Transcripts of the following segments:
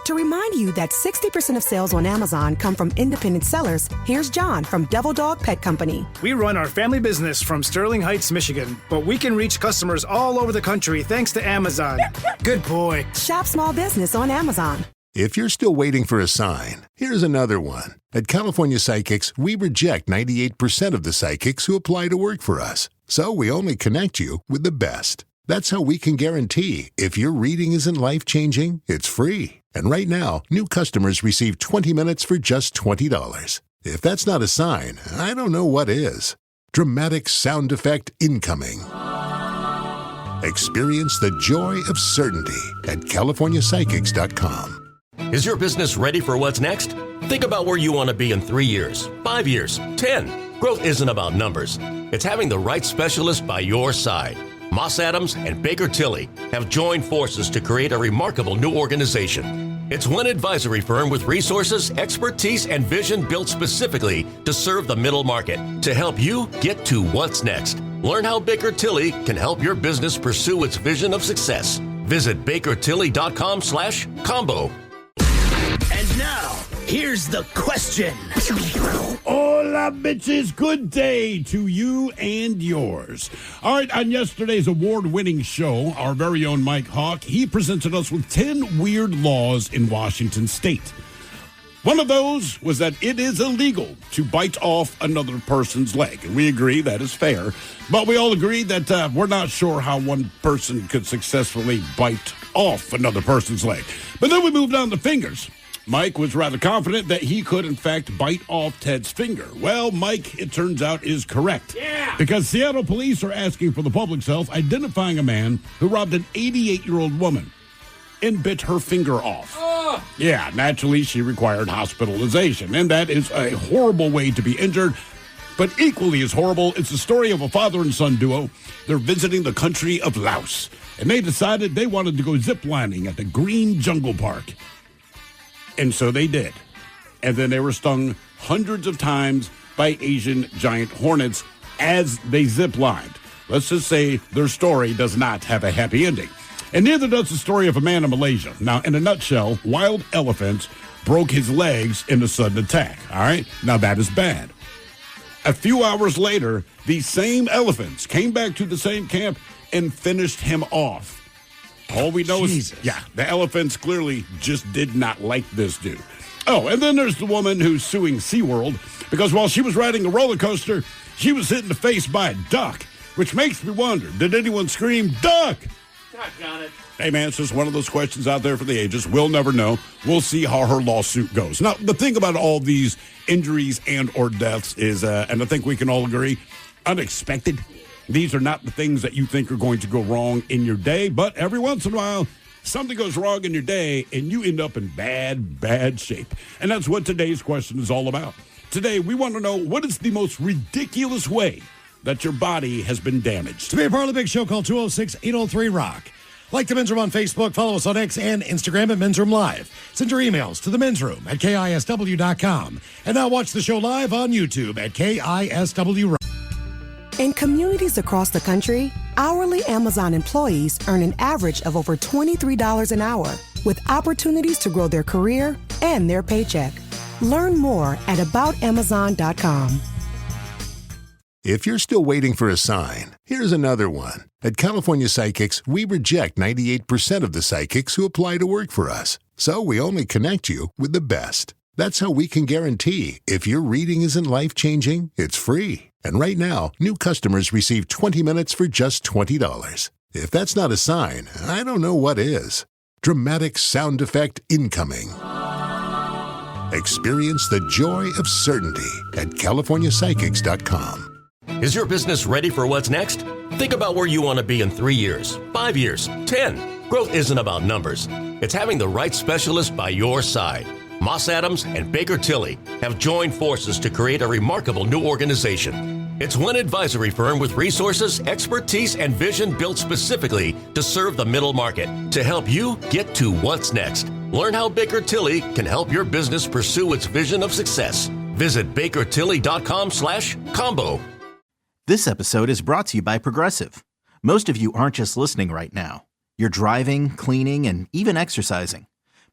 To remind you that 60% of sales on Amazon come from independent sellers, here's John from Devil Dog Pet Company. We run our family business from Sterling Heights, Michigan, but we can reach customers all over the country thanks to Amazon. Good boy. Shop small business on Amazon. If you're still waiting for a sign, here's another one. At California Psychics, we reject 98% of the psychics who apply to work for us. So we only connect you with the best. That's how we can guarantee if your reading isn't life-changing, it's free. And right now, new customers receive 20 minutes for just $20. If that's not a sign, I don't know what is. Dramatic sound effect incoming. Experience the joy of certainty at CaliforniaPsychics.com. Is your business ready for what's next? Think about where you want to be in 3 years, 5 years, 10. Growth isn't about numbers. It's having the right specialist by your side. Moss Adams and Baker Tilly have joined forces to create a remarkable new organization. It's one advisory firm with resources, expertise, and vision built specifically to serve the middle market to help you get to what's next. Learn how Baker Tilly can help your business pursue its vision of success. Visit bakertilly.com/combo. And now, here's the question. Hola, bitches. Good day to you and yours. All right, on yesterday's award-winning show, our very own Mike Hawk, he presented us with 10 weird laws in Washington State. One of those was that it is illegal to bite off another person's leg. And we agree that is fair. But we all agree that we're not sure how one person could successfully bite off another person's leg. But then we moved on to fingers. Mike was rather confident that he could, in fact, bite off Ted's finger. Well, Mike, it turns out, is correct. Yeah. Because Seattle police are asking for the public's help identifying a man who robbed an 88-year-old woman and bit her finger off. Oh. Yeah, naturally, she required hospitalization, and that is a horrible way to be injured. But equally as horrible, it's the story of a father and son duo. They're visiting the country of Laos, and they decided they wanted to go ziplining at the Green Jungle Park. And so they did. And then they were stung hundreds of times by Asian giant hornets as they ziplined. Let's just say their story does not have a happy ending. And neither does the story of a man in Malaysia. Now, in a nutshell, wild elephants broke his legs in a sudden attack. All right? Now, that is bad. A few hours later, these same elephants came back to the same camp and finished him off. All we know is, the elephants clearly just did not like this dude. Oh, and then there's the woman who's suing SeaWorld because while she was riding a roller coaster, she was hit in the face by a duck, which makes me wonder, did anyone scream, duck? Doggone it. Hey, man, it's just one of those questions out there for the ages. We'll never know. We'll see how her lawsuit goes. Now, the thing about all these injuries and or deaths is, and I think we can all agree, unexpected. These are not the things that you think are going to go wrong in your day, but every once in a while, something goes wrong in your day, and you end up in bad shape. And that's what today's question is all about. Today, we want to know, what is the most ridiculous way that your body has been damaged? To be a part of the big show, call 206-803-ROCK. Like the Men's Room on Facebook, follow us on X and Instagram at Men's Room Live. Send your emails to the Men's Room at KISW.com. And now watch the show live on YouTube at KISW. In communities across the country, hourly Amazon employees earn an average of over $23 an hour, with opportunities to grow their career and their paycheck. Learn more at aboutamazon.com. If you're still waiting for a sign, here's another one. At California Psychics, we reject 98% of the psychics who apply to work for us. So we only connect you with the best. That's how we can guarantee if your reading isn't life-changing, it's free. And right now, new customers receive 20 minutes for just $20. If that's not a sign, I don't know what is. Dramatic sound effect incoming. Experience the joy of certainty at CaliforniaPsychics.com. Is your business ready for what's next? Think about where you want to be in 3 years, 5 years, 10. Growth isn't about numbers. It's having the right specialist by your side. Moss Adams and Baker Tilly have joined forces to create a remarkable new organization. It's one advisory firm with resources, expertise, and vision built specifically to serve the middle market to help you get to what's next. Learn how Baker Tilly can help your business pursue its vision of success. Visit bakertilly.com/combo. This episode is brought to you by Progressive. Most of you aren't just listening right now. You're driving, cleaning, and even exercising.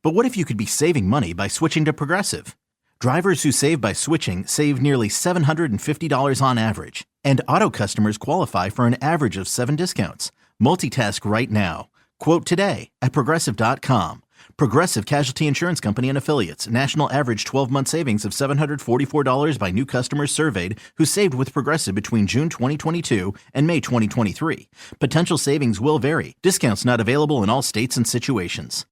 But what if you could be saving money by switching to Progressive? Drivers who save by switching save nearly $750 on average, and auto customers qualify for an average of 7 discounts. Multitask right now. Quote today at Progressive.com. Progressive Casualty Insurance Company and Affiliates. National average 12-month savings of $744 by new customers surveyed who saved with Progressive between June 2022 and May 2023. Potential savings will vary. Discounts not available in all states and situations.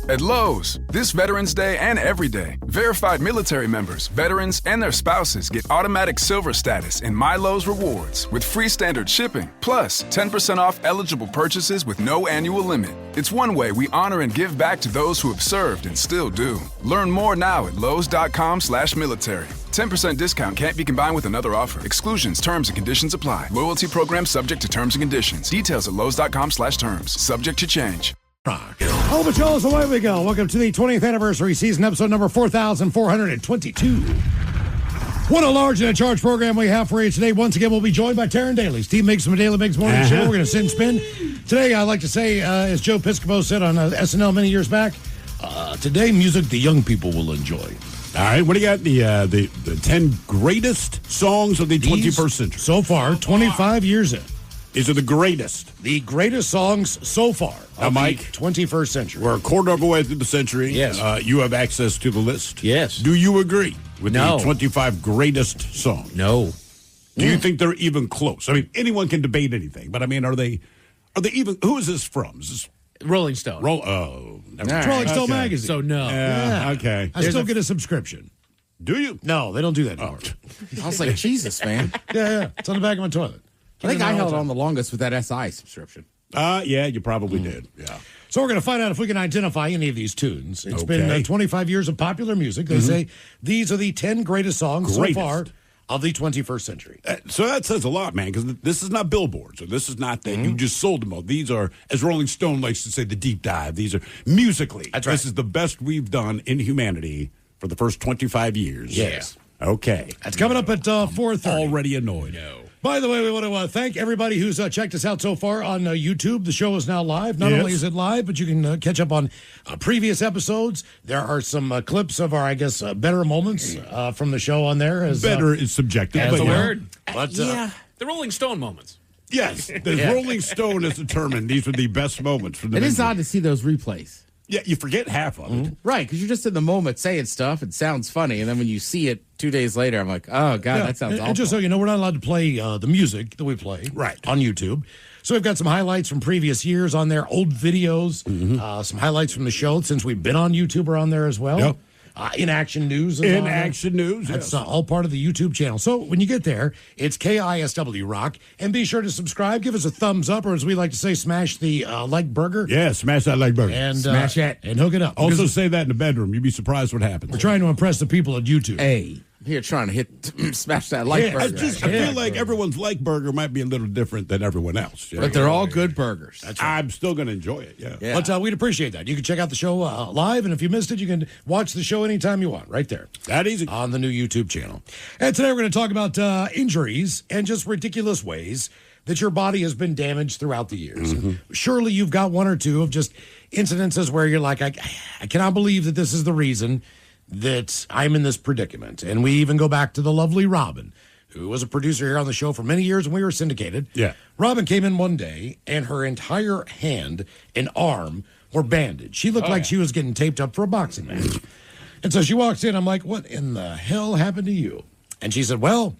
At Lowe's, this Veterans Day and every day, verified military members, veterans, and their spouses get automatic silver status in My Lowe's Rewards with free standard shipping, plus 10% off eligible purchases with no annual limit. It's one way we honor and give back to those who have served and still do. Learn more now at lowes.com/military. 10% discount can't be combined with another offer. Exclusions, terms, and conditions apply. Loyalty program subject to terms and conditions. Details at lowes.com/terms. Subject to change. Rock. Oh, but Joel's away we go. Welcome to the 20th anniversary season, episode number 4,422. What a large and a charged program we have for you today. Once again, we'll be joined by Taryn Daly. Steve makes from a Daily Mix Morning Show. We're going to sit and spin. Today, I like to say, as Joe Piscopo said on SNL many years back, today, music the young people will enjoy. All right, what do you got? The 10 greatest songs of the 21st century. So far, 25 years in. These are the greatest. The greatest songs so far of Mike, the 21st century. We're a quarter of a way through the century. Yes. You have access to the list. Yes. Do you agree with No. the 25 greatest songs? No. Do you think they're even close? I mean, anyone can debate anything, but I mean, are they even? Who is this from? Is this Rolling Stone. Never It's Rolling Stone magazine. So no. Yeah. Okay. I still get a subscription. Do you? No, they don't do that anymore. I was like, Jesus, man. Yeah. It's on the back of my toilet. I think I held on the longest with that SI subscription. Yeah, you probably did. Yeah. So we're going to find out if we can identify any of these tunes. It's Okay. been 25 years of popular music. They say these are the 10 greatest songs so far of the 21st century. So that says a lot, man, because this is not Billboard. So this is not that you just sold them all. These are, as Rolling Stone likes to say, the deep dive. These are musically. That's right. This is the best we've done in humanity for the first 25 years. Yes. Okay. That's coming up at 4:30. Already annoyed. No. By the way, we want to thank everybody who's checked us out so far on YouTube. The show is now live. Not only is it live, but you can catch up on previous episodes. There are some clips of our, I guess, better moments from the show on there. Better is subjective. as but the yeah. word. But, The Rolling Stone moments. Yes. The Rolling Stone has determined these are the best moments for the It is music. odd to see those replays. Yeah, you forget half of it. Right, because you're just in the moment saying stuff. It sounds funny. And then when you see it 2 days later, I'm like, oh, God, that sounds awful. And just so you know, we're not allowed to play the music that we play on YouTube. So we've got some highlights from previous years on there, old videos, some highlights from the show since we've been on YouTube are on there as well. Yep. In-action news. In-action news, That's yes. all part of the YouTube channel. So when you get there, it's KISW Rock. And be sure to subscribe. Give us a thumbs up, or as we like to say, smash the like burger. Yeah, smash that like burger. And Smash it. And hook it up. Also Because say that in the bedroom. You'd be surprised what happens. we're trying to impress the people at YouTube. Hey, here trying to smash that like I burger. feel like everyone's like burger might be a little different than everyone else. But they're all good burgers. I'm still going to enjoy it. Yeah. But we'd appreciate that. You can check out the show live, and if you missed it, you can watch the show anytime you want, right there. That easy. On the new YouTube channel. And today we're going to talk about injuries and just ridiculous ways that your body has been damaged throughout the years. Surely you've got one or two of just incidences where you're like, I cannot believe that this is the reason that I'm in this predicament. And we even go back to the lovely Robin, who was a producer here on the show for many years when we were syndicated. Yeah. Robin came in one day, and her entire hand and arm were bandaged. She looked like she was getting taped up for a boxing match. And so she walks in. I'm like, what in the hell happened to you? And she said, well,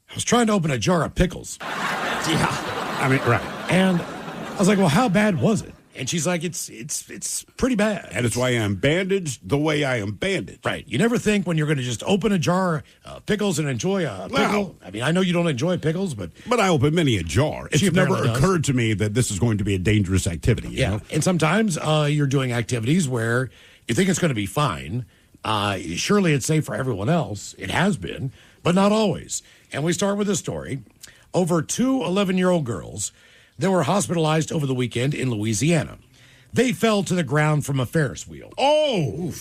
I was trying to open a jar of pickles. I mean, right. And I was like, well, how bad was it? And she's like, it's pretty bad. And it's why I'm bandaged the way I am bandaged. Right. You never think when you're going to just open a jar of pickles and enjoy a pickle. Well, I mean, I know you don't enjoy pickles, but I open many a jar. It's She never apparently does. occurred to me that this is going to be a dangerous activity. You know? And sometimes you're doing activities where you think it's going to be fine. Surely it's safe for everyone else. It has been, but not always. And we start with a story. Over two 11-year-old girls that were hospitalized over the weekend in Louisiana. They fell to the ground from a Ferris wheel. Oh!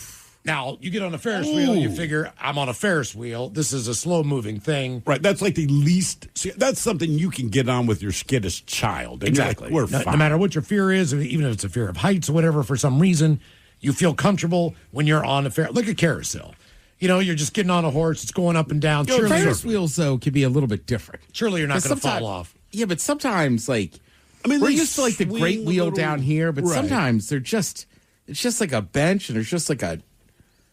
Now, you get on a Ferris wheel, you figure, I'm on a Ferris wheel. This is a slow-moving thing. Right, that's like the least... See, that's something you can get on with your skittish child. And Exactly. We're fine. No matter what your fear is, even if it's a fear of heights or whatever, for some reason, you feel comfortable when you're on a Ferris... Like a carousel. You know, you're just getting on a horse, it's going up and down. Ferris wheels, though, can be a little bit different. Surely you're not going to fall off. Yeah, but sometimes, like... I mean, we're they used to, like, the great swing wheel little- down here, but Right. sometimes they're just... It's just like a bench, and there's just like a...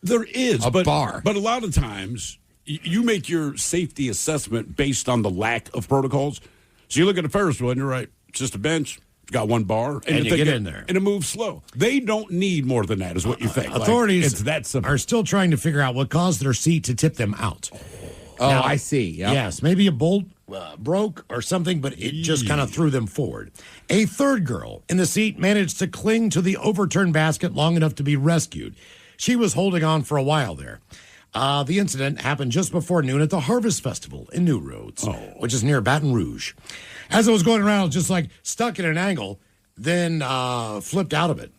There is A bar. But a lot of times, you make your safety assessment based on the lack of protocols. So you look at a Ferris wheel and you're right, it's just a bench, it's got one bar, And you get in there. and it moves slow. They don't need more than that, is what you think. Authorities it's that simple. are still trying to figure out what caused their seat to tip them out. Oh, Now, I see. Yep. Yes, maybe a bolt broke or something, but it just kind of threw them forward. A third girl in the seat managed to cling to the overturned basket long enough to be rescued. She was holding on for a while there. The incident happened just before noon at the Harvest Festival in New Roads, which is near Baton Rouge. As it was going around, it was just like stuck at an angle, then flipped out of it,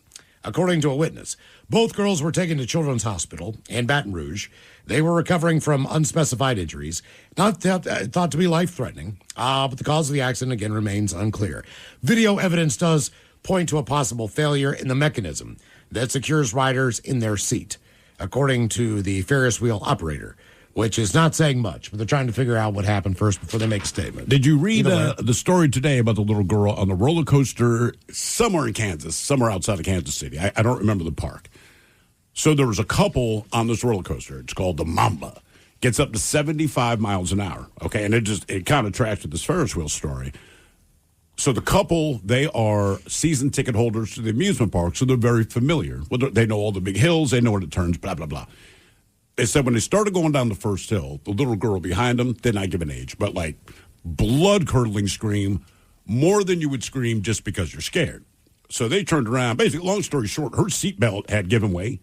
according to a witness. Both girls were taken to Children's Hospital in Baton Rouge. They were recovering from unspecified injuries, not thought to be life-threatening, but the cause of the accident, again, remains unclear. Video evidence does point to a possible failure in the mechanism that secures riders in their seat, according to the Ferris wheel operator, which is not saying much, but they're trying to figure out what happened first before they make a statement. Did you read Either way. the story today about the little girl on the roller coaster somewhere in Kansas, somewhere outside of Kansas City? I don't remember the park. So there was a couple on this roller coaster. It's called the Mamba. Gets up to 75 miles an hour. Okay, and it kind of tracks with this Ferris wheel story. So the couple, they are season ticket holders to the amusement park, so they're very familiar. Well, they know all the big hills, they know when it turns, blah, blah, blah. They said when they started going down the first hill, the little girl behind them did not give an age, but like blood-curdling scream, more than you would scream just because you're scared. So they turned around. Basically, long story short, her seatbelt had given way.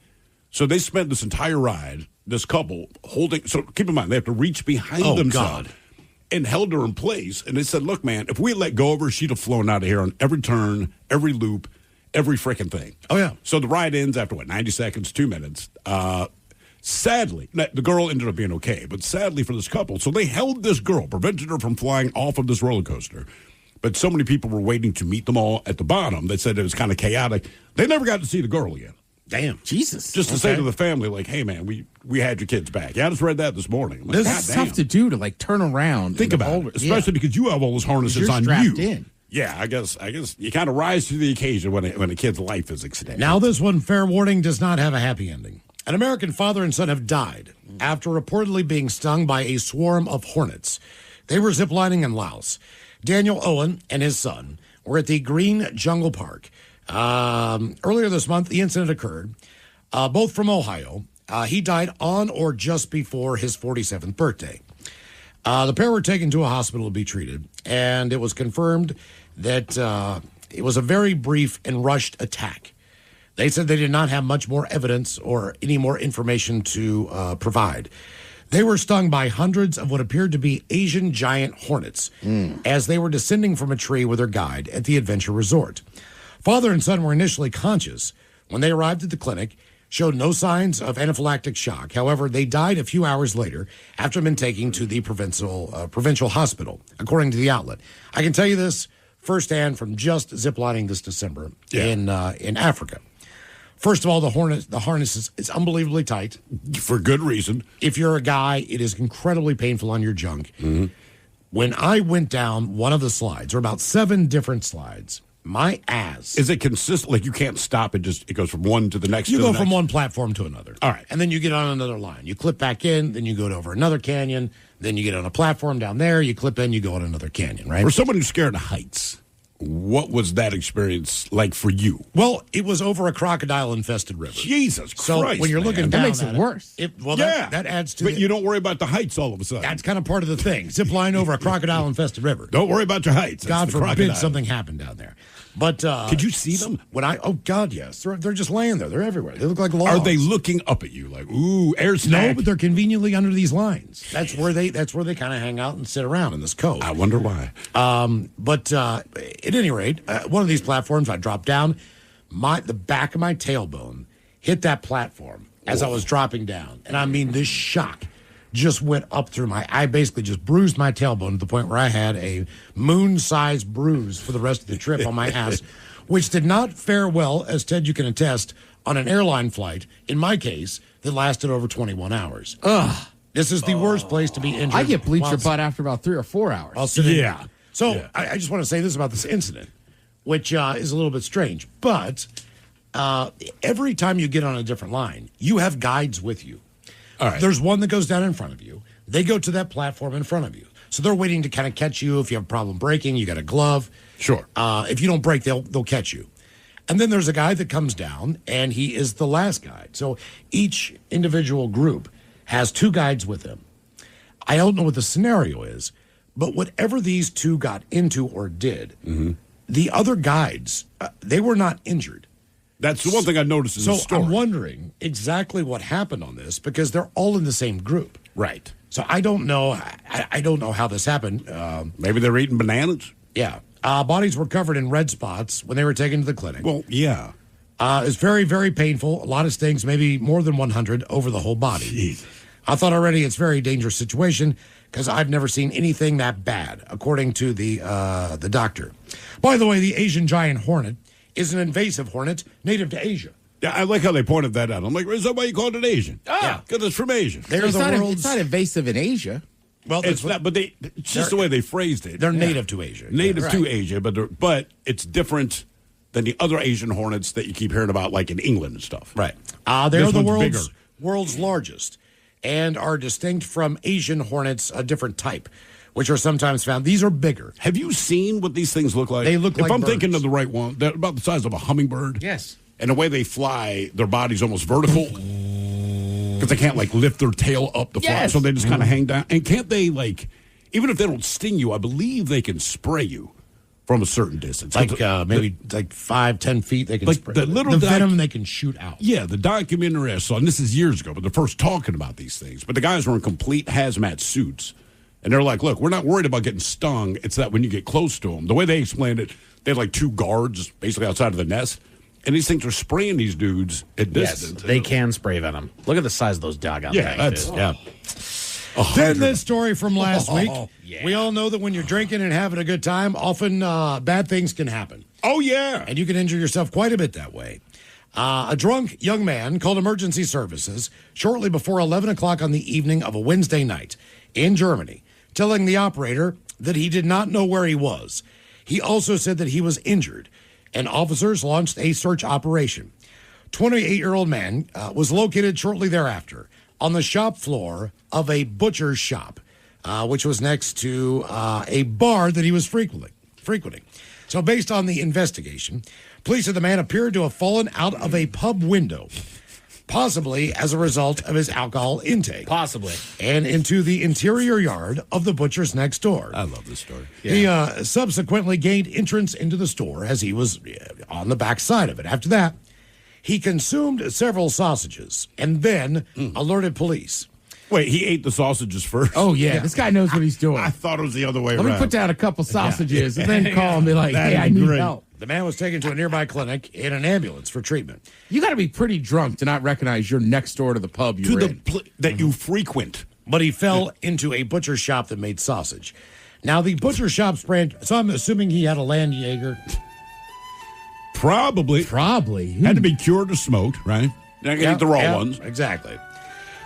So they spent this entire ride, this couple, holding. So keep in mind, they have to reach behind themselves. God. And held her in place. And they said, look, man, if we had let go of her, she'd have flown out of here on every turn, every loop, every freaking thing. Oh, yeah. So the ride ends after, 90 seconds, 2 minutes. Sadly, the girl ended up being okay, but sadly for this couple, so they held this girl, prevented her from flying off of this roller coaster. But so many people were waiting to meet them all at the bottom. They said it was kind of chaotic. They never got to see the girl again. Damn. Jesus. Just to say to the family, like, hey, man, we had your kids back. Yeah, I just read that this morning. Like, That's goddamn. tough to do, to like turn around. Think and about hold it, especially because you have all those harnesses You're on strapped you. in. Yeah, I guess you kind of rise to the occasion when a kid's life is extended. Now, this one, fair warning, does not have a happy ending. An American father and son have died after reportedly being stung by a swarm of hornets. They were ziplining in Laos. Daniel Owen and his son were at the Green Jungle Park. Earlier this month, the incident occurred, both from Ohio. He died on or just before his 47th birthday. The pair were taken to a hospital to be treated, and it was confirmed that it was a very brief and rushed attack. They said they did not have much more evidence or any more information to provide. They were stung by hundreds of what appeared to be Asian giant hornets as they were descending from a tree with their guide at the adventure resort. Father and son were initially conscious when they arrived at the clinic, showed no signs of anaphylactic shock. However, they died a few hours later after having been taken to the provincial hospital, according to the outlet. I can tell you this firsthand from just ziplining this December in Africa. First of all, the harness is unbelievably tight. For good reason. If you're a guy, it is incredibly painful on your junk. Mm-hmm. When I went down one of the slides, or about 7 different slides, my ass. Is it consistent? Like you can't stop it, it goes from one to the next? You go from one platform to another. All right. And then you get on another line. You clip back in, then you go over another canyon, then you get on a platform down there, you clip in, you go on another canyon, right? For someone who's scared of heights, what was that experience like for you? Well, it was over a crocodile-infested river. Jesus Christ, So when you're looking man. down That makes at it worse. That adds to But you don't worry about the heights all of a sudden. That's kind of part of the thing. Zip line over a crocodile-infested river. Don't worry about your heights. God That's the forbid crocodile. something happened down there. But Could you see them? Oh God, yes. They're just laying there. They're everywhere. They look like logs. Are they looking up at you like, ooh, air snack? No, but they're conveniently under these lines. That's where they kind of hang out and sit around in this cove. I wonder why. But at any rate, one of these platforms, I dropped down. The back of my tailbone hit that platform, as I was dropping down. And I mean, this shock just went up through I basically just bruised my tailbone to the point where I had a moon-sized bruise for the rest of the trip on my ass, which did not fare well, as Ted, you can attest, on an airline flight, in my case, that lasted over 21 hours. Ugh. This is the worst place to be injured. I get bleached your butt after about 3 or 4 hours. Yeah. So I just want to say this about this incident, which is a little bit strange. But every time you get on a different line, you have guides with you. All right. There's one that goes down in front of you. They go to that platform in front of you. So they're waiting to kind of catch you. If you have a problem braking, you got a glove. Sure. If you don't brake, they'll catch you. And then there's a guy that comes down, and he is the last guide. So each individual group has 2 guides with him. I don't know what the scenario is, but whatever these 2 got into or did, the other guides, they were not injured. That's the one thing I noticed in the story. So I'm wondering exactly what happened on this because they're all in the same group. Right. So I don't know. I don't know how this happened. Maybe they're eating bananas? Yeah. Bodies were covered in red spots when they were taken to the clinic. Well, yeah. It's very, very painful. A lot of stings, maybe more than 100 over the whole body. Jeez. I thought already it's a very dangerous situation because I've never seen anything that bad, according to the doctor. By the way, the Asian giant hornet is an invasive hornet native to Asia. Yeah, I like how they pointed that out. I'm like, is that why you called it Asian? Yeah. Because it's from Asia. It's not invasive in Asia. Well, It's not, but it's just the way they phrased it. They're native to Asia. Native to Asia, but it's different than the other Asian hornets that you keep hearing about, like in England and stuff. Right. They're This the one's world's largest and are distinct from Asian hornets, a different type, which are sometimes found. These are bigger. Have you seen what these things look like? They look like If I'm birds. thinking of the right one, they're about the size of a hummingbird. Yes. And the way they fly, their body's almost vertical. Because they can't, lift their tail up to fly. Yes. So they just kind of hang down. And can't they, even if they don't sting you, I believe they can spray you from a certain distance. Maybe 5-10 feet, they can spray. the little venom they can shoot out. Yeah, the documentary I saw, and this is years ago, but they're first talking about these things. But the guys were in complete hazmat suits. And they're like, look, we're not worried about getting stung. It's that when you get close to them, the way they explained it, they had 2 guards basically outside of the nest. And these things are spraying these dudes at distance. Yes, they can spray venom. Look at the size of those doggone things. Yeah. Then this story from last week. Yeah. We all know that when you're drinking and having a good time, often bad things can happen. Oh, yeah. And you can injure yourself quite a bit that way. A drunk young man called emergency services shortly before 11 o'clock on the evening of a Wednesday night in Germany, telling the operator that he did not know where he was. He also said that he was injured, and officers launched a search operation. 28-year-old man was located shortly thereafter on the shop floor of a butcher's shop, which was next to a bar that he was frequenting. So based on the investigation, police said the man appeared to have fallen out of a pub window, possibly as a result of his alcohol intake. Possibly. And into the interior yard of the butcher's next door. I love this story. Yeah. He subsequently gained entrance into the store as he was on the back side of it. After that, he consumed several sausages and then alerted police. Wait, he ate the sausages first? Oh, yeah. This guy knows what he's doing. I thought it was the other way Let around. me put down a couple sausages and then call and be like, That'd hey, I be need great. help. The man was taken to a nearby clinic in an ambulance for treatment. You got to be pretty drunk to not recognize you're next door to the pub you're in. That you frequent. But he fell into a butcher shop that made sausage. Now, the butcher shop's brand, so I'm assuming he had a Land Jaeger. Probably. Had to be cured or smoked, right? Not going to eat the raw ones. Exactly.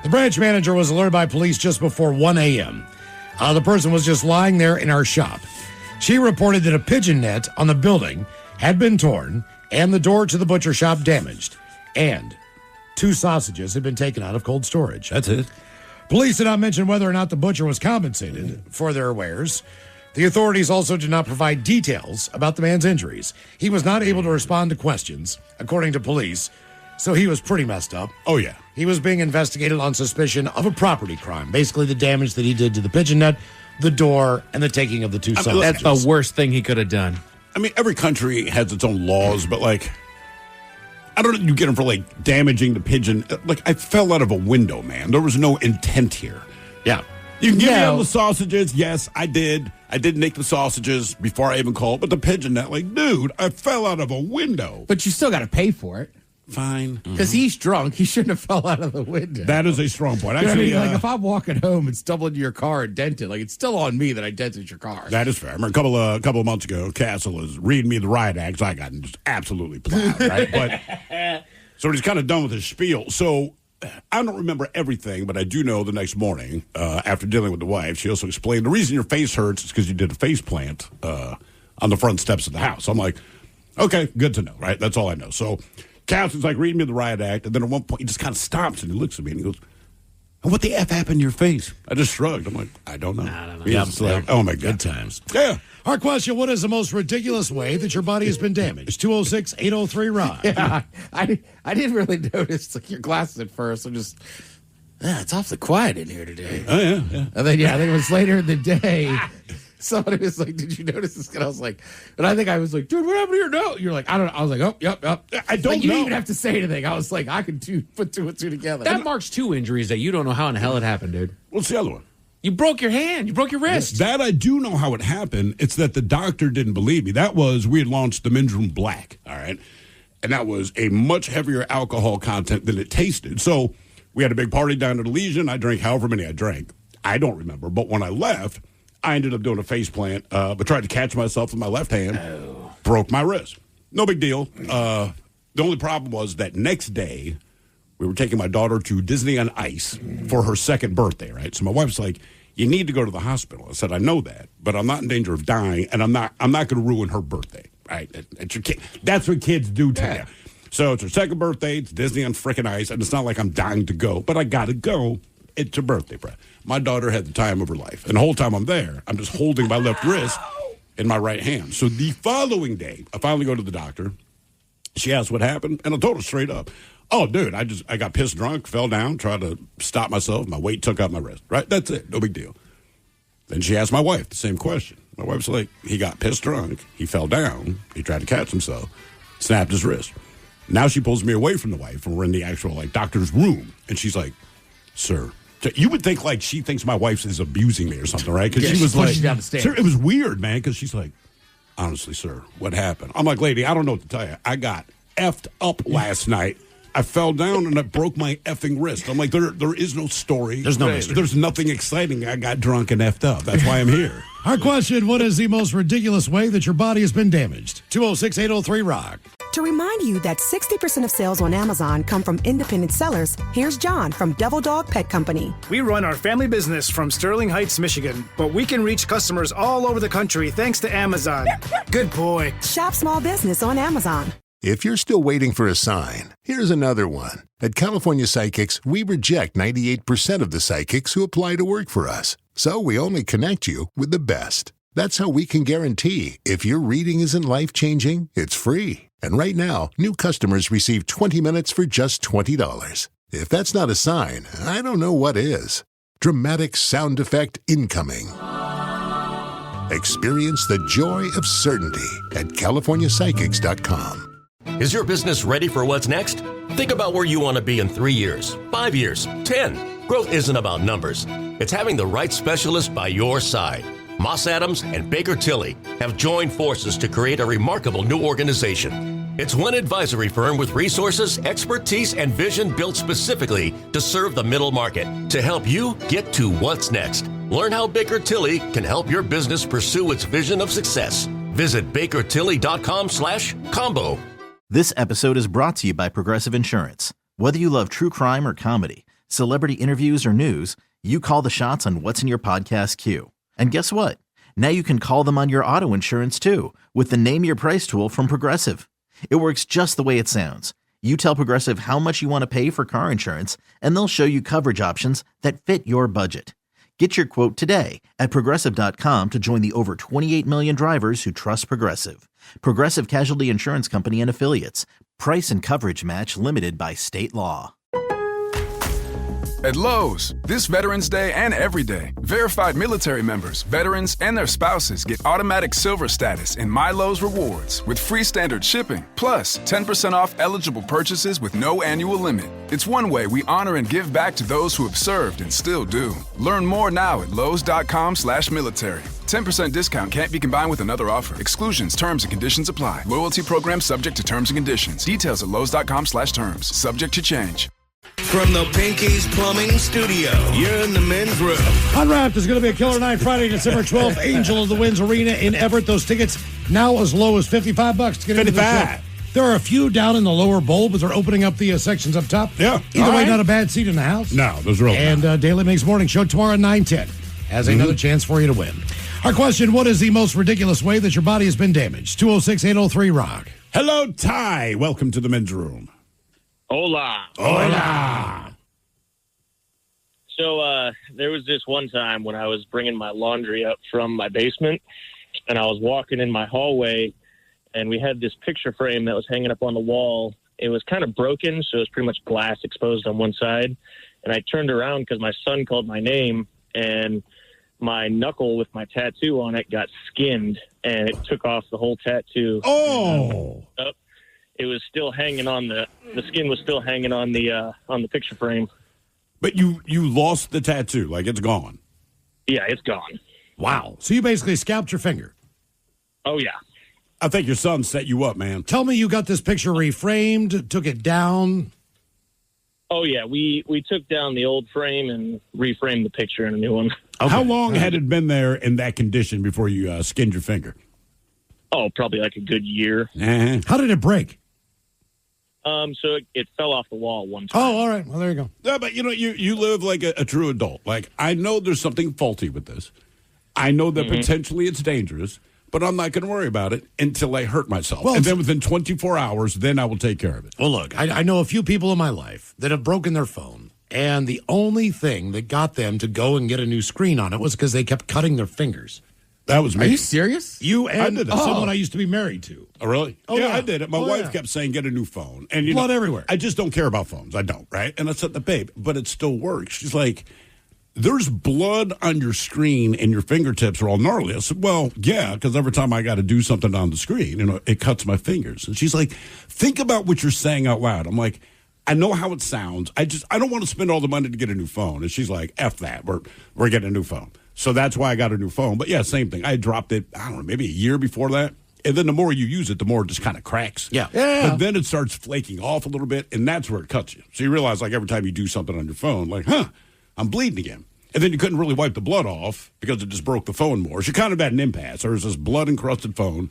The branch manager was alerted by police just before 1 a.m. The person was just lying there in our shop. She reported that a pigeon net on the building had been torn and the door to the butcher shop damaged. And 2 sausages had been taken out of cold storage. That's it. Police did not mention whether or not the butcher was compensated for their wares. The authorities also did not provide details about the man's injuries. He was not able to respond to questions, according to police, so he was pretty messed up. Oh, yeah. He was being investigated on suspicion of a property crime, basically the damage that he did to the pigeon net, the door, and the taking of the 2 sausages. That's the worst thing he could have done. I mean, every country has its own laws, but I don't know, you get them for damaging the pigeon. I fell out of a window, man. There was no intent here. Yeah. You can give me all the sausages. Yes, I did. I did nick the sausages before I even called. But the pigeon net, dude, I fell out of a window. But you still got to pay for it. fine. Because he's drunk. He shouldn't have fell out of the window. That is a strong point. You know what I Actually, mean? Like, if I'm walking home and stumble into your car and dent it, like, it's still on me that I dented your car. that is fair. I remember a couple of months ago, Castle was reading me the riot act, so I got just absolutely plowed, right? But so he's kind of done with his spiel. So I don't remember everything, but I do know the next morning, after dealing with the wife, she also explained the reason your face hurts is because you did a face plant on the front steps of the house. I'm like, okay, good to know, right? That's all I know. So Castle's like reading me the riot act, and then at one point he just kind of stops and he looks at me and he goes, "What the F happened to your face?" I just shrugged. I'm like, I don't know. I don't know. He's Yep, just like, oh my God. Good times. Yeah. Our question, what is the most ridiculous way that your body has been damaged? 206-803-ROCK. Yeah, I didn't really notice like your glasses at first. I'm just, it's awfully quiet in here today. Oh, yeah. And then, I think it was later in the day. Somebody was like, "Did you notice this?" And I was like, and I think I was like, "Dude, what happened to your note?" You're like, "I don't know." I was like, "Oh, yep." I don't like, you know. didn't even have to say anything. I was like, I could put two and two together. That marks 2 injuries that you don't know how in the hell it happened, dude. What's the other one? You broke your hand. You broke your wrist. That I do know how it happened. It's that the doctor didn't believe me. That was, we had launched the Men's Room Black, all right? And that was a much heavier alcohol content than it tasted. So we had a big party down at Elysian. I drank however many I drank. I don't remember. But when I left, I ended up doing a face plant, but tried to catch myself with my left hand. Broke my wrist. No big deal. The only problem was that next day, we were taking my daughter to Disney on Ice for her second birthday, right? So my wife's like, "You need to go to the hospital." I said, "I know that, but I'm not in danger of dying, and I'm not going to ruin her birthday, right? It's your kid. That's what kids do to you." So it's her second birthday. It's Disney on frickin' Ice, and it's not like I'm dying to go, but I got to go. It's her birthday, Brad. My daughter had the time of her life, and the whole time I'm there, I'm just holding my left wrist in my right hand. So the following day, I finally go to the doctor. She asked what happened, and I told her straight up, "Oh, dude, I got pissed drunk, fell down, tried to stop myself. My weight took out my wrist, right? That's it. No big deal." Then she asked my wife the same question. My wife's like, "He got pissed drunk. He fell down. He tried to catch himself, snapped his wrist." Now she pulls me away from the wife, and we're in the actual doctor's room, and she's like, "Sir." You would think she thinks my wife is abusing me or something, right? Because she was like, down the stairs. Sir, it was weird, man, because she's like, "Honestly, sir, what happened?" I'm like, "Lady, I don't know what to tell you. I got effed up last night. I fell down and I broke my effing wrist." I'm like, there is no story. There's no mystery. There's nothing exciting. I got drunk and effed up. That's why I'm here. Our question, what is the most ridiculous way that your body has been damaged? 206-803-ROCK. To remind you that 60% of sales on Amazon come from independent sellers, here's John from Devil Dog Pet Company. We run our family business from Sterling Heights, Michigan, but we can reach customers all over the country thanks to Amazon. Good boy. Shop small business on Amazon. If you're still waiting for a sign, here's another one. At California Psychics, we reject 98% of the psychics who apply to work for us. So we only connect you with the best. That's how we can guarantee if your reading isn't life-changing, it's free. And right now, new customers receive 20 minutes for just $20. If that's not a sign, I don't know what is. Dramatic sound effect incoming. Experience the joy of certainty at CaliforniaPsychics.com. Is your business ready for what's next? Think about where you want to be in 3 years, 5 years, 10. Growth isn't about numbers. It's having the right specialist by your side. Moss Adams and Baker Tilly have joined forces to create a remarkable new organization. It's one advisory firm with resources, expertise, and vision built specifically to serve the middle market to help you get to what's next. Learn how Baker Tilly can help your business pursue its vision of success. Visit bakertilly.com/combo. This episode is brought to you by Progressive Insurance. Whether you love true crime or comedy, celebrity interviews or news, you call the shots on what's in your podcast queue. And guess what? Now you can call them on your auto insurance too with the Name Your Price tool from Progressive. It works just the way it sounds. You tell Progressive how much you want to pay for car insurance, and they'll show you coverage options that fit your budget. Get your quote today at Progressive.com to join the over 28 million drivers who trust Progressive. Progressive Casualty Insurance Company and Affiliates. Price and coverage match limited by state law. At Lowe's, this Veterans Day and every day, verified military members, veterans, and their spouses get automatic silver status in My Lowe's Rewards with free standard shipping, plus 10% off eligible purchases with no annual limit. It's one way we honor and give back to those who have served and still do. Learn more now at lowes.com/military. 10% discount can't be combined with another offer. Exclusions, terms, and conditions apply. Loyalty program subject to terms and conditions. Details at lowes.com/terms. Subject to change. From the Pinky's Plumbing Studio, you're in the men's room. Unwrapped is going to be a killer night Friday, December 12th. Angel of the Winds Arena in Everett. Those tickets now as low as $55 to get into the show. There are a few down in the lower bowl, but they're opening up the sections up top. Yeah. Either way, not a bad seat in the house. No, those are real. And Daily Mix Morning Show tomorrow at 9:10 has another chance for you to win. Our question, what is the most ridiculous way that your body has been damaged? 206-803-ROCK. Hello, Ty. Welcome to the men's room. Hola. Hola. So there was this one time when I was bringing my laundry up from my basement, and I was walking in my hallway, and we had this picture frame that was hanging up on the wall. It was kind of broken, so it was pretty much glass exposed on one side. And I turned around because my son called my name, and my knuckle with my tattoo on it got skinned, and it took off the whole tattoo. Oh! It was still hanging on the skin was still hanging on the picture frame. But you lost the tattoo, like it's gone. Yeah, it's gone. Wow. So you basically scalped your finger. Oh, yeah. I think your son set you up, man. Tell me you got this picture reframed, took it down. Oh, yeah. We took down the old frame and reframed the picture in a new one. Okay. How long had it been there in that condition before you skinned your finger? Oh, probably like a good year. Uh-huh. How did it break? So it fell off the wall one time. Oh, all right. Well, there you go. Yeah, but you live like a true adult. Like, I know there's something faulty with this. I know that potentially it's dangerous, but I'm not going to worry about it until I hurt myself. Well, and then within 24 hours, then I will take care of it. Well, look, I know a few people in my life that have broken their phone, and the only thing that got them to go and get a new screen on it was because they kept cutting their fingers. That was me. Are you serious? You I and did it. someone I used to be married to. Oh, really? Oh, yeah, yeah. I did it. My wife kept saying, get a new phone. And Blood everywhere. I just don't care about phones. I don't, right? And I said, babe, but it still works. She's like, there's blood on your screen and your fingertips are all gnarly. I said, well, yeah, because every time I got to do something on the screen, it cuts my fingers. And she's like, think about what you're saying out loud. I'm like, I know how it sounds. I don't want to spend all the money to get a new phone. And she's like, F that. We're getting a new phone. So that's why I got a new phone. But yeah, same thing. I dropped it, I don't know, maybe a year before that. And then the more you use it, the more it just kind of cracks. Yeah. But then it starts flaking off a little bit, and that's where it cuts you. So you realize, like, every time you do something on your phone, like, I'm bleeding again. And then you couldn't really wipe the blood off because it just broke the phone more. So you're kind of at an impasse. There was this blood-encrusted phone.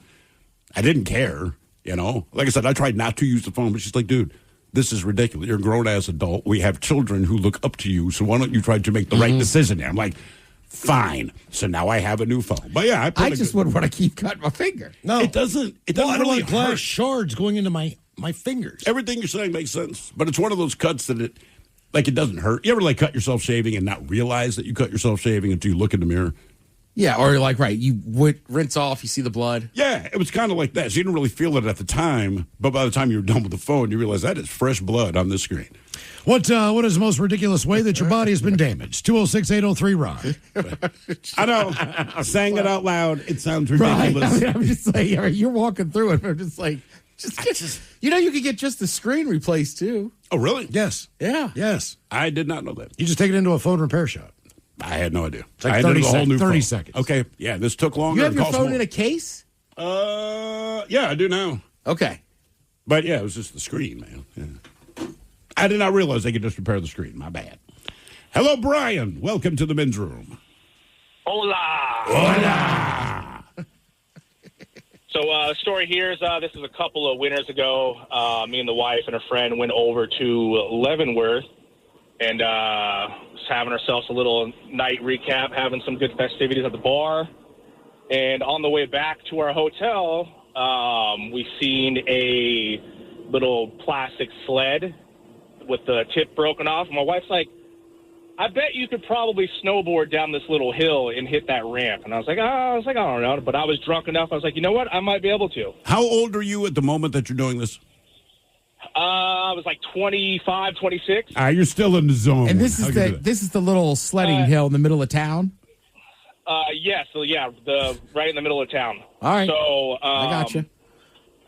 I didn't care, Like I said, I tried not to use the phone, but she's like, dude, this is ridiculous. You're a grown-ass adult. We have children who look up to you, so why don't you try to make the right decision there? I'm like, fine. So now I have a new phone. But yeah, I just wouldn't want to keep cutting my finger. No. It doesn't I don't really like glass hurt. shards going into my fingers. Everything you're saying makes sense, but it's one of those cuts that it doesn't hurt. You ever cut yourself shaving and not realize that you cut yourself shaving until you look in the mirror? Yeah, or like, right, you would rinse off, you see the blood. Yeah, it was kind of like that. So you didn't really feel it at the time, but by the time you were done with the phone, you realize that is fresh blood on this screen. What is the most ridiculous way that your body has been damaged? 206-803-ROCK. I know. Saying it out loud, it sounds Right. ridiculous. I'm just like, you're walking through it. I'm just like, you could get just the screen replaced too. Oh, really? Yes. Yeah. Yes. I did not know that. You just take it into a phone repair shop. I had no idea. It's like I had 30 to do a whole new 30 phone. seconds. Okay. Yeah, this took longer. You have It your cost phone more. in a case? Yeah, I do now. Okay. But yeah, it was just the screen, man. Yeah. I did not realize they could just repair the screen. My bad. Hello, Brian. Welcome to the men's room. Hola. Hola. So the story here is this is a couple of winters ago. Me and the wife and a friend went over to Leavenworth and was having ourselves a little night recap, having some good festivities at the bar. And on the way back to our hotel, we seen a little plastic sled with the tip broken off. And my wife's like, I bet you could probably snowboard down this little hill and hit that ramp. And I was like, I don't know. But I was drunk enough. I was like, you know what? I might be able to. How old are you at the moment that you're doing this? I was like 25, 26. You're still in the zone. And this is the little sledding hill in the middle of town? Yes. So, yeah, right in the middle of town. All right. So I got you.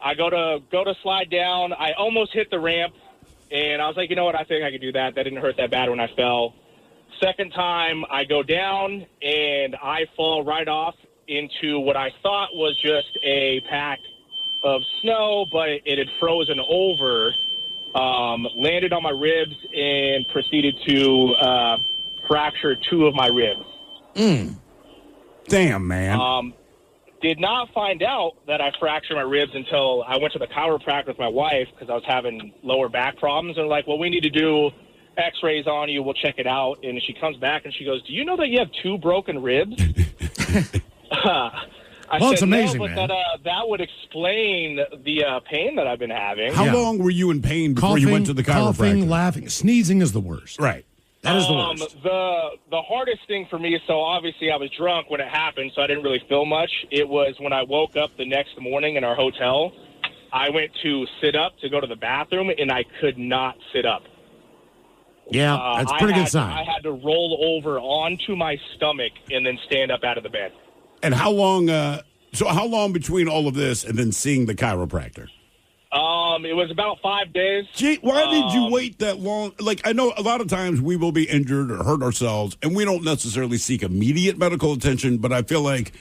I go to slide down. I almost hit the ramp, and I was like, you know what? I think I could do that. That didn't hurt that bad when I fell. Second time, I go down, and I fall right off into what I thought was just a pack of snow, but it had frozen over, landed on my ribs, and proceeded to fracture 2 of my ribs. Damn, man. Did not find out that I fractured my ribs until I went to the chiropractor with my wife because I was having lower back problems. And they're like, well, we need to do x-rays on you. We'll check it out. And she comes back and she goes, do you know that you have 2 broken ribs? I said, it's amazing, no, but man. that would explain the pain that I've been having. How long were you in pain before you went to the chiropractor? Coughing, laughing, sneezing is the worst. Right. That is the worst. The hardest thing for me, so obviously I was drunk when it happened, so I didn't really feel much. It was when I woke up the next morning in our hotel. I went to sit up to go to the bathroom, and I could not sit up. Yeah, that's a pretty good sign. I had to roll over onto my stomach and then stand up out of the bed. And how long? So how long between all of this and then seeing the chiropractor? It was about 5 days. Gee, why did you wait that long? Like, I know a lot of times we will be injured or hurt ourselves, and we don't necessarily seek immediate medical attention, but I feel like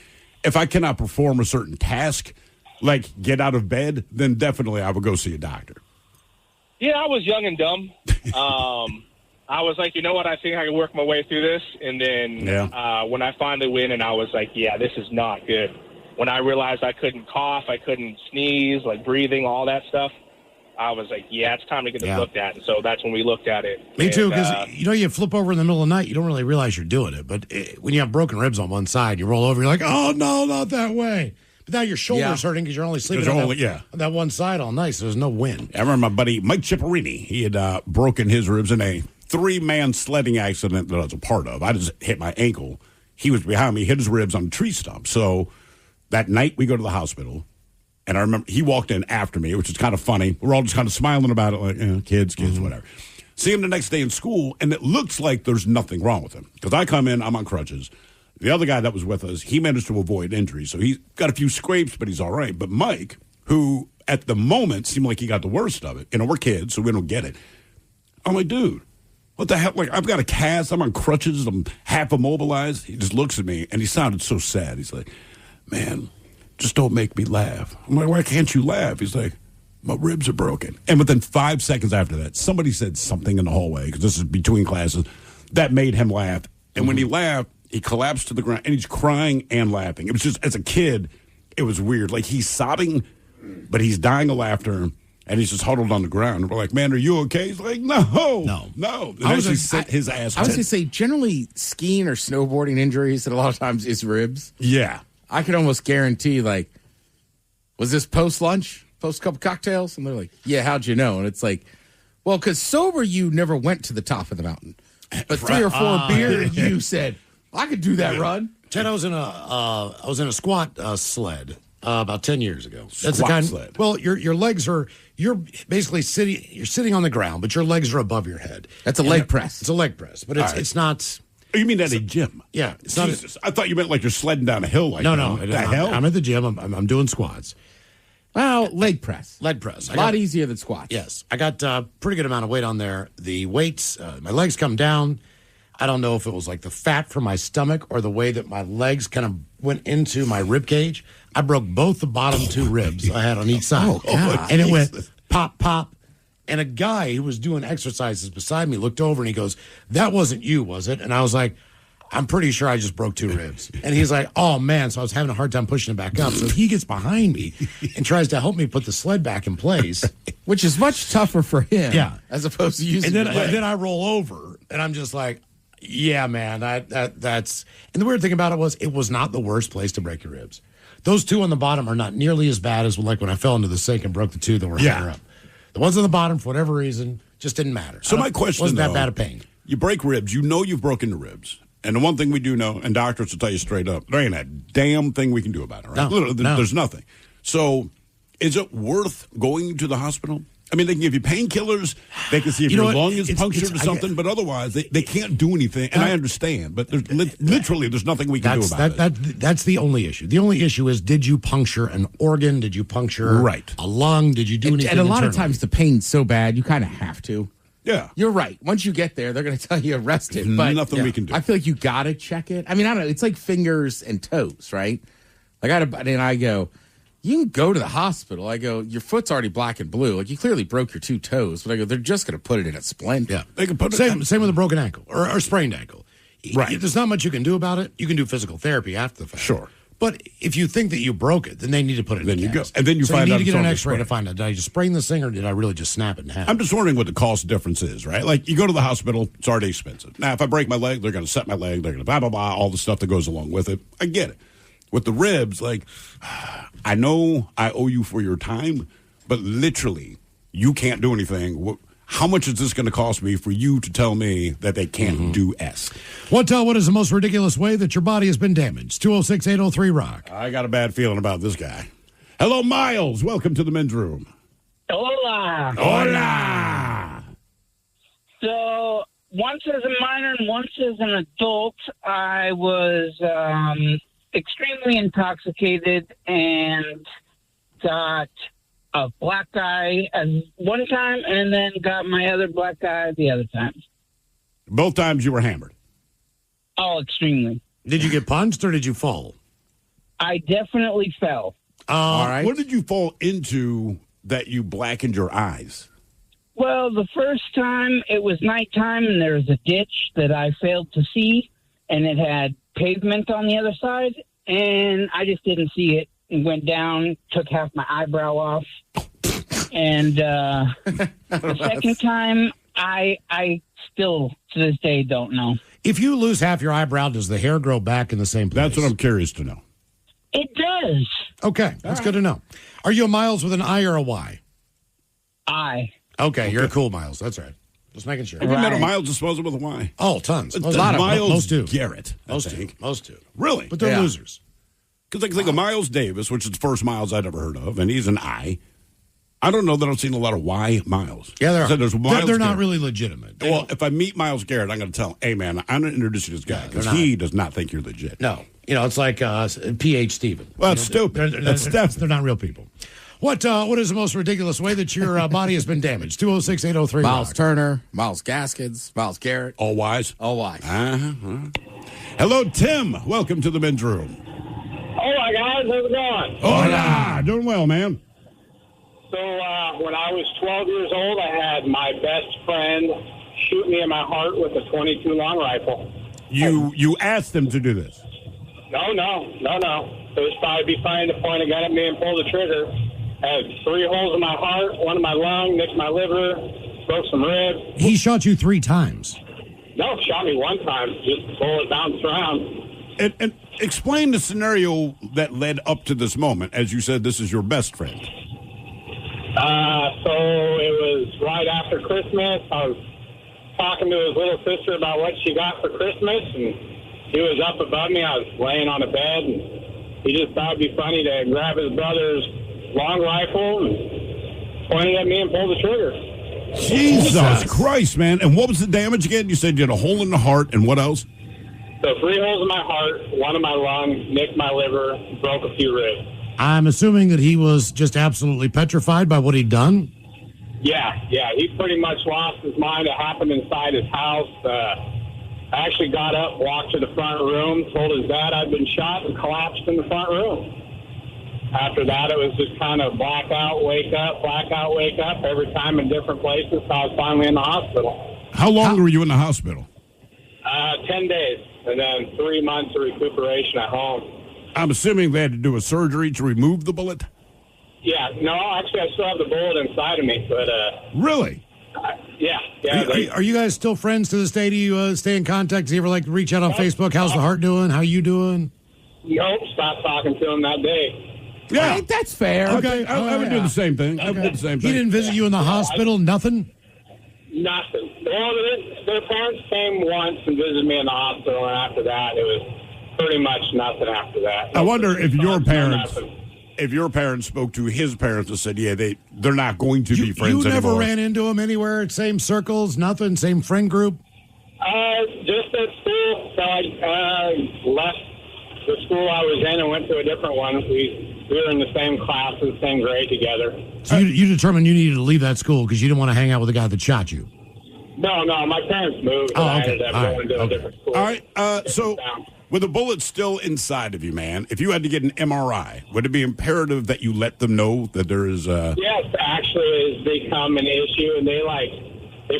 if I cannot perform a certain task, like get out of bed, then definitely I would go see a doctor. Yeah, I was young and dumb. I was like, you know what, I think I can work my way through this. And then when I finally win, and I was like, yeah, this is not good. When I realized I couldn't cough, I couldn't sneeze, like breathing, all that stuff, I was like, yeah, it's time to get this looked at. And so that's when we looked at it. Me too, because, you flip over in the middle of the night, you don't really realize you're doing it. But when you have broken ribs on one side, you roll over, you're like, oh, no, not that way. But now your shoulder's hurting because you're only sleeping on that one side all night, so there's no wind. I remember my buddy Mike Ciparini. He had broken his ribs in a 3-man sledding accident that I was a part of. I just hit my ankle. He was behind me, hit his ribs on a tree stump. So that night we go to the hospital, and I remember he walked in after me, which is kind of funny. We're all just kind of smiling about it, like, kids, whatever. See him the next day in school, and it looks like there's nothing wrong with him. Because I come in, I'm on crutches. The other guy that was with us, he managed to avoid injury. So he's got a few scrapes, but he's all right. But Mike, who at the moment seemed like he got the worst of it, we're kids, so we don't get it. I'm like, dude, what the hell? Like, I've got a cast, I'm on crutches, I'm half immobilized. He just looks at me, and he sounded so sad. He's like, man, just don't make me laugh. I'm like, why can't you laugh? He's like, my ribs are broken. And within 5 seconds after that, somebody said something in the hallway, because this is between classes, that made him laugh. And when he laughed, he collapsed to the ground, and he's crying and laughing. It was just, as a kid, it was weird. Like, he's sobbing, but he's dying of laughter, and he's just huddled on the ground. And we're like, man, are you okay? He's like, no. And I was his ass. I was going to say, generally, skiing or snowboarding injuries, and a lot of times is ribs. Yeah. I could almost guarantee, like, was this post-lunch, post-couple cocktails? And they're like, yeah, how'd you know? And it's like, well, because sober, you never went to the top of the mountain. But 3 or 4 beer, you said, I could do that run. Ted, I was in a squat sled about 10 years ago. That's Squat the kind. sled. Well, your legs are, you're basically sitting. You're sitting on the ground, but your legs are above your head. That's a leg press. It's a leg press, but it's not. Oh, you mean at a gym? Yeah, it's Jesus, I thought you meant like you're sledding down a hill. Like no. The hell? I'm at the gym. I'm doing squats. Well, leg press. Leg press. A lot easier than squats. Yes, I got a pretty good amount of weight on there. The weights, my legs come down. I don't know if it was like the fat from my stomach or the way that my legs kind of went into my rib cage. I broke both the bottom 2 ribs I had on each side. And it went pop, pop. And a guy who was doing exercises beside me looked over and he goes, that wasn't you, was it? And I was like, I'm pretty sure I just broke 2 ribs. And he's like, oh, man. So I was having a hard time pushing it back up. So he gets behind me and tries to help me put the sled back in place. Which is much tougher for him. Yeah. As opposed to using and then I roll over and I'm just like, yeah, man, that's. And the weird thing about it was not the worst place to break your ribs. Those 2 on the bottom are not nearly as bad as like when I fell into the sink and broke the 2 that were higher up. The ones on the bottom, for whatever reason, just didn't matter. So my question wasn't that though, bad of pain. You break ribs, you've broken the ribs. And the one thing we do know, and doctors will tell you straight up, there ain't a damn thing we can do about it, right? No, There's nothing. So is it worth going to the hospital? I mean, they can give you painkillers. They can see if your lung is punctured or something, but otherwise, they can't do anything. And I understand, but there's nothing we can do about it. That's the only issue. The only issue is, did you puncture an organ? Did you puncture a lung? Did you do anything? And a lot of times the pain's so bad, you kind of have to. Yeah. You're right. Once you get there, they're going to tell you arrest it. But nothing we can do. I feel like you got to check it. I mean, I don't know. It's like fingers and toes, right? Like I go, you can go to the hospital. I go, your foot's already black and blue. Like, you clearly broke your 2 toes. But I go, they're just going to put it in a splint. Yeah. They can put same with a broken ankle or sprained ankle. Right. There's not much you can do about it. You can do physical therapy after the fact. Sure. But if you think that you broke it, then they need to put it in you go. cast. And then you find out. out You need to get an it's x-ray to find out, did I just sprain this thing or did I really just snap it in half? I'm just wondering what the cost difference is, right? Like, you go to the hospital, it's already expensive. Now, if I break my leg, they're going to set my leg, they're going to blah, blah, blah, all the stuff that goes along with it. I get it. With the ribs, like, I know I owe you for your time, but literally, you can't do anything. How much is this going to cost me for you to tell me that they can't do S? What is the most ridiculous way that your body has been damaged? 206-803-ROCK. I got a bad feeling about this guy. Hello, Miles. Welcome to the men's room. Hola. Hola. So, once as a minor and once as an adult, I was extremely intoxicated and got a black eye as one time and then got my other black eye the other time. Both times you were hammered? Oh, extremely. Did you get punched or did you fall? I definitely fell. All right. What did you fall into that you blackened your eyes? Well, the first time it was nighttime and there was a ditch that I failed to see and it had pavement on the other side and I just didn't see it and went down, took half my eyebrow off. And the second time, I still, to this day, don't know. If you lose half your eyebrow, does the hair grow back in the same place? That's what I'm curious to know. It does. Okay, that's good to know. Are you a Miles with an I or a Y? I. Okay, you're a cool Miles. That's right. Just making sure. Have you met a Miles disposal with a Y? Oh, tons. A lot of Miles Miles do. Garrett. Most do. Really? But they're losers. Because I can think of Miles Davis, which is the first Miles I'd ever heard of, and he's an I. I don't know that I've seen a lot of Y Miles. Yeah, there are. There's Miles they're not Garrett. really legitimate. Well, if I meet Miles Garrett, I'm going to tell him, hey, man, I'm going to introduce you to this guy because he does not think you're legit. No. It's like P.H. Stephen. Well, that's stupid. They're not real people. What is the most ridiculous way that your body has been damaged? 206-803. Miles Turner, Miles Gaskins, Miles Garrett. All Y's? All Y's. Hello, Tim. Welcome to the men's room. Hola, guys. How's it going? Hola. Doing well, man. So when I was 12 years old, I had my best friend shoot me in my heart with a .22 long rifle. You asked him to do this? No. It was probably be fine to point a gun at me and pull the trigger. I had 3 holes in my heart, 1 in my lung, nicked my liver, broke some ribs. He shot you 3 times. No, shot me 1 time. Just the bullet bounced around. And explain the scenario that led up to this moment. As you said, this is your best friend. So it was right after Christmas. I was talking to his little sister about what she got for Christmas, and he was up above me. I was laying on a bed, and he just thought it'd be funny to grab his brother's long rifle and point it at me and pull the trigger. Jesus Christ, man. And what was the damage again? You said you had a hole in the heart, and what else? So 3 holes in my heart, 1 in my lung, nicked my liver, broke a few ribs. I'm assuming that he was just absolutely petrified by what he'd done. Yeah. He pretty much lost his mind. It happened inside his house. I actually got up, walked to the front room, told his dad I'd been shot, and collapsed in the front room. After that, it was just kind of blackout, wake up, every time in different places. So I was finally in the hospital. How long were you in the hospital? 10 days, and then 3 months of recuperation at home. I'm assuming they had to do a surgery to remove the bullet? Yeah, no, actually, I still have the bullet inside of me, but... Really? Yeah. Are you guys still friends to this day? Do you stay in contact? Do you ever reach out on Facebook? How's the heart doing? How you doing? Nope, stopped talking to him that day. Yeah, that's fair. Okay, I would do the same thing. I would do the same thing. He didn't visit you in the hospital? Nothing? Nothing. Well, their parents came once and visited me in the hospital, and after that, it was pretty much nothing after that. I wonder if your parents... if your parents spoke to his parents and said, yeah, they're not going to be friends anymore. You never ran into him anywhere, same circles, nothing, same friend group? Just at school. So I left the school I was in and went to a different one. We were in the same classes, same grade together. So you determined you needed to leave that school because you didn't want to hang out with the guy that shot you? No, my parents moved. Oh, and okay. I ended up going to a different school. All right, so with a bullet still inside of you, man, if you had to get an MRI, would it be imperative that you let them know that there is Yes, actually, it's become an issue, and they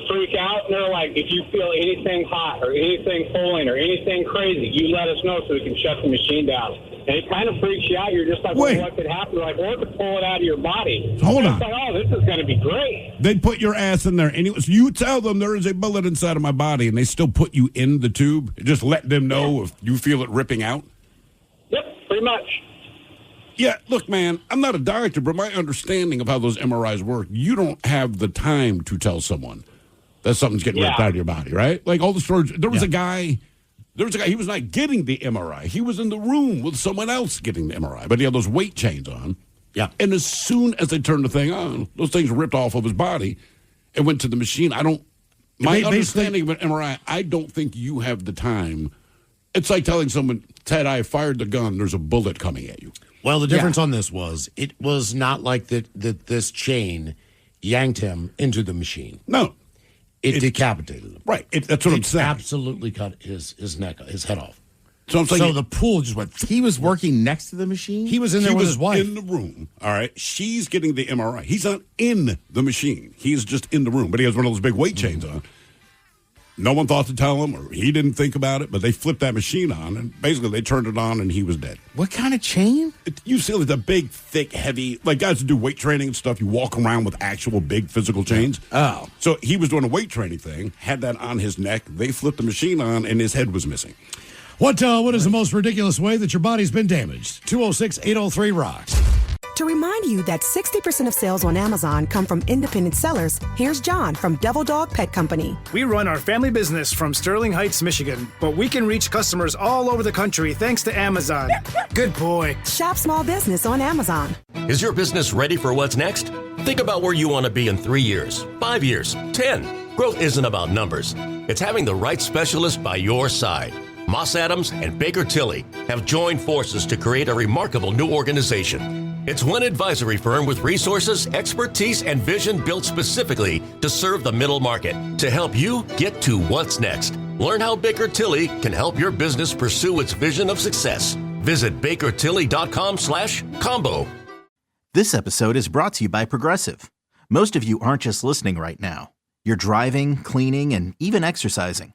freak out, and they're like, if you feel anything hot or anything pulling or anything crazy, you let us know so we can shut the machine down. And it kind of freaks you out. You're just like, well, what could happen? They're like, well, it could pull it out of your body. Hold on. It's like, oh, this is going to be great. They'd put your ass in there. So you tell them there is a bullet inside of my body, and they still put you in the tube. Just let them know if you feel it ripping out. Yep, pretty much. Yeah, look, man, I'm not a doctor, but my understanding of how those MRIs work, you don't have the time to tell someone that something's getting ripped out of your body, right? Like all the stories. There was a guy, he was not getting the MRI. He was in the room with someone else getting the MRI, but he had those weight chains on. Yeah. And as soon as they turned the thing on, those things ripped off of his body and went to the machine. My understanding of an MRI, I don't think you have the time. It's like telling someone, Ted, I fired the gun, there's a bullet coming at you. Well, the difference on this was it was not like that this chain yanked him into the machine. No. It decapitated him. Right. That's what I'm saying. Absolutely cut his neck, his head off. So the pool just went. He was working next to the machine? He was in there with his wife. In the room. All right. She's getting the MRI. He's not in the machine. He's just in the room. But he has one of those big weight chains on. No one thought to tell him, or he didn't think about it, but they flipped that machine on, and basically they turned it on, and he was dead. What kind of chain? You see like the big, thick, heavy, like guys who do weight training and stuff, you walk around with actual big physical chains. Oh. So he was doing a weight training thing, had that on his neck, they flipped the machine on, and his head was missing. What is the most ridiculous way that your body's been damaged? 206-803-ROCK. To remind you that 60% of sales on Amazon come from independent sellers, here's John from Devil Dog Pet Company. We run our family business from Sterling Heights, Michigan, but we can reach customers all over the country thanks to Amazon. Good boy. Shop small business on Amazon. Is your business ready for what's next? Think about where you want to be in 3 years, 5 years, 10. Growth isn't about numbers. It's having the right specialist by your side. Moss Adams and Baker Tilly have joined forces to create a remarkable new organization. It's one advisory firm with resources, expertise, and vision built specifically to serve the middle market to help you get to what's next. Learn how Baker Tilly can help your business pursue its vision of success. Visit bakertilly.com/combo. This episode is brought to you by Progressive. Most of you aren't just listening right now. You're driving, cleaning, and even exercising.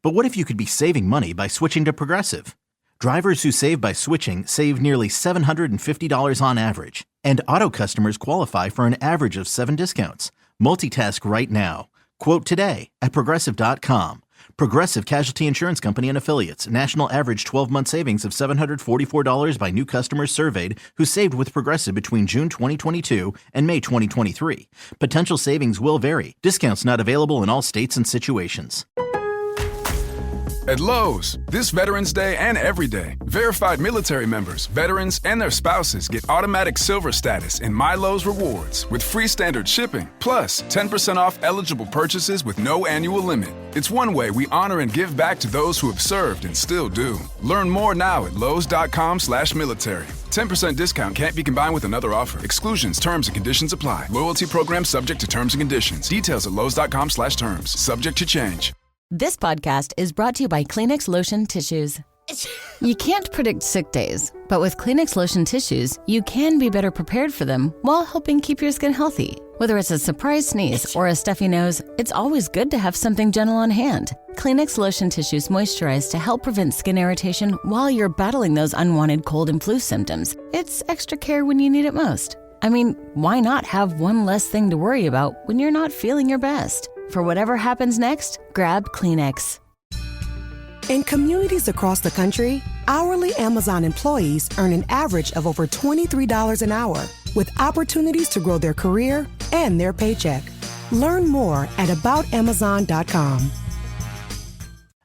But what if you could be saving money by switching to Progressive? Drivers who save by switching save nearly $750 on average, and auto customers qualify for an average of 7 discounts. Multitask right now. Quote today at Progressive.com. Progressive Casualty Insurance Company and Affiliates. National average 12-month savings of $744 by new customers surveyed who saved with Progressive between June 2022 and May 2023. Potential savings will vary. Discounts not available in all states and situations. At Lowe's, this Veterans Day and every day, verified military members, veterans, and their spouses get automatic silver status in My Lowe's Rewards with free standard shipping, plus 10% off eligible purchases with no annual limit. It's one way we honor and give back to those who have served and still do. Learn more now at Lowe's.com/military. 10% discount can't be combined with another offer. Exclusions, terms, and conditions apply. Loyalty program subject to terms and conditions. Details at Lowe's.com/terms. Subject to change. This podcast is brought to you by Kleenex Lotion Tissues. You can't predict sick days, but with Kleenex Lotion Tissues, you can be better prepared for them while helping keep your skin healthy. Whether it's a surprise sneeze or a stuffy nose, it's always good to have something gentle on hand. Kleenex Lotion Tissues moisturize to help prevent skin irritation while you're battling those unwanted cold and flu symptoms. It's extra care when you need it most. I mean, why not have one less thing to worry about when you're not feeling your best? For whatever happens next, grab Kleenex. In communities across the country, hourly Amazon employees earn an average of over $23 an hour, with opportunities to grow their career and their paycheck. Learn more at aboutamazon.com.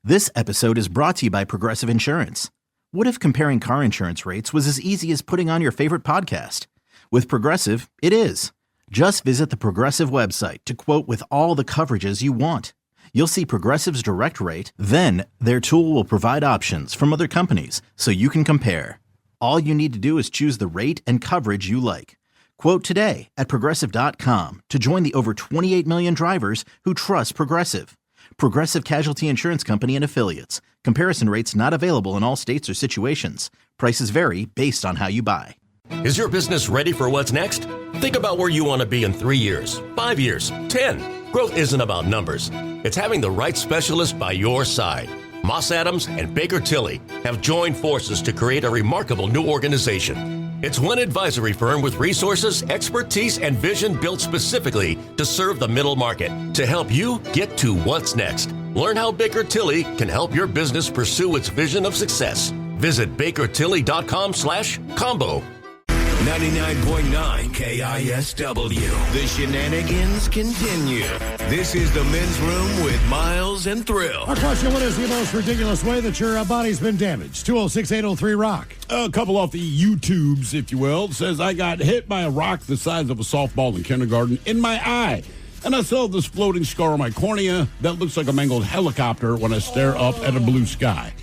This episode is brought to you by Progressive Insurance. What if comparing car insurance rates was as easy as putting on your favorite podcast? With Progressive, it is. Just visit the Progressive website to quote with all the coverages you want. You'll see Progressive's direct rate, then their tool will provide options from other companies so you can compare. All you need to do is choose the rate and coverage you like. Quote today at Progressive.com to join the over 28 million drivers who trust Progressive. Progressive Casualty Insurance Company and Affiliates. Comparison rates not available in all states or situations. Prices vary based on how you buy. Is your business ready for what's next? Think about where you want to be in 3 years, 5 years, 10. Growth isn't about numbers. It's having the right specialist by your side. Moss Adams and Baker Tilly have joined forces to create a remarkable new organization. It's one advisory firm with resources, expertise, and vision built specifically to serve the middle market to help you get to what's next. Learn how Baker Tilly can help your business pursue its vision of success. Visit bakertilly.com/combo. 99.9 KISW. The shenanigans continue. This is the Men's Room with Miles and Thrill. Our question, what is the most ridiculous way that your body's been damaged? 206-803-ROCK. A couple off the YouTubes, if you will, says, I got hit by a rock the size of a softball in kindergarten in my eye. And I still have this floating scar on my cornea that looks like a mangled helicopter when I stare up at a blue sky.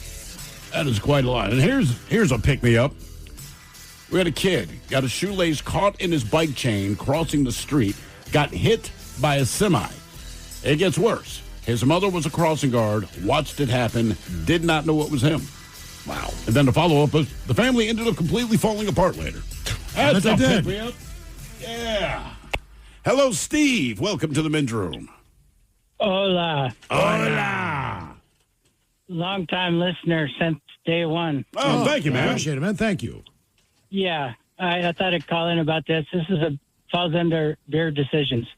That is quite a lot. And here's a pick-me-up. We had a kid, got a shoelace caught in his bike chain crossing the street, got hit by a semi. It gets worse. His mother was a crossing guard, watched it happen, did not know it was him. Wow. And then to follow up, the family ended up completely falling apart later. That's a pick-me-up. Yeah. Hello, Steve. Welcome to the Men's Room. Hola. Hola. Long-time listener since day one. Oh, thank you, man. Appreciate it, man. Thank you. Yeah, I thought I'd call in about this. This falls under beer decisions.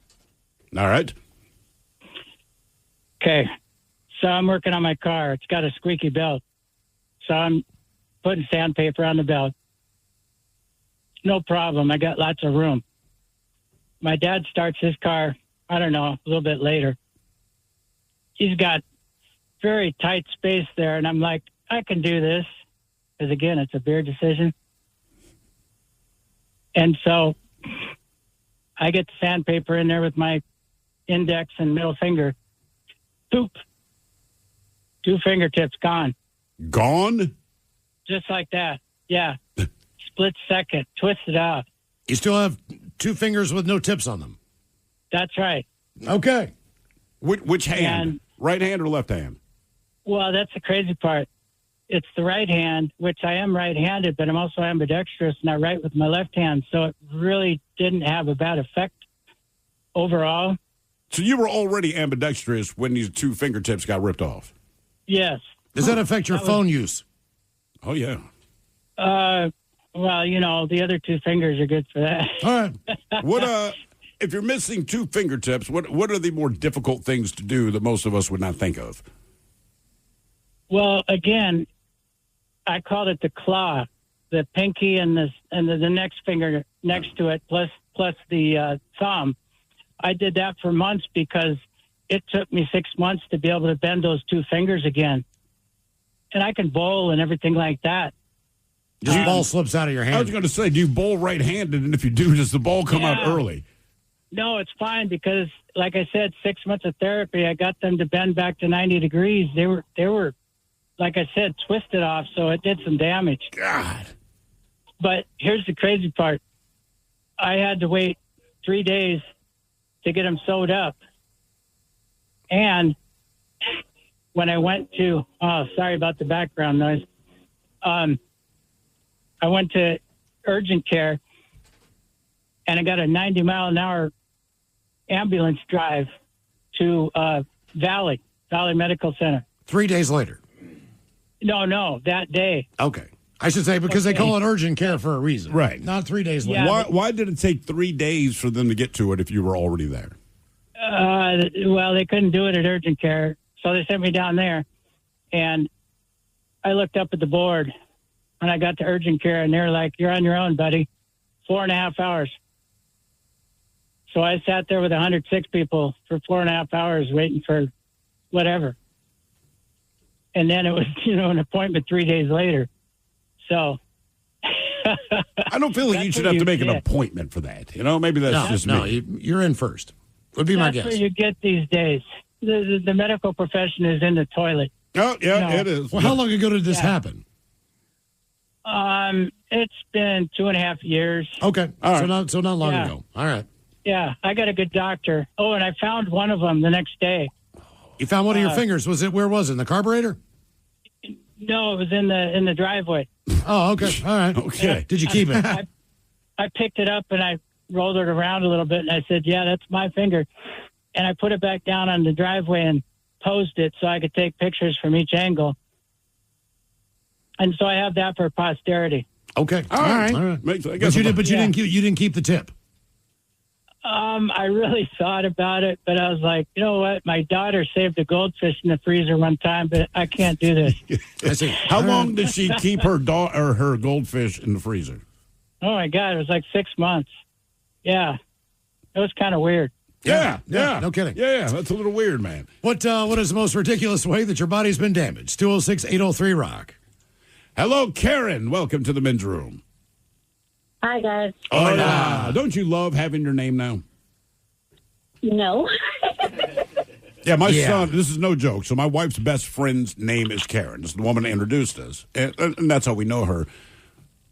All right. Okay, so I'm working on my car. It's got a squeaky belt. So I'm putting sandpaper on the belt. No problem. I got lots of room. My dad starts his car, I don't know, a little bit later. He's got very tight space there, and I'm like, I can do this. Because, again, it's a beer decision. And so I get the sandpaper in there with my index and middle finger. Boop. 2 fingertips gone. Gone? Just like that. Yeah. Split second. Twisted out. You still have 2 fingers with no tips on them? That's right. Okay. Which hand? Right hand or left hand? Well, that's the crazy part. It's the right hand, which I am right-handed, but I'm also ambidextrous, and I write with my left hand, so it really didn't have a bad effect overall. So you were already ambidextrous when these 2 fingertips got ripped off? Yes. Does that affect your phone use? Oh, yeah. Well, you know, the other 2 fingers are good for that. All right. What, if you're missing 2 fingertips, what are the more difficult things to do that most of us would not think of? Well, again, I called it the claw, the pinky and the next finger next to it, plus the thumb. I did that for months because it took me 6 months to be able to bend those 2 fingers again. And I can bowl and everything like that. Just ball slips out of your hand. I was going to say, do you bowl right-handed? And if you do, does the ball come out early? No, it's fine because, like I said, 6 months of therapy, I got them to bend back to 90 degrees. They were, like I said, twisted off, so it did some damage. God. But here's the crazy part. I had to wait 3 days to get them sewed up. And when I went to, sorry about the background noise. I went to urgent care, and I got a 90-mile-an-hour ambulance drive to Valley Medical Center. 3 days later. No, that day. Okay. I should say because they call it urgent care for a reason. Right. Not 3 days later. Yeah, Why did it take 3 days for them to get to it if you were already there? Well, they couldn't do it at urgent care, so they sent me down there. And I looked up at the board when I got to urgent care, and they're like, you're on your own, buddy. 4.5 hours. So I sat there with 106 people for 4.5 hours waiting for whatever. And then it was, an appointment 3 days later. So I don't feel like you should have to make an appointment for that. You know, maybe that's just me. You're in first. Would be my guess. That's what you get these days. The medical profession is in the toilet. Oh, yeah, it is. Well, how long ago did this happen? It's been 2.5 years. Okay. All So not long ago. All right. Yeah, I got a good doctor. Oh, and I found one of them the next day. You found one of your fingers. Where was it? In the carburetor? No, it was in the driveway. Oh, okay. All right. Okay. Did you keep it? I picked it up and I rolled it around a little bit, and I said, yeah, that's my finger. And I put it back down on the driveway and posed it so I could take pictures from each angle. And so I have that for posterity. Okay. All right. But you didn't keep the tip. I really thought about it, but I was like, you know what? My daughter saved a goldfish in the freezer one time, but I can't do this. I see. How long did she keep her her goldfish in the freezer? Oh my God, it was like 6 months. Yeah, it was kind of weird. Yeah. No kidding. Yeah, that's a little weird, man. What is the most ridiculous way that your body's been damaged? 206-803-ROCK. Hello, Karen. Welcome to the men's room. Hi, guys. Oh, don't you love having your name now? No. Yeah, my son, this is no joke. So my wife's best friend's name is Karen. This is the woman that introduced us. And that's how we know her.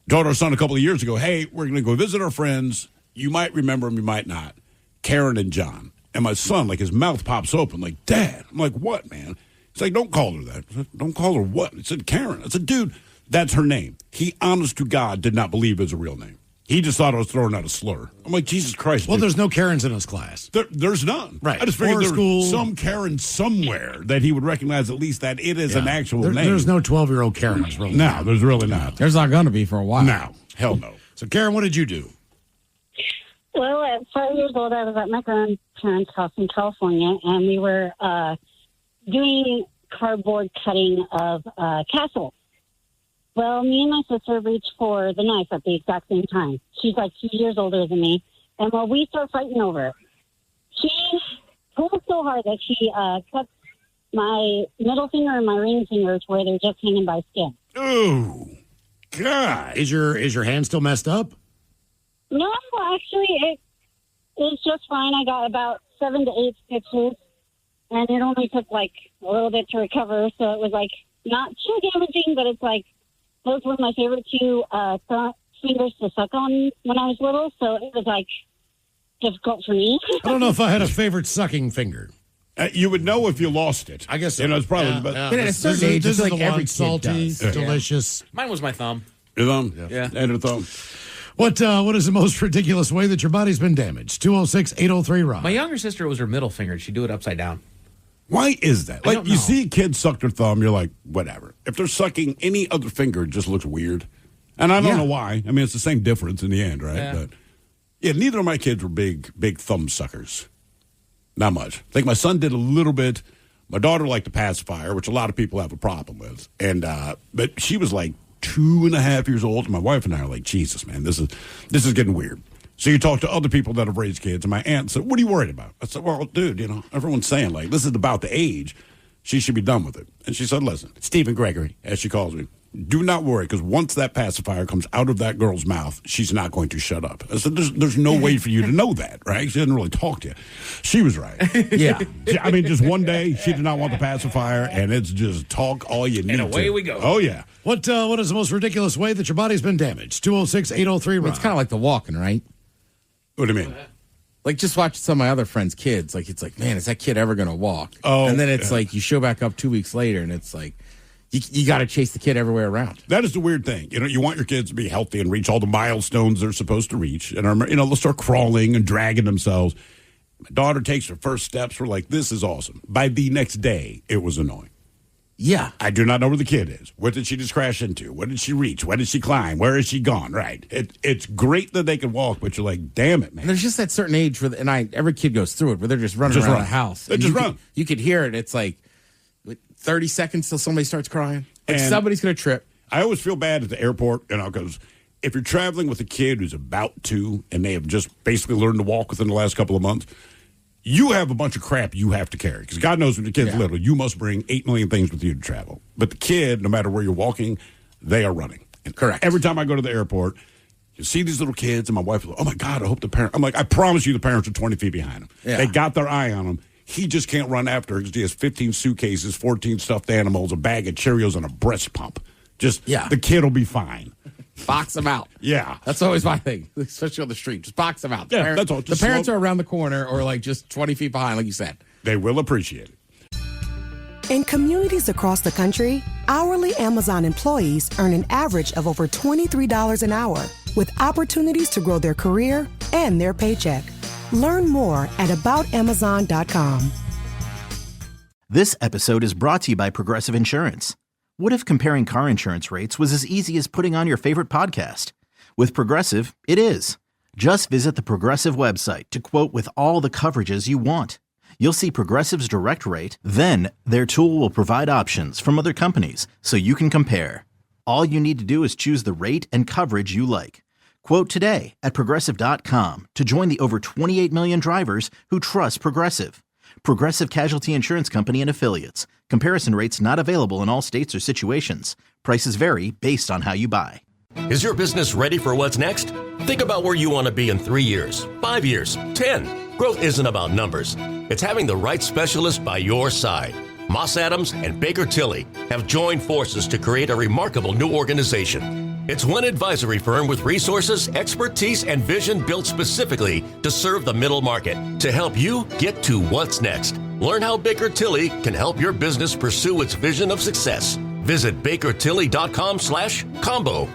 Told our son a couple of years ago, hey, we're going to go visit our friends. You might remember them, you might not. Karen and John. And my son, like, his mouth pops open, like, Dad. I'm like, what, man? He's like, don't call her that. I said, don't call her what? He said, Karen. I said, dude, that's her name. He, honest to God, did not believe it was a real name. He just thought I was throwing out a slur. I'm like, Jesus Christ. Well, dude. there's no Karens in his class. There's none. Right. I just figured there school. was some Karen somewhere that he would recognize at least that it is an actual name. There's no 12-year-old Karens. Really. No, there's really not. There's not going to be for a while. No. Hell no. So, Karen, what did you do? Well, at 5 years old, I was at my grandparents' house in California, and we were doing cardboard cutting of castles. Well, me and my sister reached for the knife at the exact same time. She's like 2 years older than me. And we start fighting over it. She pulled so hard that she cut my middle finger and my ring finger to where they're just hanging by skin. Oh, God. Is your hand still messed up? No, actually, it's just fine. I got about 7 to 8 stitches, and it only took like a little bit to recover. So it was like not too damaging, but it's like, those were my favorite two fingers to suck on when I was little, so it was, like, difficult for me. I don't know if I had a favorite sucking finger. You would know if you lost it. I guess so. You know, it's probably the best. At a certain age, this it's is like the every one, kid salty, does. delicious. Mine was my thumb. Your thumb? Yeah. And your thumb. What is the most ridiculous way that your body's been damaged? 206-803-ROCK. My younger sister was her middle finger. She'd do it upside down. Why is that? I Like, don't you know. see kids suck their thumb, you're like, whatever. If they're sucking any other finger, it just looks weird. And I don't know why. I mean, it's the same difference in the end, right? Yeah. But yeah, neither of my kids were big thumb suckers. Not much. I think my son did a little bit. My daughter liked the pacifier, which a lot of people have a problem with. And but she was like 2.5 years old, and my wife and I are like, Jesus, man, this is getting weird. So you talk to other people that have raised kids, and my aunt said, what are you worried about? I said, well, dude, you know, everyone's saying, like, this is about the age. She should be done with it. And she said, listen, Stephen Gregory, as she calls me, do not worry, because once that pacifier comes out of that girl's mouth, she's not going to shut up. I said, there's no way for you to know that, right? She didn't really talk to you. She was right. Yeah. I mean, just one day, she did not want the pacifier, and it's just talk all you need And away to. we go. Oh, yeah. What is the most ridiculous way that your body's been damaged? 206-803-ROCK. It's kind of like the walking, right? What do you mean? Like just watching some of my other friends' kids. Like, it's like, man, is that kid ever going to walk? Oh, and then it's like you show back up 2 weeks later, and it's like, you got to chase the kid everywhere around. That is the weird thing. You know, you want your kids to be healthy and reach all the milestones they're supposed to reach. And, you know, they'll start crawling and dragging themselves. My daughter takes her first steps. We're like, this is awesome. By the next day, it was annoying. Yeah. I do not know where the kid is. What did she just crash into? What did she reach? What did she climb? Where is she gone? Right. It's great that they can walk, but you're like, damn it, man. And there's just that certain age where, every kid goes through it, where they're just running around the house. They And just you run. You could hear it. It's like 30 seconds till somebody starts crying. Like And somebody's going to trip. I always feel bad at the airport, you know, because if you're traveling with a kid who's about to and they have just basically learned to walk within the last couple of months, you have a bunch of crap you have to carry. Because God knows when the kid's little, you must bring 8 million things with you to travel. But the kid, no matter where you're walking, they are running. Correct. Every time I go to the airport, you see these little kids, and my wife is like, oh, my God, I hope the parents. I'm like, I promise you the parents are 20 feet behind them. Yeah. They got their eye on him. He just can't run after her because he has 15 suitcases, 14 stuffed animals, a bag of Cheerios, and a breast pump. The kid will be fine. Box them out. Yeah. That's always my thing, especially on the street. Just box them out. That's all. The parents are around the corner or like just 20 feet behind, like you said. They will appreciate it. In communities across the country, hourly Amazon employees earn an average of over $23 an hour, with opportunities to grow their career and their paycheck. Learn more at aboutamazon.com. This episode is brought to you by Progressive Insurance. What if comparing car insurance rates was as easy as putting on your favorite podcast? With Progressive, it is. Just visit the Progressive website to quote with all the coverages you want. You'll see Progressive's direct rate, then their tool will provide options from other companies so you can compare. All you need to do is choose the rate and coverage you like. Quote today at Progressive.com to join the over 28 million drivers who trust Progressive. Progressive Casualty Insurance Company and Affiliates. Comparison rates not available in all states or situations. Prices vary based on how you buy. Is your business ready for what's next? Think about where you want to be in 3 years, 5 years, 10. Growth isn't about numbers. It's having the right specialist by your side. Moss Adams and Baker Tilly have joined forces to create a remarkable new organization. It's one advisory firm with resources, expertise, and vision built specifically to serve the middle market to help you get to what's next. Learn how Baker Tilly can help your business pursue its vision of success. Visit bakertilly.com/combo.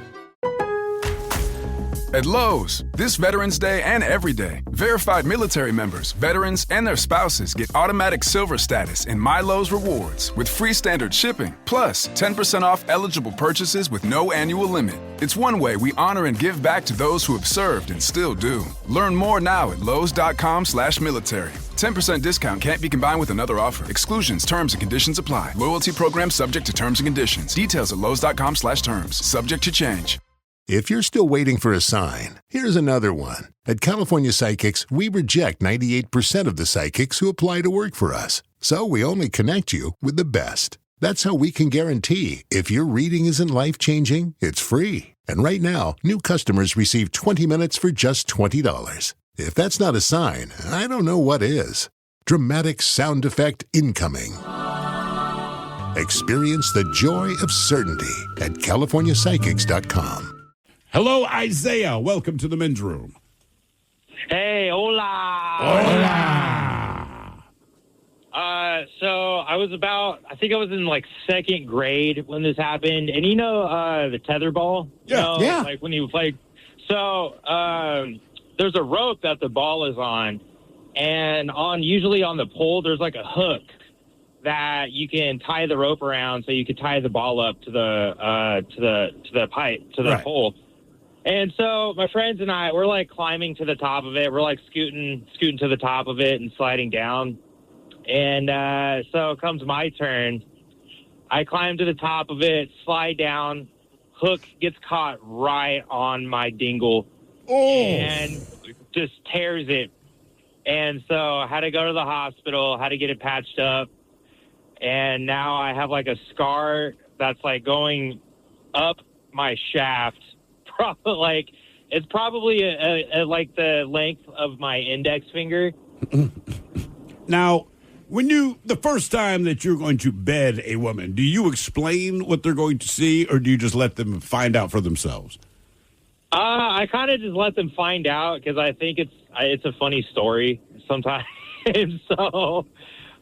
At Lowe's, this Veterans Day and every day, verified military members, veterans, and their spouses get automatic silver status in My Lowe's Rewards with free standard shipping, plus 10% off eligible purchases with no annual limit. It's one way we honor and give back to those who have served and still do. Learn more now at lowes.com/military. 10% discount can't be combined with another offer. Exclusions, terms, and conditions apply. Loyalty program subject to terms and conditions. Details at lowes.com/terms. Subject to change. If you're still waiting for a sign, here's another one. At California Psychics, we reject 98% of the psychics who apply to work for us. So we only connect you with the best. That's how we can guarantee if your reading isn't life-changing, it's free. And right now, new customers receive 20 minutes for just $20. If that's not a sign, I don't know what is. Dramatic sound effect incoming. Experience the joy of certainty at CaliforniaPsychics.com. Hello, Isaiah. Welcome to the men's room. Hey, hola. Hola. So I think I was in like second grade when this happened. And you know, the tetherball? Yeah. Like when you play. So, there's a rope that the ball is on, and usually on the pole, there's like a hook that you can tie the rope around so you could tie the ball up to the pipe, to the pole. And so my friends and I, we're like climbing to the top of it. We're like scooting to the top of it and sliding down. And so comes my turn. I climb to the top of it, slide down. Hook gets caught right on my dingle and just tears it. And so I had to go to the hospital, had to get it patched up. And now I have like a scar that's like going up my shaft. It's probably like the length of my index finger. Now, the first time that you're going to bed a woman, do you explain what they're going to see, or do you just let them find out for themselves? I kind of just let them find out because I think it's a funny story sometimes. So,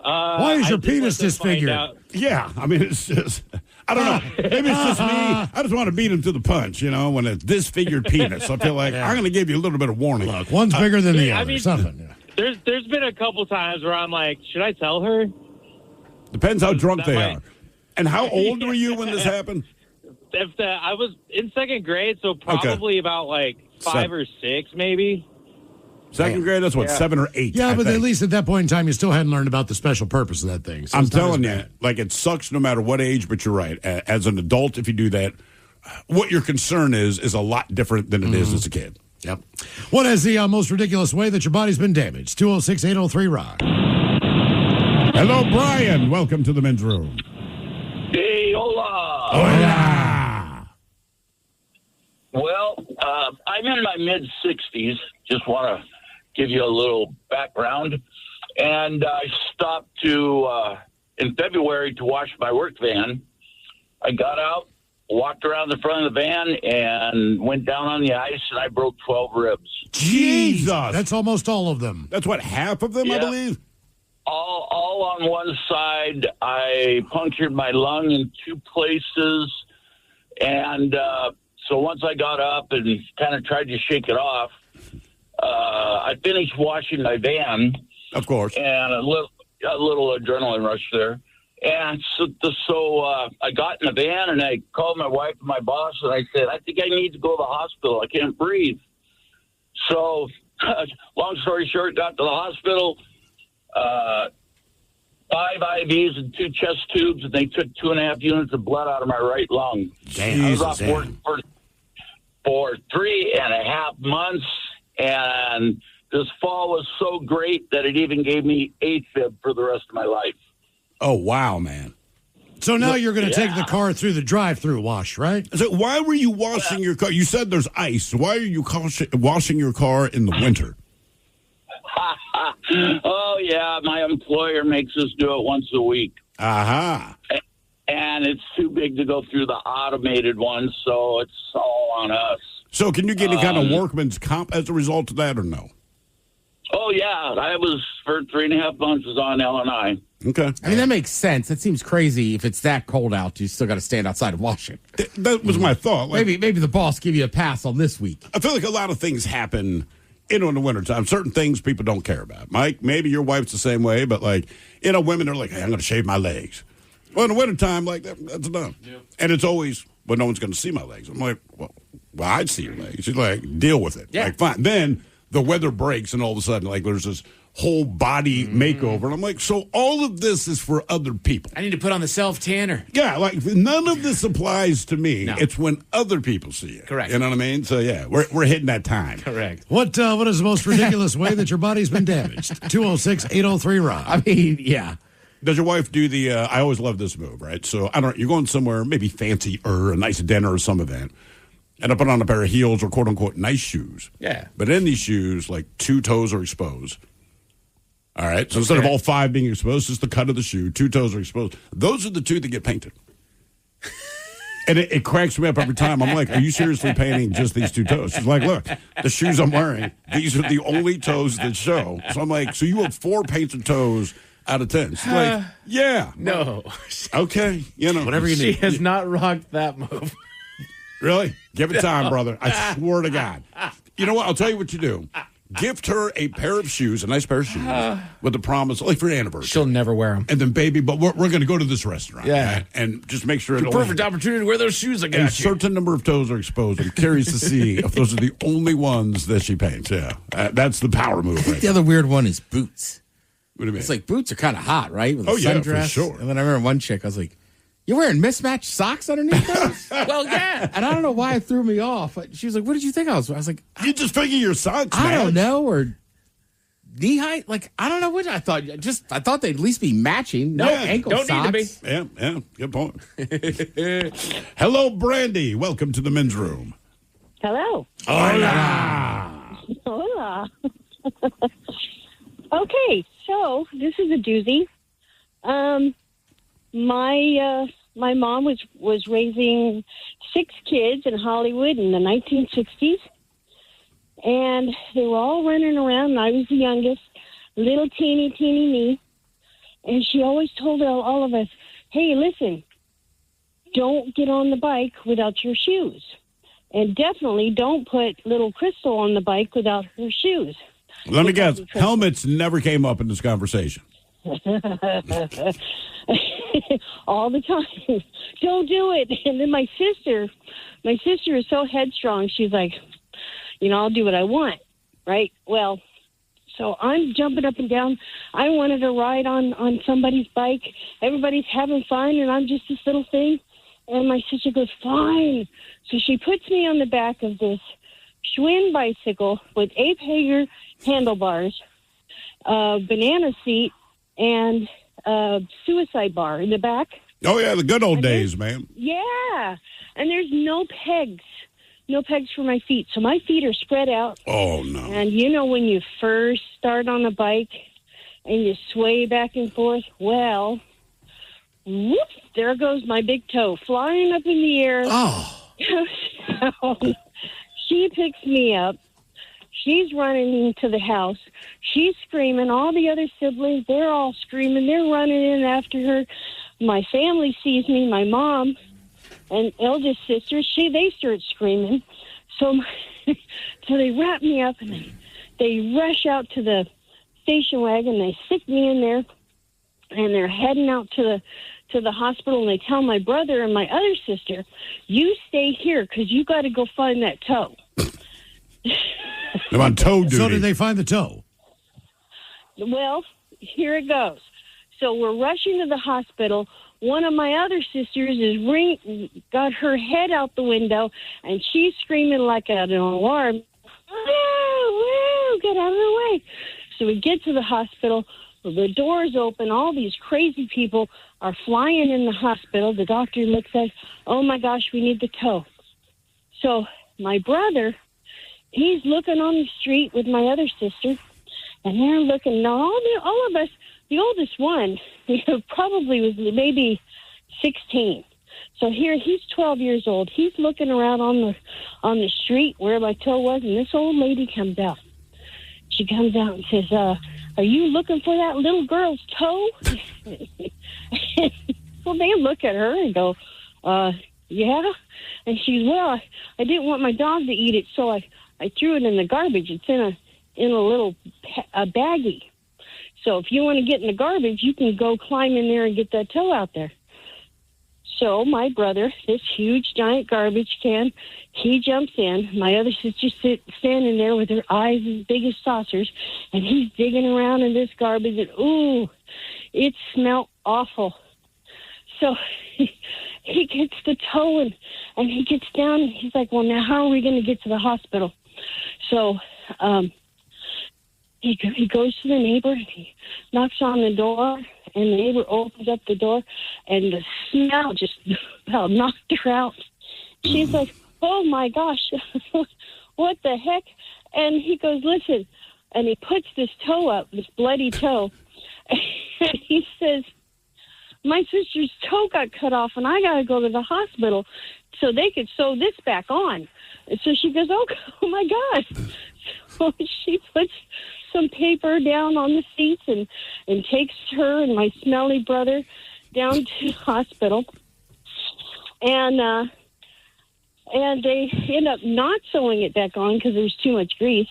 why is your penis disfigured? Yeah, I mean, it's just, I don't know. Maybe it's just me. I just want to beat him to the punch, when it's disfigured penis. I feel like I'm going to give you a little bit of warning. Look, one's bigger than the other. Something. There's been a couple times where I'm like, should I tell her? Depends how drunk they are. And how old were you when this happened? I was in second grade, so probably about like 5 or 6, maybe. Second grade, that's what, 7 or 8. Yeah, but at least at that point in time, you still hadn't learned about the special purpose of that thing. So I'm telling you, like, it sucks no matter what age, but you're right. As an adult, if you do that, what your concern is a lot different than it is as a kid. Yep. What is the most ridiculous way that your body's been damaged? 206-803-ROCK. Hello, Brian. Welcome to the men's room. Hey, hola. Hola. Well, I'm in my mid-60s. Just want to give you a little background. And I stopped in February to wash my work van. I got out, walked around the front of the van, and went down on the ice, and I broke 12 ribs. Jesus! That's almost all of them. That's what, half of them, I believe? All on one side. I punctured my lung in 2 places. And so once I got up and kind of tried to shake it off, I finished washing my van. Of course. And a little adrenaline rush there. And so I got in the van, and I called my wife and my boss, and I said, I think I need to go to the hospital. I can't breathe. So long story short, got to the hospital, 5 IVs and 2 chest tubes, and they took 2.5 units of blood out of my right lung. I was off work for 3.5 months, and this fall was so great that it even gave me AFib for the rest of my life. Oh, wow, man. So now you're going to take the car through the drive-through wash, right? So why were you washing your car? You said there's ice. Why are you washing your car in the winter? Oh, yeah, my employer makes us do it once a week. Aha. And it's too big to go through the automated one, so it's all on us. So can you get any kind of workman's comp as a result of that or no? Oh, yeah. I was, for 3.5 months, was on L&I. Okay. I mean, that makes sense. It seems crazy if it's that cold out, you still got to stand outside and wash it. That was my thought. Like, maybe the boss give you a pass on this week. I feel like a lot of things happen in the wintertime. Certain things people don't care about. Mike, maybe your wife's the same way, but women are like, hey, I'm going to shave my legs. Well, in the wintertime, that's enough. Yep. And it's always, well, no one's going to see my legs. I'm like, well, I'd see your legs. She's like, deal with it. Yeah. Like, fine. Then the weather breaks, and all of a sudden, there's this whole body makeover. And I'm like, so all of this is for other people. I need to put on the self-tanner. Yeah, none of this applies to me. No. It's when other people see it. Correct. You know what I mean? So, yeah, we're hitting that time. Correct. What is the most ridiculous way that your body's been damaged? 206-803-ROCK. I mean, yeah. Does your wife do the, I always love this move, right? So, you're going somewhere, maybe fancy or a nice dinner or some event, and I put on a pair of heels or quote-unquote nice shoes. Yeah. But in these shoes, 2 toes are exposed. All right? So instead of all 5 being exposed, just the cut of the shoe, 2 toes are exposed. Those are the 2 that get painted. And it cracks me up every time. I'm like, are you seriously painting just these 2 toes? She's like, look, the shoes I'm wearing, these are the only toes that show. So I'm like, so you have 4 painted toes out of 10. She's like, yeah. No. Okay. Whatever you need. She has not rocked that move. Really? Give it time, brother. I swear to God. You know what? I'll tell you what you do. Gift her a pair of shoes, a nice pair of shoes, with the promise, for your anniversary. She'll never wear them. And then, baby, but we're going to go to this restaurant. Yeah. Right? And just make sure it's a perfect opportunity to wear those shoes I got a certain number of toes are exposed. I'm curious to see if those are the only ones that she paints. Yeah. That's the power move. I think the other weird one is boots. What do you mean? It's boots are kind of hot, right? With a yeah, sundress. for sure. And then I remember one chick, I was like, you're wearing mismatched socks underneath those? Well, yeah. And I don't know why it threw me off. She was like, what did you think I was? I was like, you just figure your socks, I don't know, or knee height. I don't know what I thought. I thought they'd at least be matching. No ankle don't socks. Need to be. Yeah, good point. Hello, Brandy. Welcome to the men's room. Hello. Hola. Hola. Okay, so this is a doozy. My mom was raising 6 kids in Hollywood in the 1960s, and they were all running around, and I was the youngest, little teeny me, and she always told all of us, hey, listen, don't get on the bike without your shoes, and definitely don't put little Crystal on the bike without her shoes. Let me guess, helmets never came up in this conversation. All the time. Don't do it. And then my sister is so headstrong. She's like, I'll do what I want. Right? Well, so I'm jumping up and down. I wanted to ride on somebody's bike. Everybody's having fun, and I'm just this little thing. And my sister goes, fine. So she puts me on the back of this Schwinn bicycle with Abe Hager handlebars, banana seat, and suicide bar in the back. Oh, yeah, the good old days, man. Yeah. And there's no pegs no pegs for my feet. So my feet are spread out. Oh, no. And you know when you first start on a bike and you sway back and forth? Well, whoops, there goes my big toe flying up in the air. Oh. So she picks me up. She's running into the house. She's screaming. All the other siblings, they're all screaming. They're running in after her. My family sees me, my mom and eldest sister. They start screaming. So they wrap me up and they rush out to the station wagon. They stick me in there, and they're heading out to the hospital. And they tell my brother and my other sister, "You stay here because you got to go find that toe." I'm on toe duty. So did they find the toe? Well, here it goes. So we're rushing to the hospital. One of my other sisters got her head out the window, and she's screaming like an alarm. Woo, get out of the way. So we get to the hospital. The doors open. All these crazy people are flying in the hospital. The doctor looks at, oh, my gosh, we need the toe. So my brother, he's looking on the street with my other sister, and they're looking. Now, all of us, the oldest one, probably was maybe 16. So here, he's 12 years old. He's looking around on the street where my toe was, and this old lady comes out. She comes out and says, are you looking for that little girl's toe? Well, they look at her and go, yeah. And she's, well, I didn't want my dog to eat it, so I threw it in the garbage. It's in a little baggie. So if you want to get in the garbage, you can go climb in there and get that toe out there. So my brother, this huge, giant garbage can, he jumps in. My other sister's standing there with her eyes as big as saucers, and he's digging around in this garbage, and, ooh, it smelled awful. So he gets the toe, and he gets down, and he's like, well, now how are we going to get to the hospital? So he goes to the neighbor, and he knocks on the door, and the neighbor opens up the door, and the smell just about knocked her out. She's like, oh, my gosh, what the heck? And he goes, listen, and he puts this toe up, this bloody toe, and he says, my sister's toe got cut off, and I got to go to the hospital so they could sew this back on. And so she goes, oh my God. So she puts some paper down on the seats and takes her and my smelly brother down to the hospital. And they end up not sewing it back on because there's too much grease.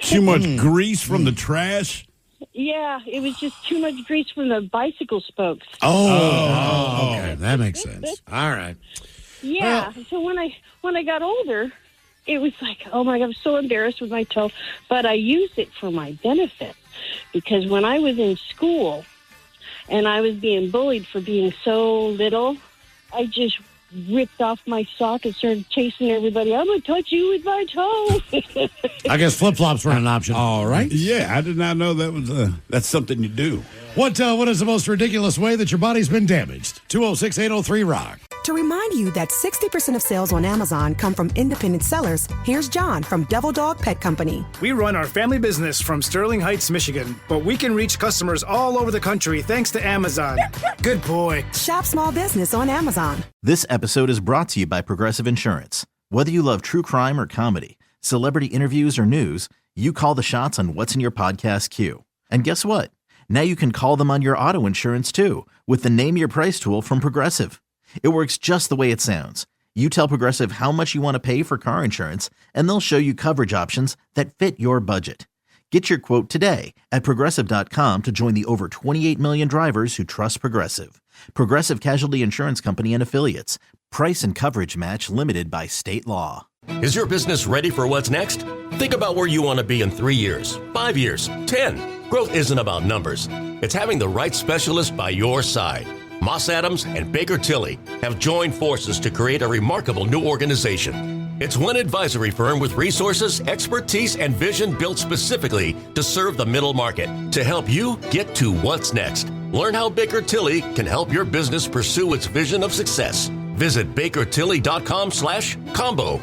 Too much grease from the trash? Yeah, it was just too much grease from the bicycle spokes. Oh, okay. That makes sense. All right. Yeah. So when I got older, it was like, oh my God, I'm so embarrassed with my toe. But I used it for my benefit because when I was in school and I was being bullied for being so little, I just ripped off my sock and started chasing everybody. I'm going to touch you with my toe. I guess flip-flops were an option. All right. Yeah, I did not know that was that's something you do. What is the most ridiculous way that your body's been damaged? 206-803-ROCK. To remind you that 60% of sales on Amazon come from independent sellers, here's John from Devil Dog Pet Company. We run our family business from Sterling Heights, Michigan, but we can reach customers all over the country thanks to Amazon. Good boy. Shop small business on Amazon. This episode is brought to you by Progressive Insurance. Whether you love true crime or comedy, celebrity interviews or news, you call the shots on what's in your podcast queue. And guess what? Now you can call them on your auto insurance too with the Name Your Price tool from Progressive. It works just the way it sounds. You tell Progressive how much you want to pay for car insurance, and they'll show you coverage options that fit your budget. Get your quote today at Progressive.com to join the over 28 million drivers who trust Progressive. Progressive Casualty Insurance Company and Affiliates. Price and coverage match limited by state law. Is your business ready for what's next? Think about where you want to be in 3 years, 5 years, 10. Growth isn't about numbers. It's having the right specialist by your side. Moss Adams and Baker Tilly have joined forces to create a remarkable new organization. It's one advisory firm with resources, expertise, and vision built specifically to serve the middle market to help you get to what's next. Learn how Baker Tilly can help your business pursue its vision of success. Visit BakerTilly.com/combo.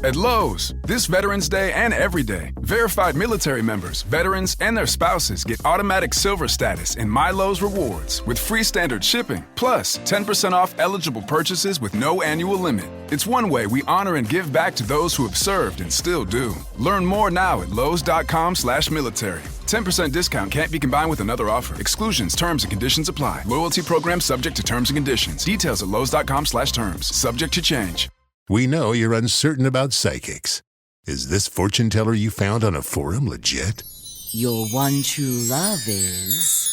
At Lowe's, this Veterans Day and every day, verified military members, veterans, and their spouses get automatic silver status in My Lowe's Rewards with free standard shipping, plus 10% off eligible purchases with no annual limit. It's one way we honor and give back to those who have served and still do. Learn more now at Lowe's.com/military. 10% discount can't be combined with another offer. Exclusions, terms, and conditions apply. Loyalty program subject to terms and conditions. Details at Lowe's.com/terms. Subject to change. We know you're uncertain about psychics. Is this fortune teller you found on a forum legit? Your one true love is...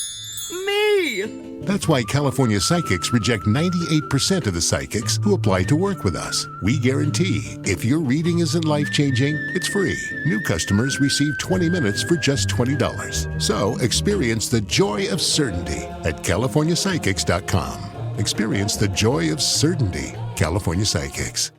me! That's why California Psychics reject 98% of the psychics who apply to work with us. We guarantee if your reading isn't life-changing, it's free. New customers receive 20 minutes for just $20. So experience the joy of certainty at CaliforniaPsychics.com. Experience the joy of certainty. California Psychics.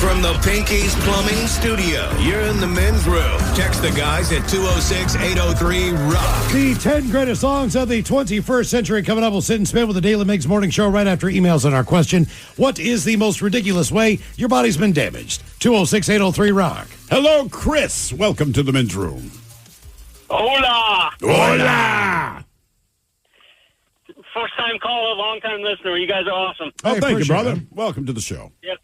From the Pinky's Plumbing Studio, you're in the men's room. Text the guys at 206-803-ROCK. The 10 greatest songs of the 21st century coming up. We'll sit and spin with the Daily Mix Morning Show right after emails on our question. What is the most ridiculous way your body's been damaged? 206-803-ROCK. Hello, Chris. Welcome to the men's room. Hola! Hola! First time caller, long time listener. You guys are awesome. Oh, thank you, brother. Welcome to the show. Yep.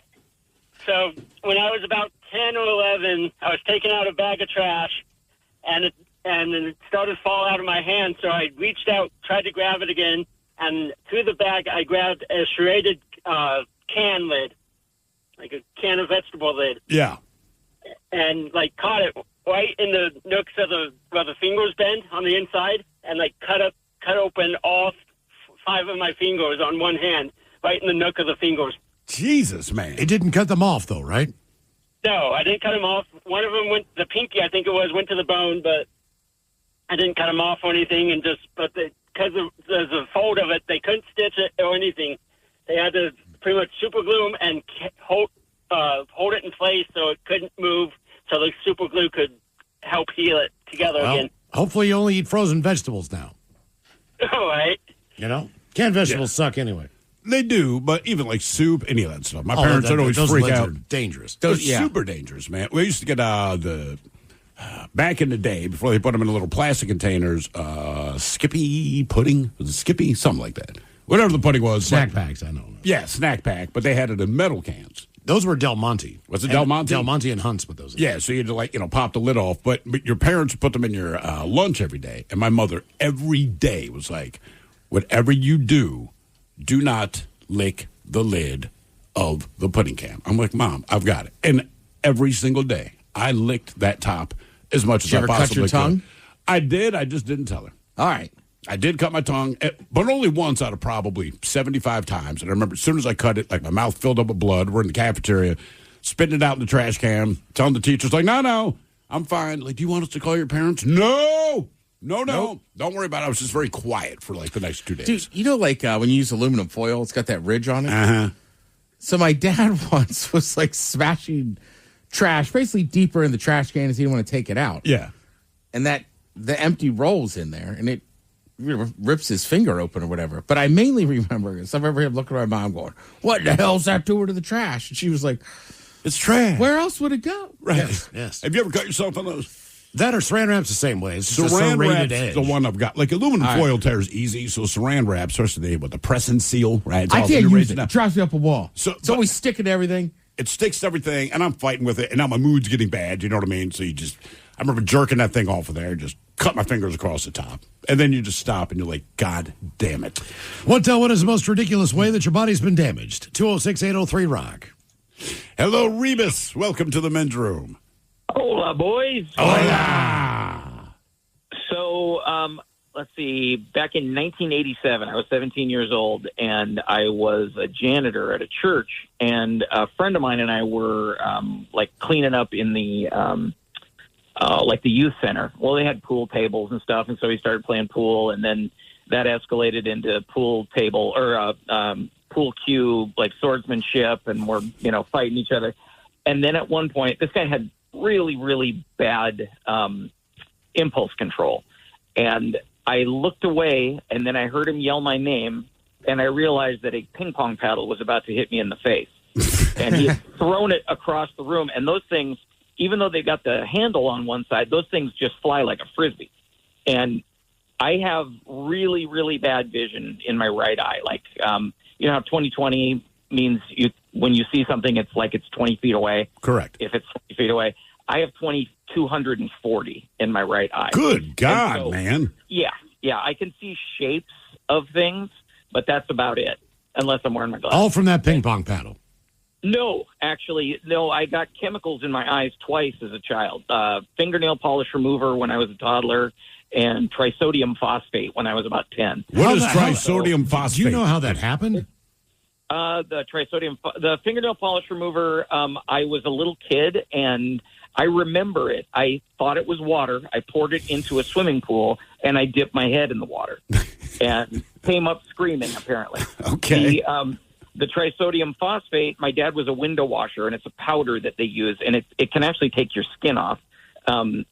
So when I was about 10 or 11, I was taking out a bag of trash, and it started to fall out of my hand. So I reached out, tried to grab it again, and through the bag I grabbed a serrated can lid, like a can of vegetable lid. Yeah. And caught it right in the nooks of where the fingers bend on the inside, and cut open all 5 of my fingers on one hand, right in the nook of the fingers. Jesus, man. It didn't cut them off, though, right? No, I didn't cut them off. One of them the pinky, I think it was, went to the bone, but I didn't cut them off or anything. But because there's a fold of it, they couldn't stitch it or anything. They had to pretty much super glue them and hold it in place so it couldn't move, so the super glue could help heal it together again. Hopefully you only eat frozen vegetables now. All right. You know? Canned vegetables suck anyway. They do, but even soup, any of that stuff. My parents would always freak out. Are dangerous. They're super dangerous, man. We used to get back in the day, before they put them in little plastic containers, Skippy pudding. Was it Skippy? Something like that. Whatever the pudding was. Snack packs, I know. Yeah, snack pack, but they had it in metal cans. Those were Del Monte. Was it Del Monte? Del Monte and Hunt's with those. Yeah, so you had to pop the lid off, but your parents put them in your lunch every day, and my mother every day was like, whatever you do not lick the lid of the pudding can. I'm like, Mom, I've got it. And every single day, I licked that top as much as I possibly cut your tongue? could. I did. I just didn't tell her. All right. I did cut my tongue, but only once out of probably 75 times. And I remember as soon as I cut it, my mouth filled up with blood. We're in the cafeteria, spitting it out in the trash can, telling the teachers, no, I'm fine. Do you want us to call your parents? No. Nope. Don't worry about it. I was just very quiet for the next 2 days. Dude, you know, when you use aluminum foil, it's got that ridge on it. Uh-huh. So my dad once was smashing trash, basically deeper in the trash can as he didn't want to take it out. Yeah. And the empty roll's in there, and it rips his finger open or whatever. But I mainly remember, because I remember him looking at my mom going, what the hell's that doing to the trash? And she was like, it's trash. Where else would it go? Right. Yes. Have you ever cut yourself on those? That or saran wrap's the same way. It's just a Saran serrated wrap's edge. the one I've got. Aluminum foil tears easy, so saran wrap, especially with the press and seal, right? It's I all can't the use it. original. It drives me up a wall. So it's always sticking to everything. It sticks to everything, and I'm fighting with it, and now my mood's getting bad, you know what I mean? So I remember jerking that thing off of there, just cut my fingers across the top. And then you just stop, and you're like, God damn it. What is the most ridiculous way that your body's been damaged? 206-803-ROCK. Hello, Rebus. Welcome to the men's room. Hola, boys. Hola. So, let's see. Back in 1987, I was 17 years old, and I was a janitor at a church. And a friend of mine and I were cleaning up in the the youth center. Well, they had pool tables and stuff, and so we started playing pool, and then that escalated into pool table or pool cue, swordsmanship, and we're fighting each other. And then at one point, this guy had really, really bad impulse control. And I looked away, and then I heard him yell my name, and I realized that a ping pong paddle was about to hit me in the face. And he had thrown it across the room. And those things, even though they got the handle on one side, those things just fly like a Frisbee. And I have really, really bad vision in my right eye. Like, you know how 20/20 means when you see something, it's like it's 20 feet away. Correct. If it's 20 feet away. I have 240 in my right eye. Good God, man. Yeah. I can see shapes of things, but that's about it, unless I'm wearing my glasses. All from that ping pong paddle. No, actually, no. I got chemicals in my eyes twice as a child. Fingernail polish remover when I was a toddler, and trisodium phosphate when I was about 10. What is trisodium phosphate? Do you know how that happened? The fingernail polish remover, I was a little kid, and I remember it. I thought it was water. I poured it into a swimming pool, and I dipped my head in the water and came up screaming, apparently. Okay. The trisodium phosphate, my dad was a window washer, and it's a powder that they use, and it can actually take your skin off,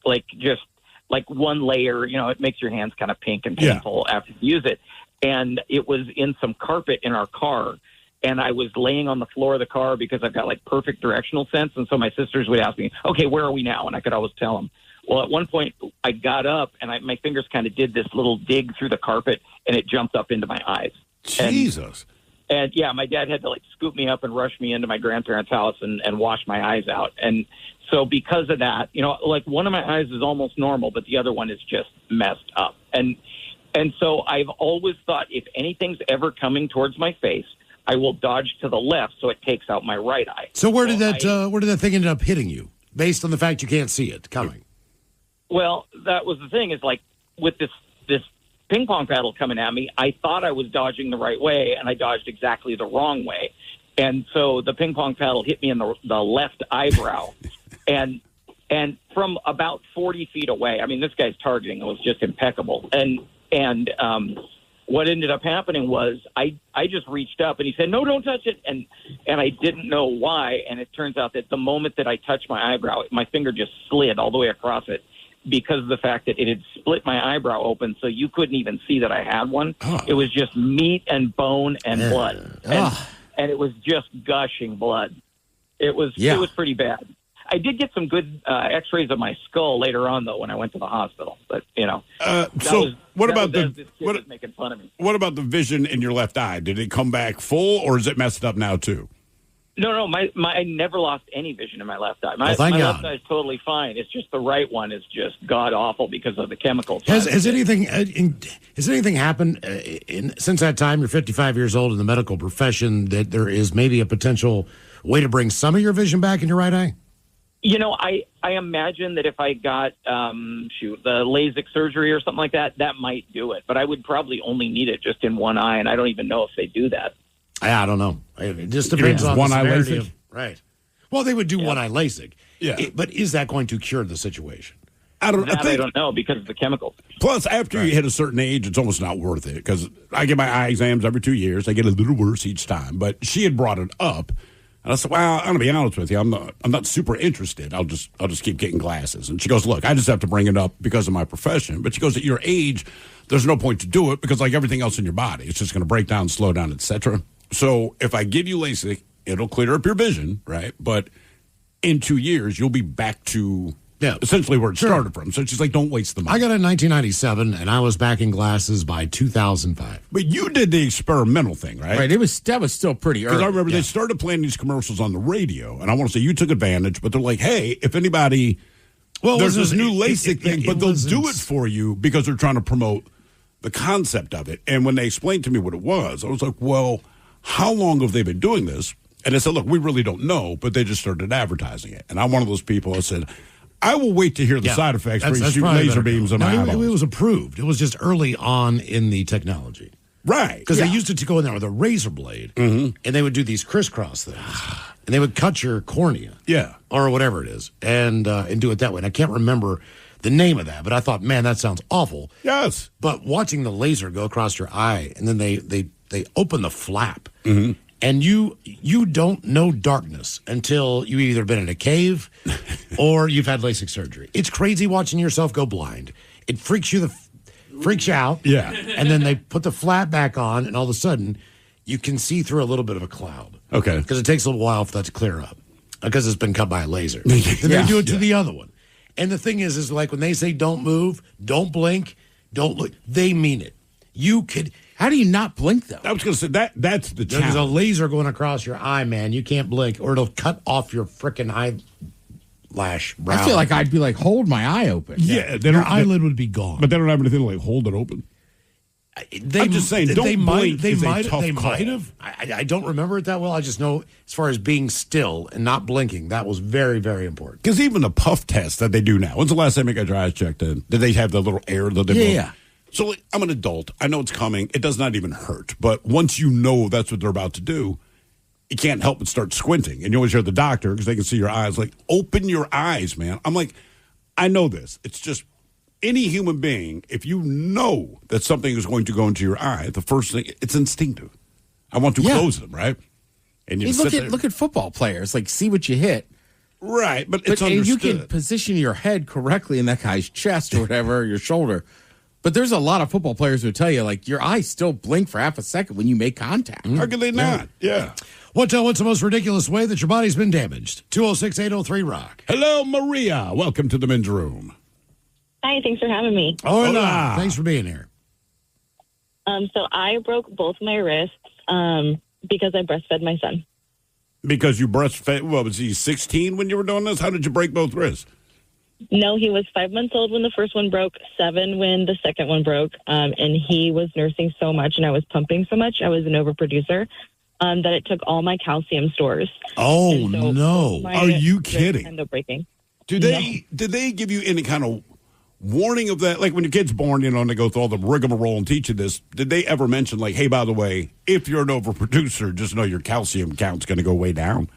like one layer. You know, it makes your hands kind of pink and painful after you use it. And it was in some carpet in our car, and I was laying on the floor of the car because I've got like perfect directional sense, and so my sisters would ask me, okay, where are we now? And I could always tell them. Well, at one point, I got up, and my fingers kind of did this little dig through the carpet, and it jumped up into my eyes. Jesus. And yeah, my dad had to like scoop me up and rush me into my grandparents' house and wash my eyes out. And so because of that, you know, like one of my eyes is almost normal, but the other one is just messed up. And so I've always thought if anything's ever coming towards my face, I will dodge to the left so it takes out my right eye. So where did that thing end up hitting you, based on the fact you can't see it coming? Well, that was the thing, is like with this ping pong paddle coming at me, I thought I was dodging the right way, and I dodged exactly the wrong way. And so the ping pong paddle hit me in the left eyebrow. and from about 40 feet away, I mean, this guy's targeting was just impeccable. And what ended up happening was I just reached up, and he said, no, don't touch it. And I didn't know why. And it turns out that the moment that I touched my eyebrow, my finger just slid all the way across it, because of the fact that it had split my eyebrow open, so you couldn't even see that I had one. Oh. It was just meat and bone and blood, and it was just gushing blood. It was pretty bad. I did get some good X-rays of my skull later on, though, when I went to the hospital. But you know, what about making fun of me? What about the vision in your left eye? Did it come back full, or is it messed up now too? No, I never lost any vision in my left eye. My left eye is totally fine. It's just the right one is just god awful because of the chemicals. Has anything happened since that time? You're 55 years old in the medical profession, that there is maybe a potential way to bring some of your vision back in your right eye? You know, I imagine that if I got the LASIK surgery or something like that, that might do it. But I would probably only need it just in one eye, and I don't even know if they do that. I don't know. It just depends on one the severity eye LASIK. of, right. Well, they would do one eye LASIK. Yeah. But is that going to cure the situation? I don't know because of the chemicals. Plus, after you hit a certain age, it's almost not worth it, because I get my eye exams every 2 years. They get a little worse each time. But she had brought it up, and I said, "Well, I'm going to be honest with you. I'm not super interested. I'll just keep getting glasses." And she goes, "Look, I just have to bring it up because of my profession." But she goes, "At your age, there's no point to do it, because like everything else in your body, it's just going to break down, slow down, etc. So if I give you LASIK, it'll clear up your vision, right? But in 2 years, you'll be back to essentially where it started from." So she's like, don't waste the money. I got it in 1997, and I was back in glasses by 2005. But you did the experimental thing, right? Right. That was still pretty early. Because I remember they started playing these commercials on the radio, and I want to say you took advantage, but they're like, hey, if anybody, there's this new LASIK thing, but they'll do it for you because they're trying to promote the concept of it. And when they explained to me what it was, I was like, well, how long have they been doing this? And they said, look, we really don't know, but they just started advertising it. And I'm one of those people that said, I will wait to hear the side effects for you shoot laser beams in my eyeballs. It was approved. It was just early on in the technology. Right. Because they used it to go in there with a razor blade, and they would do these crisscross things. And they would cut your cornea. Yeah. Or whatever it is, and do it that way. And I can't remember the name of that, but I thought, man, that sounds awful. Yes. But watching the laser go across your eye, and then they open the flap, and you don't know darkness until you've either been in a cave or you've had LASIK surgery. It's crazy watching yourself go blind. It freaks you freaks you out. Yeah. And then they put the flat back on, and all of a sudden, you can see through a little bit of a cloud. Okay. Because it takes a little while for that to clear up. Because it's been cut by a laser. Then they do it to the other one. And the thing is like when they say don't move, don't blink, don't look, they mean it. You could. How do you not blink, though? I was going to say, that's the challenge. There's a laser going across your eye, man. You can't blink, or it'll cut off your freaking eyelash brow. I feel like I'd be like, hold my eye open. Yeah. Your eyelid would be gone. But they don't have anything to like hold it open. I'm just saying, don't blink is a tough call. Might have. I don't remember it that well. I just know as far as being still and not blinking, that was very, very important. Because even the puff test that they do now, when's the last time you got your eyes checked in? Did they have the little air that they blow? Yeah. So like, I'm an adult. I know it's coming. It does not even hurt. But once you know that's what they're about to do, you can't help but start squinting. And you always hear the doctor because they can see your eyes. Like, open your eyes, man. I'm like, I know this. It's just any human being, if you know that something is going to go into your eye, the first thing, it's instinctive. I want to close them, right? And you look at football players. Like, see what you hit. Right, but it's and understood. you can position your head correctly in that guy's chest or whatever, or your shoulder. But there's a lot of football players who tell you, like, your eyes still blink for half a second when you make contact. How can they not? Yeah. What's the most ridiculous way that your body's been damaged? 206-803-ROCK. Hello, Maria. Welcome to the men's room. Hi, thanks for having me. Hola. Thanks for being here. So I broke both my wrists because I breastfed my son. Because you breastfed, what was he, 16 when you were doing this? How did you break both wrists? No, he was 5 months old when the first one broke, 7 when the second one broke, and he was nursing so much and I was pumping so much, I was an overproducer, that it took all my calcium stores. Oh, so no. Are you kidding? Ended up breaking. Did they give you any kind of warning of that? Like when your kid's born, and they go through all the rigmarole and teach you this, did they ever mention, like, hey, by the way, if you're an overproducer, just know your calcium count's going to go way down?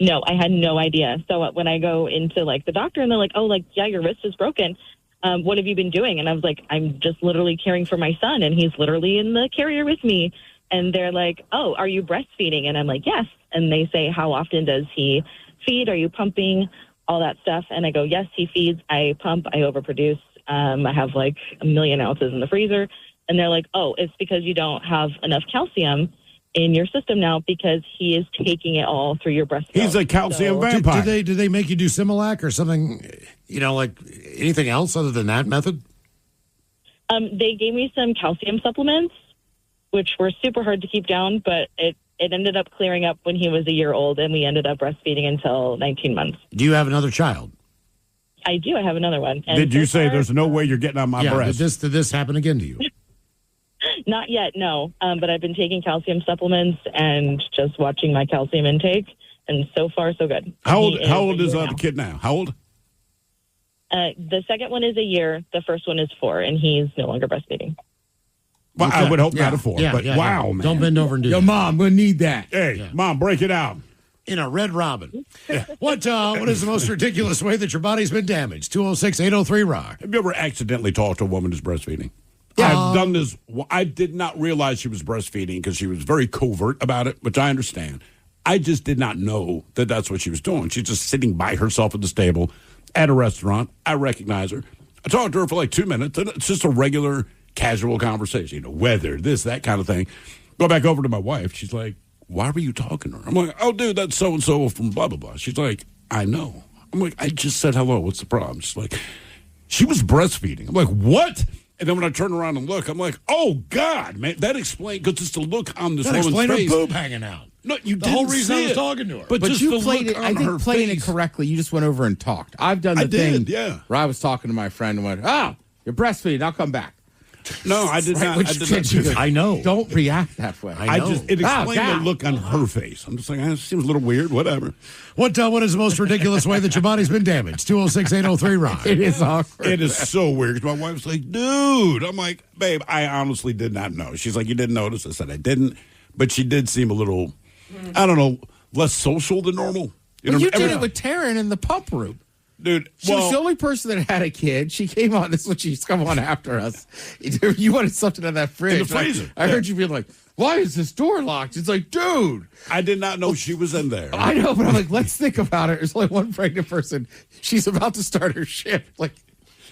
No, I had no idea. So when I go into, like, the doctor and they're like, oh, like, yeah, your wrist is broken. What have you been doing? And I was like, I'm just literally caring for my son, and he's literally in the carrier with me. And they're like, oh, are you breastfeeding? And I'm like, yes. And they say, how often does he feed? Are you pumping? All that stuff. And I go, yes, he feeds. I pump. I overproduce. I have like 1 million ounces in the freezer. And they're like, oh, it's because you don't have enough calcium in your system now because he is taking it all through your breast milk. He's a calcium vampire. Did they make you do Similac or something, like anything else other than that method? They gave me some calcium supplements, which were super hard to keep down, but it ended up clearing up when he was a year old, and we ended up breastfeeding until 19 months. Do you have another child? I do. I have another one. And did you say there's no way you're getting on my breast? Did this happen again to you? Not yet, no. But I've been taking calcium supplements and just watching my calcium intake, and so far, so good. How old is the kid now? How old? The second one is a year. The first one is 4, and he's no longer breastfeeding. Well, okay. I would hope not a 4, but wow, man. Don't bend over and do that. Yo, Mom, we'll need that. Hey, Mom, break it out. In a Red Robin. What is the most ridiculous way that your body's been damaged? 206-803-ROCK. Have you ever accidentally talked to a woman who's breastfeeding? I've done this. I did not realize she was breastfeeding because she was very covert about it, which I understand. I just did not know that that's what she was doing. She's just sitting by herself at the table at a restaurant. I recognize her. I talked to her for like 2 minutes, and it's just a regular casual conversation, weather, this, that kind of thing. Go back over to my wife. She's like, why were you talking to her? I'm like, oh, dude, that's so-and-so from blah, blah, blah. She's like, I know. I'm like, I just said hello. What's the problem? She's like, she was breastfeeding. I'm like, what? And then when I turn around and look, I'm like, oh, God, man. That explains, because it's the look on this woman's face. That explained her boob hanging out. No, you the didn't whole reason see I was it. talking to her. But just you the played look it. on I her think playing face. it correctly. You just went over and talked. I've done the thing where I was talking to my friend and went, "Oh, you're breastfeeding. I'll come back." No, I did not. I know. Don't react that way. It explained the look on her face. I'm just like, it seems a little weird. Whatever. What is the most ridiculous way that your body's been damaged? 206-803-ROCK. It is awkward. It is so weird. My wife's like, dude. I'm like, babe, I honestly did not know. She's like, you didn't notice? I said, I didn't. But she did seem a little, I don't know, less social than normal. You did it with Taryn in the pump room. Dude, she was the only person that had a kid. She came on. This is when she's come on after us. You wanted something in that fridge. In the freezer. I heard you being like, why is this door locked? It's like, dude. I did not know she was in there. I know, but I'm like, let's think about it. There's only one pregnant person. She's about to start her shift. Like,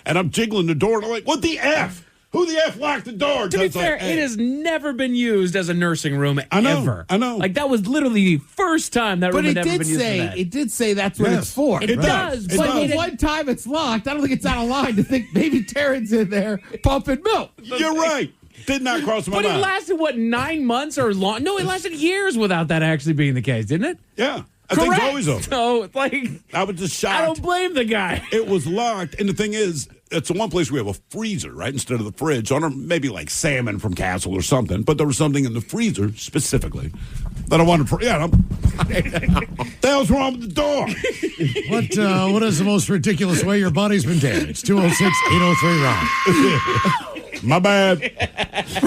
and I'm jiggling the door, and I'm like, what the F? Who the F locked the door? To be It's like, fair, hey. it has never been used as a nursing room I know, ever. I know. Like, that was literally the first time that But room it had ever did been used for say that. it did say that's what Yes. it's for. It does. It But does. it- One time it's locked. I don't think it's out of line to think maybe Taryn's in there pumping milk. You're right. Did not cross my But it mind. lasted, what, 9 months or long? No, it lasted years without that actually being the case, didn't it? Yeah. I think it's Correct. always open. So, like, I was just shocked. I don't blame the guy. It was locked, and the thing is, it's the one place we have a freezer, right, instead of the fridge. Or maybe like salmon from Castle or something. But there was something in the freezer specifically that I wanted. The hell's wrong with the door? What is the most ridiculous way your body's been damaged? 206-803 Rock. My bad.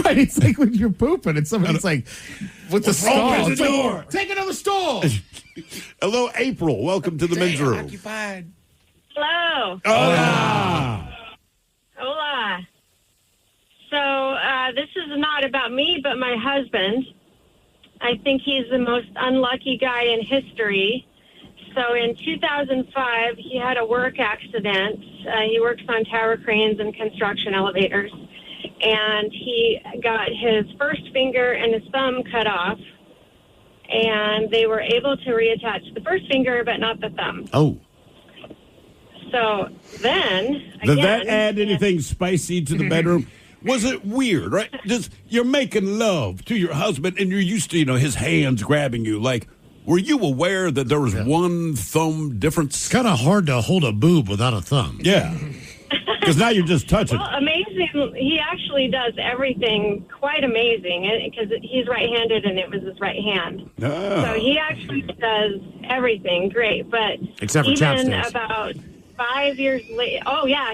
Right, it's like when you're pooping and somebody's like with the stall. wrong with It's the like, door? take another stall. Hello, April. Welcome to the men's room. Occupied. Hello. Hola. Hola. So this is not about me, but my husband. I think he's the most unlucky guy in history. So in 2005, he had a work accident. He works on tower cranes and construction elevators. And he got his first finger and his thumb cut off. And they were able to reattach the first finger, but not the thumb. Oh. So then, Did again, that add anything spicy to the bedroom? Was it weird, right? Just you're making love to your husband and you're used to, his hands grabbing you. Like, were you aware that there was one thumb difference? It's kind of hard to hold a boob without a thumb. Yeah. Because now you're just touching. Well, amazing. He actually does everything quite amazing because he's right-handed and it was his right hand. Oh. So he actually does everything great. But Except for even chopsticks. About 5 years later,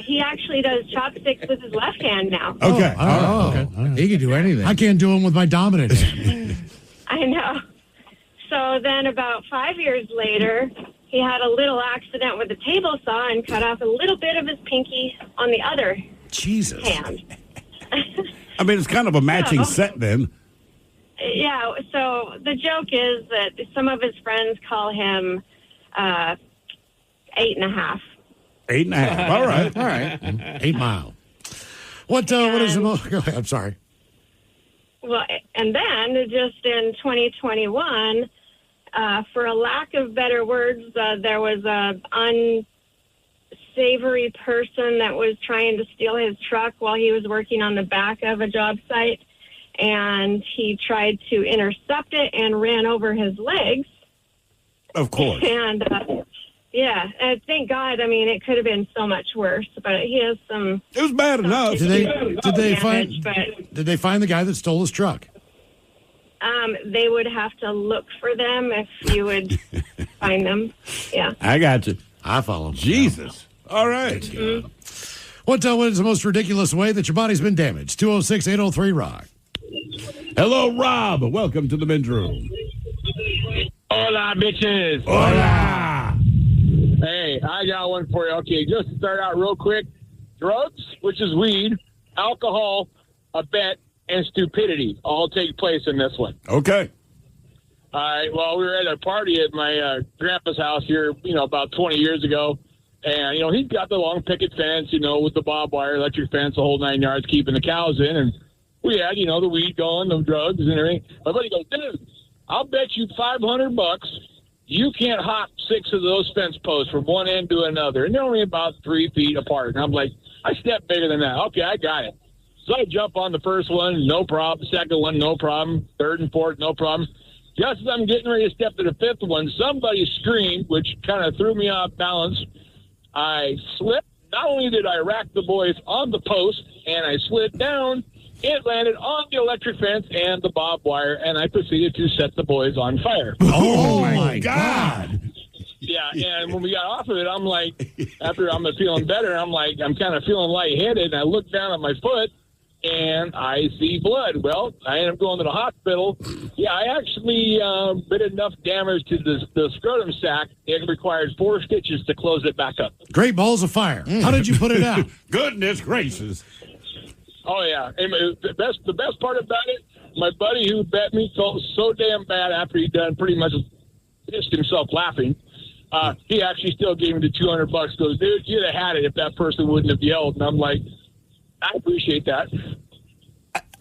he actually does chopsticks with his left hand now. Okay. Okay. He can do anything. I can't do them with my dominant hand. I know. So then about 5 years later, he had a little accident with a table saw and cut off a little bit of his pinky on the other Jesus. hand. I mean, it's kind of a matching No. set then. Yeah, so the joke is that some of his friends call him 8.5. 8.5. All right. All right. 8 Mile. What is the most... Go ahead, I'm sorry. Well, and then just in 2021, for a lack of better words, there was a unsavory person that was trying to steal his truck while he was working on the back of a job site, and he tried to intercept it and ran over his legs. Of course. And thank God. I mean, it could have been so much worse, but he has some. It was bad enough. Did they find? But Did they find the guy that stole his truck? they would have to look for them if you would find them. Yeah. I got you. I follow. Jesus. All right. What is the most ridiculous way that your body's been damaged? 206-803 Rock. Hello, Rob. Welcome to the men's room. Hola, bitches. Hola. Hey, I got one for you. Okay, just to start out real quick. Drugs, which is weed, alcohol, a bet, and stupidity all take place in this one. Okay. All right, well, we were at a party at my grandpa's house here, about 20 years ago. And, he's got the long picket fence, with the barbed wire, electric fence, the whole 9 yards, keeping the cows in. And we had, the weed going, the drugs and everything. My buddy goes, dude, I'll bet you $500 you can't hop 6 of those fence posts from one end to another. And they're only about 3 feet apart. And I'm like, I step bigger than that. Okay, I got it. So I jump on the first one, no problem. Second one, no problem. Third and fourth, no problem. Just as I'm getting ready to step to the fifth one, somebody screamed, which kind of threw me off balance. I slipped. Not only did I rack the boys on the post, and I slid down, it landed on the electric fence and the barbed wire, and I proceeded to set the boys on fire. Oh, my God. Yeah, and when we got off of it, I'm like, after I'm feeling better, I'm kind of feeling lightheaded, and I look down at my foot, and I see blood. Well, I ended up going to the hospital. Yeah, I actually did enough damage to the scrotum sac. It required 4 stitches to close it back up. Great balls of fire. How did you put it out? Goodness gracious. Oh, yeah. And the best part about it, my buddy who bet me felt so damn bad after he'd done pretty much pissed himself laughing. He actually still gave me the $200. Goes, dude, you'd have had it if that person wouldn't have yelled. And I'm like, I appreciate that.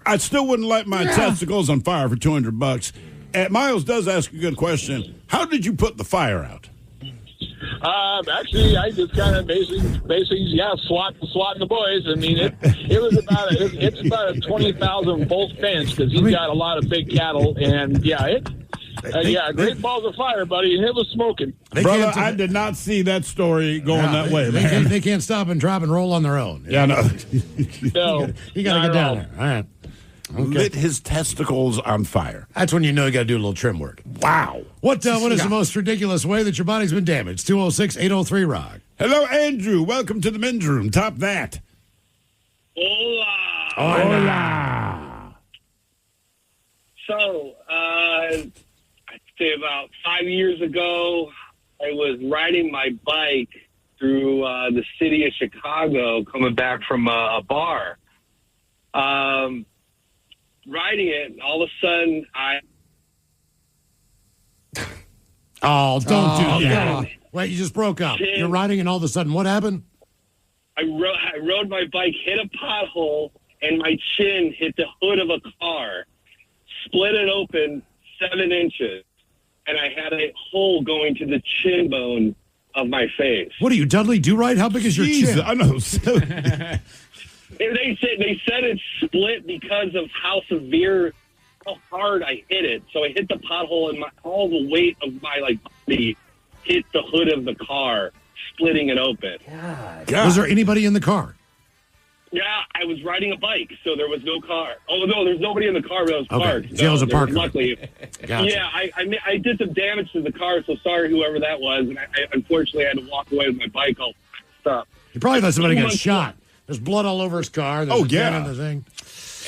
I still wouldn't light my testicles on fire for $200. Miles does ask a good question. How did you put the fire out? Actually, I just kind of basically, swatting the boys. I mean, it's about a 20,000 volt fence because he's got a lot of big cattle, and great balls of fire, buddy. It was smoking. Brother, I did not see that story going that way, man. They can't stop and drop and roll on their own. Yeah, no. No, you got to get down there. All right. Okay. Lit his testicles on fire. That's when you know you got to do a little trim work. Wow. What is the most ridiculous way that your body's been damaged? 206-803-ROCK. Hello, Andrew. Welcome to the men's room. Top that. Hola. Hola. So, I'd say about 5 years ago, I was riding my bike through the city of Chicago coming back from a bar. Riding it, and all of a sudden, Oh, don't do that. Wait, you just broke up. You're riding, and all of a sudden, what happened? I rode my bike, hit a pothole, and my chin hit the hood of a car, split it open 7 inches, and I had a hole going to the chin bone of my face. What are you, Dudley Do-Right? How big is your chin? I know. They said it split because of how hard I hit it. So I hit the pothole, and all the weight of my body hit the hood of the car, splitting it open. God. Was there anybody in the car? Yeah, I was riding a bike, so there was no car. Oh no, there's nobody in the car, but I was parked. Okay, it was a park. Luckily, Gotcha. yeah, I did some damage to the car, so sorry whoever that was, and I unfortunately had to walk away with my bike all up. You probably thought somebody got shot. There's blood all over his car. There's a gun in the thing.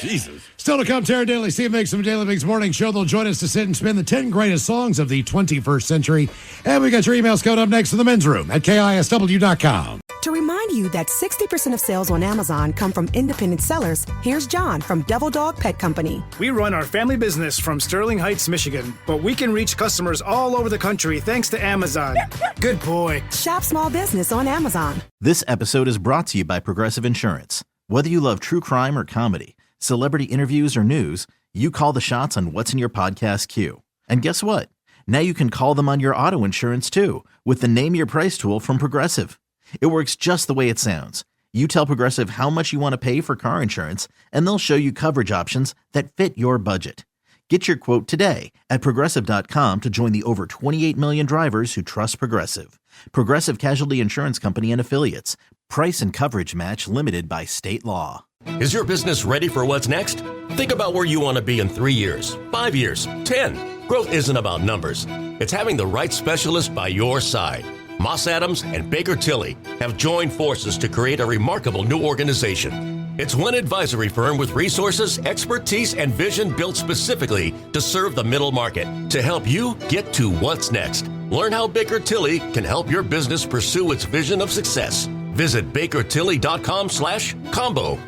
Jesus. Still to come, Tara Daly, Steve Mix from Daily Mix Morning Show. They'll join us to sit and spin the 10 greatest songs of the 21st century. And we got your emails coming up next to the men's room at KISW.com. To remind you that 60% of sales on Amazon come from independent sellers, here's John from Devil Dog Pet Company. We run our family business from Sterling Heights, Michigan, but we can reach customers all over the country thanks to Amazon. Good boy. Shop small business on Amazon. This episode is brought to you by Progressive Insurance. Whether you love true crime or comedy, celebrity interviews or news, you call the shots on what's in your podcast queue. And guess what? Now you can call them on your auto insurance too with the Name Your Price tool from Progressive. It works just the way it sounds. You tell Progressive how much you want to pay for car insurance, and they'll show you coverage options that fit your budget. Get your quote today at Progressive.com to join the over 28 million drivers who trust Progressive. Progressive Casualty Insurance Company and Affiliates. Price and coverage match limited by state law. Is your business ready for what's next? Think about where you want to be in 3 years, 5 years, 10. Growth isn't about numbers. It's having the right specialist by your side. Moss Adams and Baker Tilly have joined forces to create a remarkable new organization. It's one advisory firm with resources, expertise, and vision built specifically to serve the middle market to help you get to what's next. Learn how Baker Tilly can help your business pursue its vision of success. Visit bakertilly.com/combo.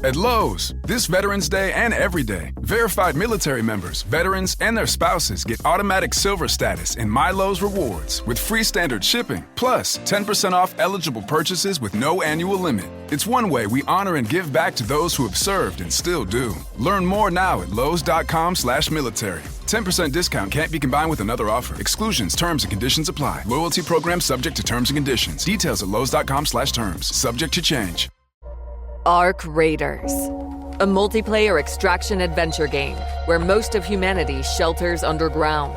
At Lowe's, this Veterans Day and every day, verified military members, veterans, and their spouses get automatic silver status in My Lowe's Rewards with free standard shipping, plus 10% off eligible purchases with no annual limit. It's one way we honor and give back to those who have served and still do. Learn more now at Lowe's.com/military. 10% discount can't be combined with another offer. Exclusions, terms, and conditions apply. Loyalty program subject to terms and conditions. Details at Lowe's.com/terms. Subject to change. Ark Raiders, a multiplayer extraction adventure game where most of humanity shelters underground.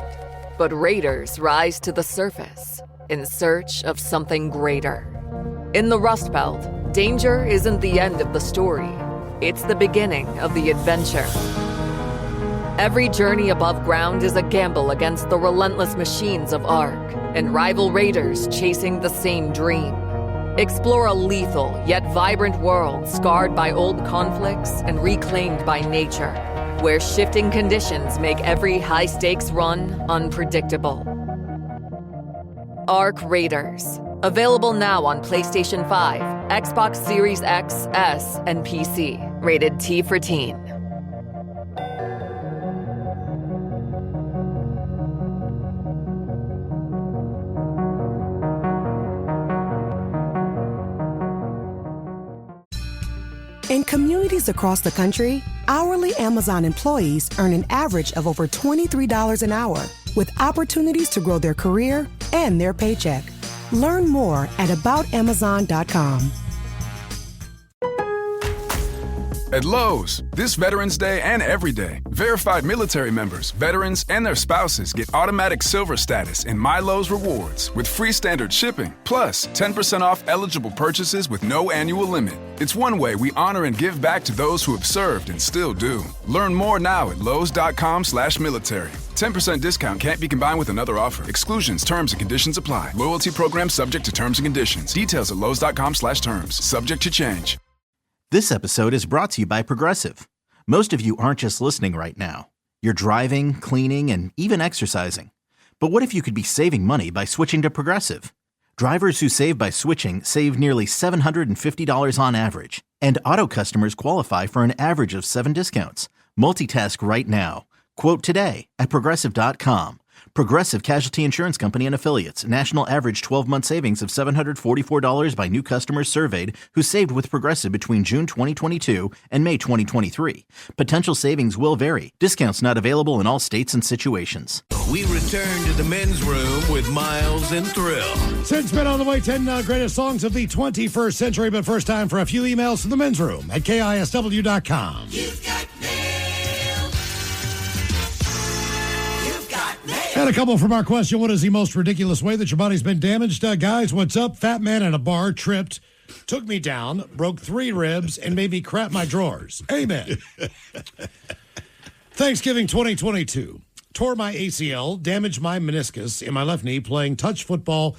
But raiders rise to the surface in search of something greater. In the Rust Belt, danger isn't the end of the story. It's the beginning of the adventure. Every journey above ground is a gamble against the relentless machines of Ark and rival raiders chasing the same dream. Explore a lethal yet vibrant world scarred by old conflicts and reclaimed by nature, where shifting conditions make every high-stakes run unpredictable. Ark Raiders. Available now on PlayStation 5, Xbox Series X, S, and PC. Rated T for Teen. communities across the country, hourly Amazon employees earn an average of over $23 an hour, with opportunities to grow their career and their paycheck. Learn more at aboutamazon.com. At Lowe's, this Veterans Day and every day, verified military members, veterans, and their spouses get automatic silver status in My Lowe's Rewards with free standard shipping, plus 10% off eligible purchases with no annual limit. It's one way we honor and give back to those who have served and still do. Learn more now at lowes.com/military. 10% discount can't be combined with another offer. Exclusions, terms, and conditions apply. Loyalty program subject to terms and conditions. Details at lowes.com/terms. Subject to change. This episode is brought to you by Progressive. Most of you aren't just listening right now. You're driving, cleaning, and even exercising. But what if you could be saving money by switching to Progressive? Drivers who save by switching save nearly $750 on average. And auto customers qualify for an average of 7 discounts. Multitask right now. Quote today at Progressive.com. Progressive Casualty Insurance Company and Affiliates. National average 12-month savings of $744 by new customers surveyed who saved with Progressive between June 2022 and May 2023. Potential savings will vary. Discounts not available in all states and situations. We return to the men's room with Miles and Thrill. Since been on the way, 10 greatest songs of the 21st century, but first time for a few emails to the men's room at KISW.com. You've got And a couple from our question, what is the most ridiculous way that your body's been damaged? Guys, what's up? Fat man in a bar tripped, took me down, broke 3 ribs, and made me crap my drawers. Amen. Thanksgiving 2022. Tore my ACL, damaged my meniscus in my left knee playing touch football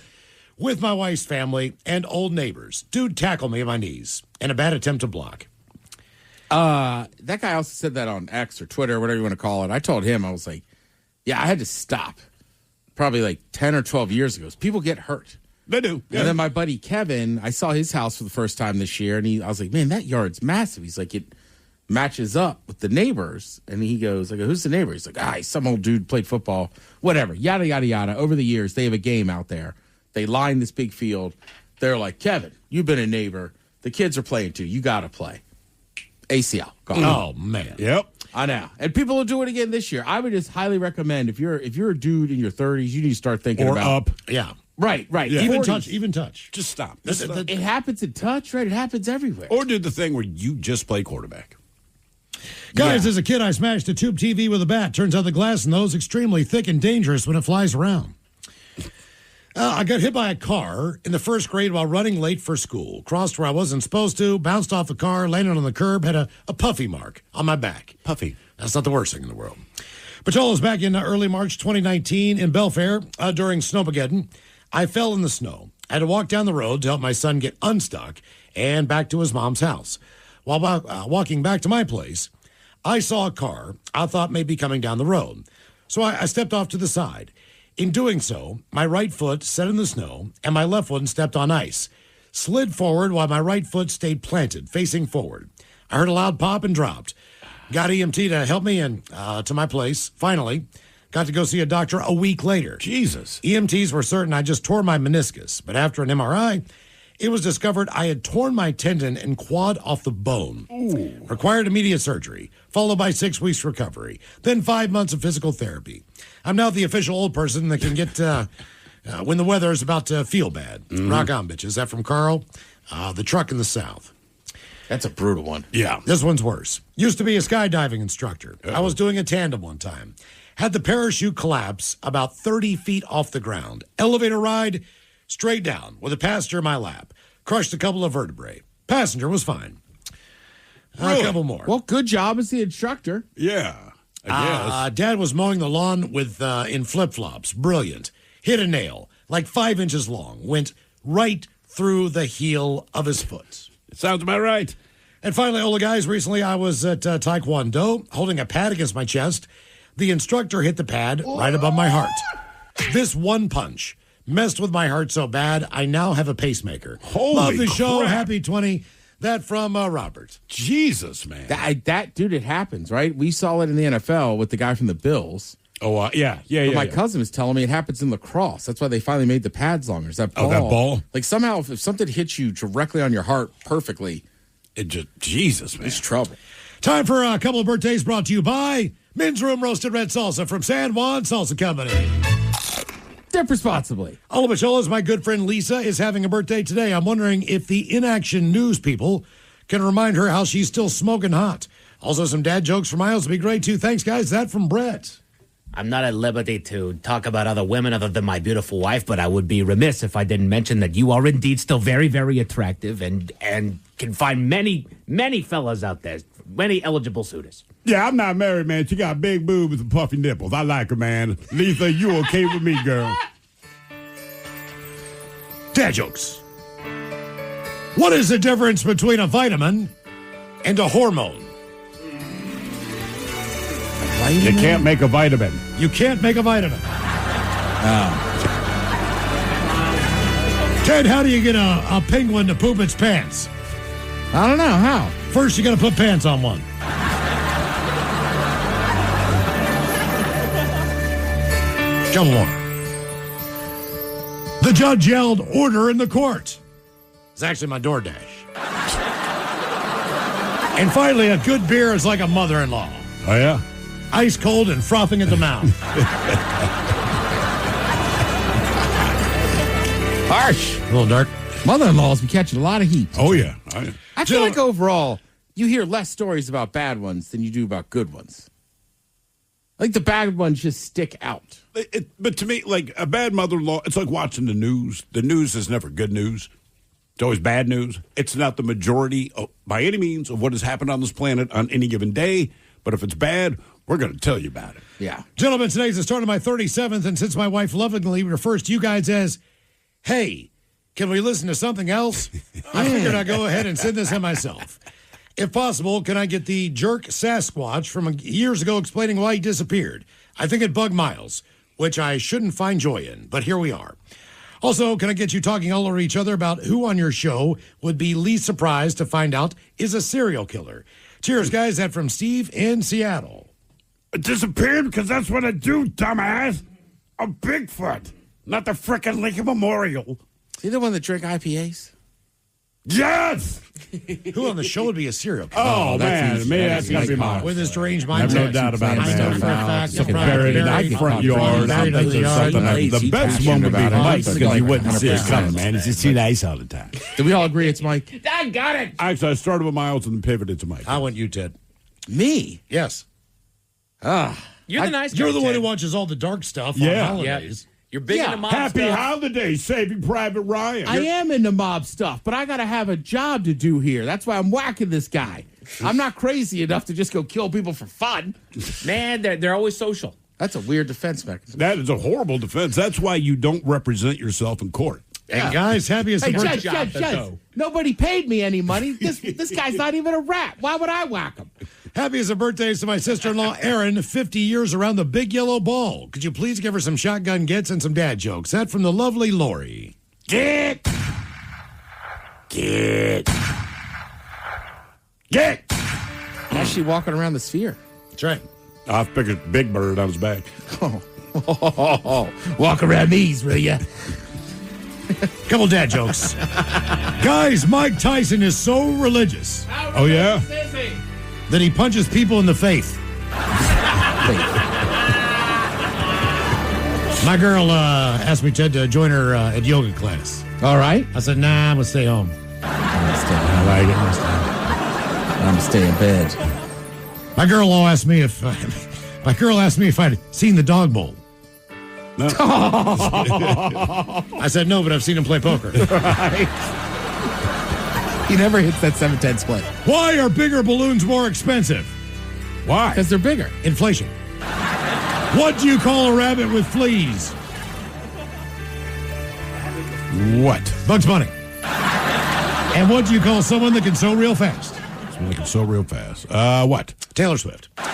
with my wife's family and old neighbors. Dude tackled me at my knees and a bad attempt to block. That guy also said that on X or Twitter, or whatever you want to call it. I told him, I was like, yeah, I had to stop probably like 10 or 12 years ago. People get hurt. They do. Yeah. And then my buddy Kevin, I saw his house for the first time this year, and I was like, man, that yard's massive. He's like, it matches up with the neighbors. And he goes, I go, who's the neighbor? He's like, some old dude played football, whatever, yada, yada, yada. Over the years, they have a game out there. They line this big field. They're like, Kevin, you've been a neighbor. The kids are playing too. You got to play. ACL. Gone. Oh, man. Yep. I know. And people will do it again this year. I would just highly recommend if you're a dude in your 30s, you need to start thinking or about up. Yeah. Right. Yeah. Even touch. Just stop. It happens in touch, right? It happens everywhere. Or do the thing where you just play quarterback. Guys, as a kid, I smashed a tube TV with a bat. Turns out the glass in those extremely thick and dangerous when it flies around. I got hit by a car in the first grade while running late for school. Crossed where I wasn't supposed to, bounced off the car, landed on the curb, had a puffy mark on my back. Puffy. That's not the worst thing in the world. Patrol was back in early March 2019 in Belfair during Snowmageddon. I fell in the snow. I had to walk down the road to help my son get unstuck and back to his mom's house. While walking back to my place, I saw a car I thought may be coming down the road. So I stepped off to the side. In doing so, my right foot set in the snow and my left one stepped on ice. Slid forward while my right foot stayed planted, facing forward. I heard a loud pop and dropped. Got EMT to help me in to my place. Finally, got to go see a doctor a week later. Jesus. EMTs were certain I just tore my meniscus, but after an MRI, it was discovered I had torn my tendon and quad off the bone. Ooh. Required immediate surgery, followed by 6 weeks recovery, then 5 months of physical therapy. I'm now the official old person that can get when the weather is about to feel bad. Mm-hmm. Rock on, bitches. That from Carl, the truck in the South. That's a brutal one. Yeah. This one's worse. Used to be a skydiving instructor. Uh-oh. I was doing a tandem one time. Had the parachute collapse about 30 feet off the ground. Elevator ride straight down with a passenger in my lap. Crushed a couple of vertebrae. Passenger was fine. Really? A couple more. Well, good job as the instructor. Yeah, I guess. Dad was mowing the lawn with in flip-flops. Brilliant. Hit a nail, like 5 inches long. Went right through the heel of his foot. It sounds about right. And finally, Ola guys, recently I was at Taekwondo, holding a pad against my chest. The instructor hit the pad right above my heart. This one punch messed with my heart so bad, I now have a pacemaker. Holy Love the show. crap. Happy 20. That from Robert. Jesus, man. That dude, it happens, right? We saw it in the NFL with the guy from the Bills. Oh, yeah. But my cousin was telling me it happens in lacrosse. That's why they finally made the pads longer. Is that ball? Oh, that ball? Like somehow, if something hits you directly on your heart perfectly, It just, Jesus, man. It's trouble. Time for a couple of birthdays brought to you by Men's Room Roasted Red Salsa from San Juan Salsa Company. Dip responsibly. Hola, Micholas. My good friend Lisa is having a birthday today. I'm wondering if the inaction news people can remind her how she's still smoking hot. Also, some dad jokes from Miles would be great, too. Thanks, guys. That from Brett. I'm not at liberty to talk about other women other than my beautiful wife, but I would be remiss if I didn't mention that you are indeed still very, very attractive and can find many, many fellas out there, many eligible suitors. Yeah, I'm not married, man. She got big boobs and puffy nipples. I like her, man. Lisa, you okay with me, girl? Dad jokes. What is the difference between a vitamin and a hormone? You can't make a vitamin. You can't make a vitamin. Ted, how do you get a penguin to poop its pants? I don't know. How? First, you got to put pants on one. Come on. The judge yelled, "Order in the court." It's actually my DoorDash. And finally, a good beer is like a mother-in-law. Oh, yeah? Ice cold and frothing at the mouth. Harsh. A little dark. Mother-in-laws be catching a lot of heat. Oh, yeah. I feel like overall, you hear less stories about bad ones than you do about good ones. I think the bad ones just stick out. But to me, like a bad mother-in-law, it's like watching the news. The news is never good news. It's always bad news. It's not the majority, by any means, of what has happened on this planet on any given day. But if it's bad, we're going to tell you about it. Yeah. Gentlemen, today's the start of my 37th, and since my wife lovingly refers to you guys as, "Hey, can we listen to something else?" I figured I'd go ahead and send this in myself. If possible, can I get the jerk Sasquatch from years ago explaining why he disappeared? I think it bugged Miles, which I shouldn't find joy in, but here we are. Also, can I get you talking all over each other about who on your show would be least surprised to find out is a serial killer? Cheers, guys. That from Steve in Seattle. It disappeared because that's what I do, dumbass. I'm Bigfoot, not the frickin' Lincoln Memorial. Is he the one that drank IPAs? Yes! Who on the show would be a serial killer? Oh, man. Maybe that's got to be mine. With his strange I have mindset. no doubt about it, man. Fact, Buried in the front yard. The best one would be Mike because you wouldn't see it coming, man. He's just too nice all the time. Do we all agree it's Mike? I got it. Actually, I started with Miles and then pivoted to Mike. How went you, Ted? Me? Yes. You're the nice guy. You're the one Ted. who watches all the dark stuff Yeah. on holidays. You're big into mob Happy stuff. holidays, Saving Private Ryan. I am into mob stuff, but I got to have a job to do here. That's why I'm whacking this guy. I'm not crazy enough to just go kill people for fun. Man, they're always social. That's a weird defense mechanism. That is a horrible defense. That's why you don't represent yourself in court. And guys, happy as Hey, the birthday. Judge, nobody paid me any money. This guy's not even a rat. Why would I whack him? Happy as a birthday to my sister-in-law, Erin, 50 years around the big yellow ball. Could you please give her some shotgun gets and some dad jokes? That from the lovely Lori. Get. How's she walking around the sphere? That's right. I figured Big Bird on his back. Walk around these, will ya? Couple dad jokes. Guys, Mike Tyson is so religious. Oh, yeah? That he punches people in the face. My girl asked me, Ted, to join her at yoga class. All right. I said, nah, I'm going to stay home. I like it. I'm going to stay in bed. My girl asked me if I'd seen the dog bowl. No. I said no, but I've seen him play poker. Right. He never hits that 7-10 split. Why are bigger balloons more expensive? Why? Because they're bigger. Inflation. What do you call a rabbit with fleas? What? Bugs Bunny. And what do you call someone that can sew real fast? Someone that can sew real fast. What? Taylor Swift. All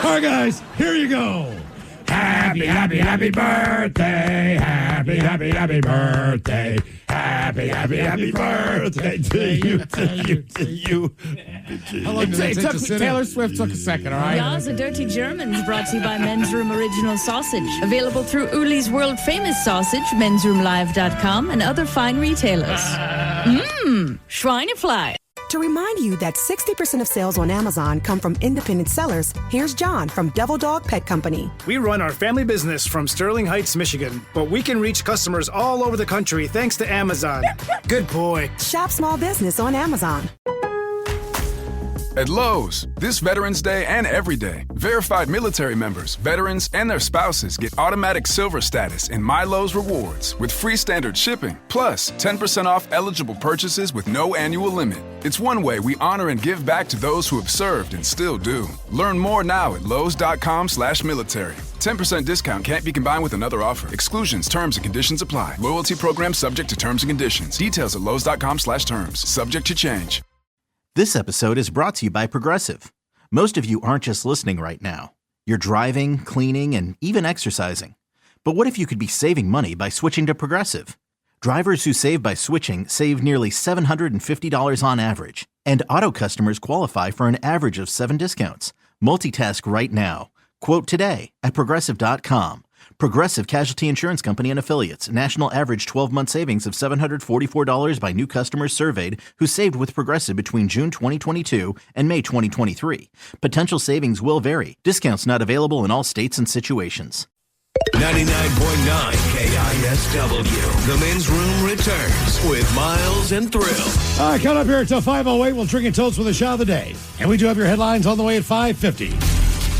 right, guys, here you go. Happy, happy, happy birthday. Happy, happy, happy birthday. Happy, happy, happy birthday to you, to you, to you. How long did that take to sit Taylor in? Swift took a second, all right? Jaws of Dirty Germans brought to you by Men's Room Original Sausage. Available through Uli's World Famous Sausage, mensroomlive.com, and other fine retailers. Schweinefly. To remind you that 60% of sales on Amazon come from independent sellers, here's John from Devil Dog Pet Company. We run our family business from Sterling Heights, Michigan, but we can reach customers all over the country thanks to Amazon. Good boy. Shop small business on Amazon. At Lowe's, this Veterans Day and every day, verified military members, veterans, and their spouses get automatic silver status in My Lowe's Rewards with free standard shipping, plus 10% off eligible purchases with no annual limit. It's one way we honor and give back to those who have served and still do. Learn more now at lowes.com/military. 10% discount can't be combined with another offer. Exclusions, terms, and conditions apply. Loyalty program subject to terms and conditions. Details at lowes.com/terms. Subject to change. This episode is brought to you by Progressive. Most of you aren't just listening right now. You're driving, cleaning, and even exercising. But what if you could be saving money by switching to Progressive? Drivers who save by switching save nearly $750 on average. And auto customers qualify for an average of 7 discounts. Multitask right now. Quote today at Progressive.com. Progressive Casualty Insurance Company and Affiliates. National average 12-month savings of $744 by new customers surveyed who saved with Progressive between June 2022 and May 2023. Potential savings will vary. Discounts not available in all states and situations. 99.9 KISW. The men's room returns with Miles and Thrill. All right, coming up here until 5:08, we'll drink and toast with a shot of the day. And we do have your headlines on the way at 5:50.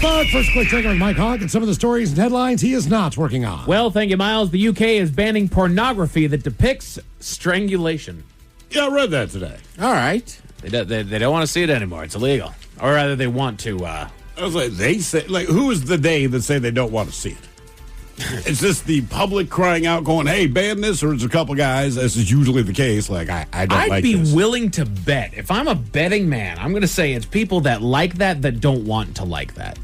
But first, quick check with Mike Hawk and some of the stories and headlines he is not working on. Well, thank you, Miles. The UK is banning pornography that depicts strangulation. Yeah, I read that today. All right. They don't want to see it anymore. It's illegal. Or rather, they want to. I was like, they say, like, who is the they that say they don't want to see it? Is this the public crying out, going, hey, ban this? Or is it a couple guys, as is usually the case, like, I don't like this? I'd be willing to bet. If I'm a betting man, I'm going to say it's people that like that don't want to like that.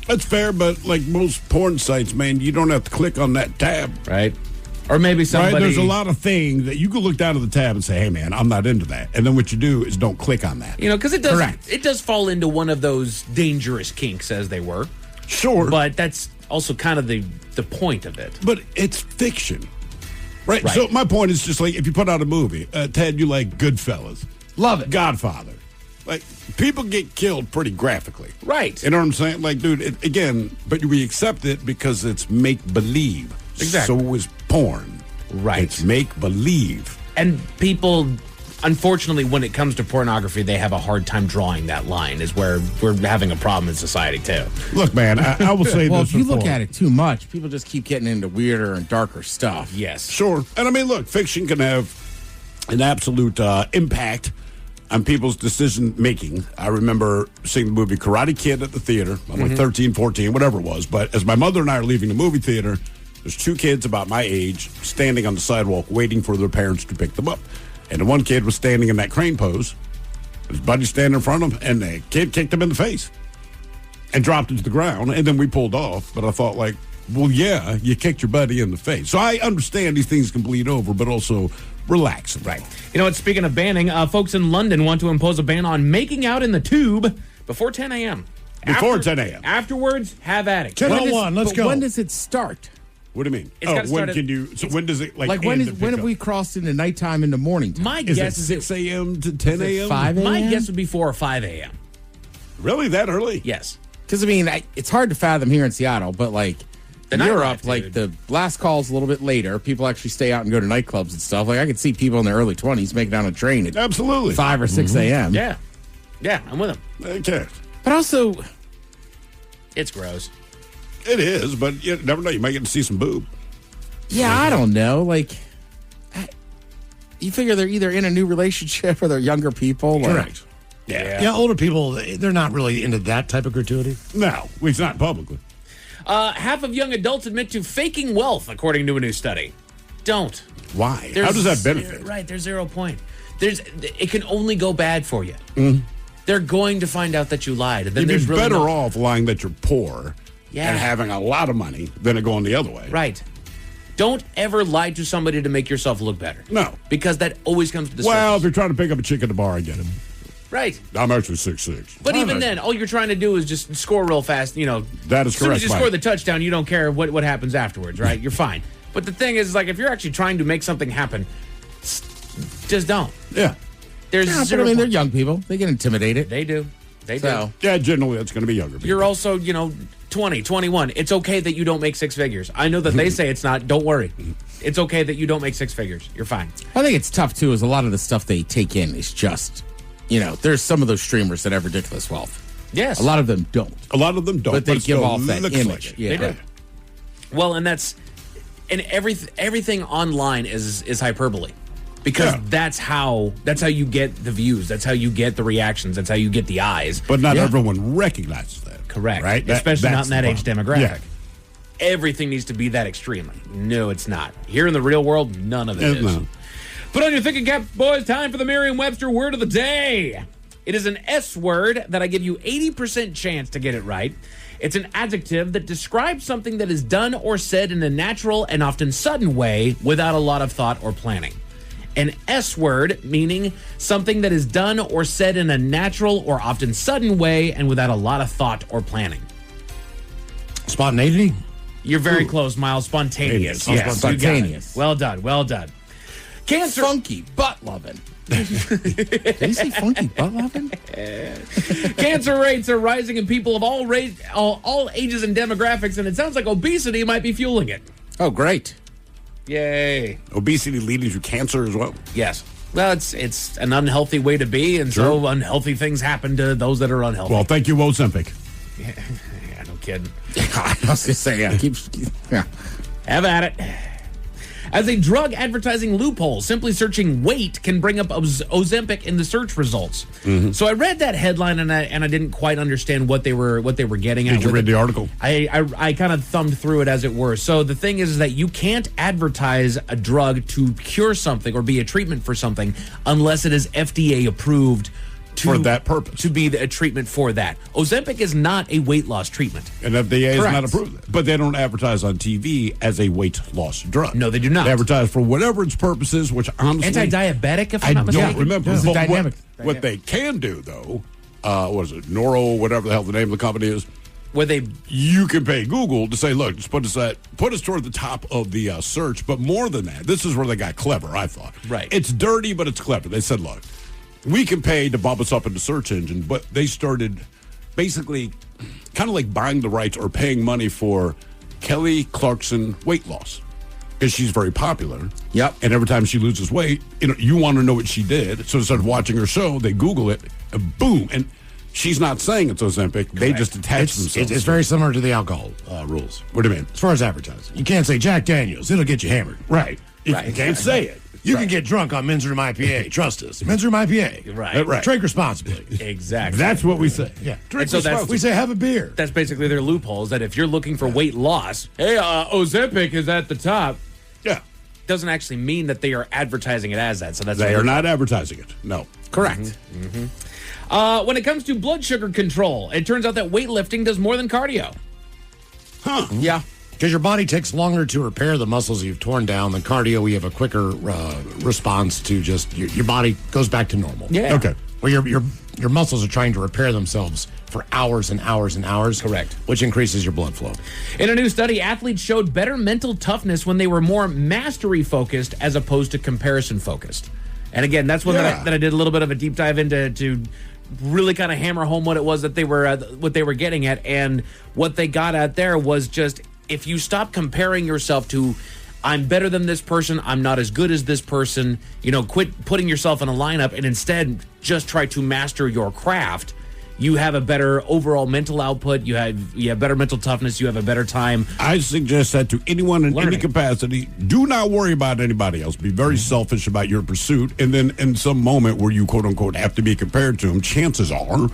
That's fair, but like most porn sites, man, you don't have to click on that tab. Right. Or maybe somebody... Right? There's a lot of things that you can look down at the tab and say, hey, man, I'm not into that. And then what you do is don't click on that. You know, because it does fall into one of those dangerous kinks, as they were. Sure. But that's also kind of the point of it. But it's fiction. Right? So my point is just like, if you put out a movie, Ted, you like Goodfellas. Love it. Godfather. Like, people get killed pretty graphically. Right. You know what I'm saying? Like, dude, again, but we accept it because it's make-believe. Exactly. So is porn. Right. It's make-believe. And people, unfortunately, when it comes to pornography, they have a hard time drawing that line, is where we're having a problem in society, too. Look, man, I will say well, this if you before. look at it too much, people just keep getting into weirder and darker stuff. Yes. Sure. And I mean, look, fiction can have an absolute impact on people's decision making. I remember seeing the movie Karate Kid at the theater. I'm like 13, 14, whatever it was. But as my mother and I are leaving the movie theater, there's 2 kids about my age standing on the sidewalk waiting for their parents to pick them up. And the one kid was standing in that crane pose. His buddy standing in front of him, and the kid kicked him in the face and dropped him to the ground. And then we pulled off. But I thought, like, well, yeah, you kicked your buddy in the face. So I understand these things can bleed over, but also relax. Right. You know what? Speaking of banning, folks in London want to impose a ban on making out in the tube before 10 a.m. Before 10 a.m. Afterwards, have at it. 10:01, let's go. When does it start? What do you mean? It's gotta when start can you? So when does it like? when end have we crossed into nighttime into morning time? My Is guess it is 6 a.m. to 10 a.m.? 5 a.m.? My guess would be 4 or 5 a.m. Really, that early? Yes. Because, I mean, it's hard to fathom here in Seattle, but, like, in nightlife, Europe, dude. like, the last call's a little bit later. People actually stay out and go to nightclubs and stuff. Like, I could see people in their early 20s making down a train at Absolutely 5 or 6 a.m. Yeah. Yeah, I'm with him. Okay. But also, It's gross. It is, but you never know. You might get to see some boob. yeah, I don't know. Like, you figure they're either in a new relationship or they're younger people. Or, Correct. Yeah, older people, they're not really into that type of gratuity. No, at least not publicly. Half of young adults admit to faking wealth, according to a new study. Don't. Why? How does that benefit? Right, there's 0 point. It can only go bad for you. They're going to find out that you lied. And then You'd there's be really better no- off lying that you're poor and having a lot of money than it going the other way. Right. Don't ever lie to somebody to make yourself look better. No. Because that always comes to the Well, if surface. you're trying to pick up a chick at the bar, I get it. Right. I'm actually 6'6". But even then, all you're trying to do is just score real fast. You know, That is as soon as correct, you Mike. score the touchdown, you don't care what happens afterwards, right? You're fine. But the thing is, like, if you're actually trying to make something happen, just don't. Yeah. There's Yeah, but zero I mean, they're point- young people. They get intimidated. They do. They So- do. Yeah, generally that's going to be younger people. You're also, 20, 21. It's okay that you don't make six figures. I know that they say it's not. Don't worry. It's okay that you don't make six figures. You're fine. I think it's tough, too, is a lot of the stuff they take in is just, there's some of those streamers that have ridiculous wealth. Yes. A lot of them don't. A lot of them don't. But they it give still off that looks image. like it. Yeah. They do. Well, and everything online is hyperbole. Because that's how you get the views. That's how you get the reactions. That's how you get the eyes. But not everyone recognizes that. Correct. Right? Especially not in that age problem. demographic. Yeah. Everything needs to be that extreme. No, it's not. Here in the real world, none of it is. No. Put on your thinking caps, boys. Time for the Merriam-Webster word of the day. It is an S word that I give you 80% chance to get it right. It's an adjective that describes something that is done or said in a natural and often sudden way without a lot of thought or planning. An S word, meaning something that is done or said in a natural or often sudden way and without a lot of thought or planning. Spontaneity? You're very close, Miles. Spontaneous. Yes, Yes, spontaneous. You got it. Well done. Well done. Cancer. Funky butt loving. Did he say funky butt loving? Cancer rates are rising in people of all ages and demographics, and it sounds like obesity might be fueling it. Oh, great. Yay. Obesity leading to cancer as well. Yes. Well, it's an unhealthy way to be, and so unhealthy things happen to those that are unhealthy. Well, thank you, Ozempic. Yeah, no kidding. I was going to say, yeah. Have at it. As a drug advertising loophole, simply searching weight can bring up Ozempic in the search results. Mm-hmm. So I read that headline and I didn't quite understand what they were getting at. Did you read the article? I kind of thumbed through it as it were. So the thing is that you can't advertise a drug to cure something or be a treatment for something unless it is FDA approved for that purpose. To be a treatment for that. Ozempic is not a weight loss treatment. And FDA is Correct. not approved. But they don't advertise on TV as a weight loss drug. No, they do not. They advertise for whatever its purposes, which honestly... Anti-diabetic, if I I'm not mistaken. don't remember. It's But dynamic. what they can do, though, what is it, Neuro, whatever the hell the name of the company is, where you can pay Google to say, look, just put us toward the top of the search. But more than that, this is where they got clever, I thought. Right. It's dirty, but it's clever. They said, look, we can pay to bump us up in the search engine, but they started basically kind of like buying the rights or paying money for Kelly Clarkson weight loss because she's very popular. Yep. And every time she loses weight, you want to know what she did. So instead of watching her show, they Google it, and boom. And she's not saying it's Ozempic. They just attach themselves. It's very similar to the alcohol rules. What do you mean? As far as advertising. You can't say Jack Daniels. It'll get you hammered. Right. You Right. can't say it. You can get drunk on Men's Room IPA. Trust us. Men's Room IPA. Right. Drink responsibly. Exactly. That's what we say. Yeah. And so that's We say have a beer. That's basically their loopholes. That if you're looking for weight loss, hey, Ozempic is at the top. Yeah. Doesn't actually mean that they are advertising it as that. So that's They are not advertising it. No. correct. When it comes to blood sugar control, it turns out that weightlifting does more than cardio. Huh. Yeah. Because your body takes longer to repair the muscles you've torn down than cardio. We have a quicker response to just your body goes back to normal. Yeah. Okay. Well, your muscles are trying to repair themselves for hours and hours and hours. Correct. Which increases your blood flow. In a new study, athletes showed better mental toughness when they were more mastery focused as opposed to comparison focused. And again, that's one that I did a little bit of a deep dive into to really kind of hammer home what it was that they were getting at. And what they got at there was just, if you stop comparing yourself to, I'm better than this person, I'm not as good as this person, quit putting yourself in a lineup and instead just try to master your craft, you have a better overall mental output, you have better mental toughness, you have a better time. I suggest that to anyone in any capacity, do not worry about anybody else. Be very selfish about your pursuit. And then in some moment where you, quote unquote, have to be compared to them, chances are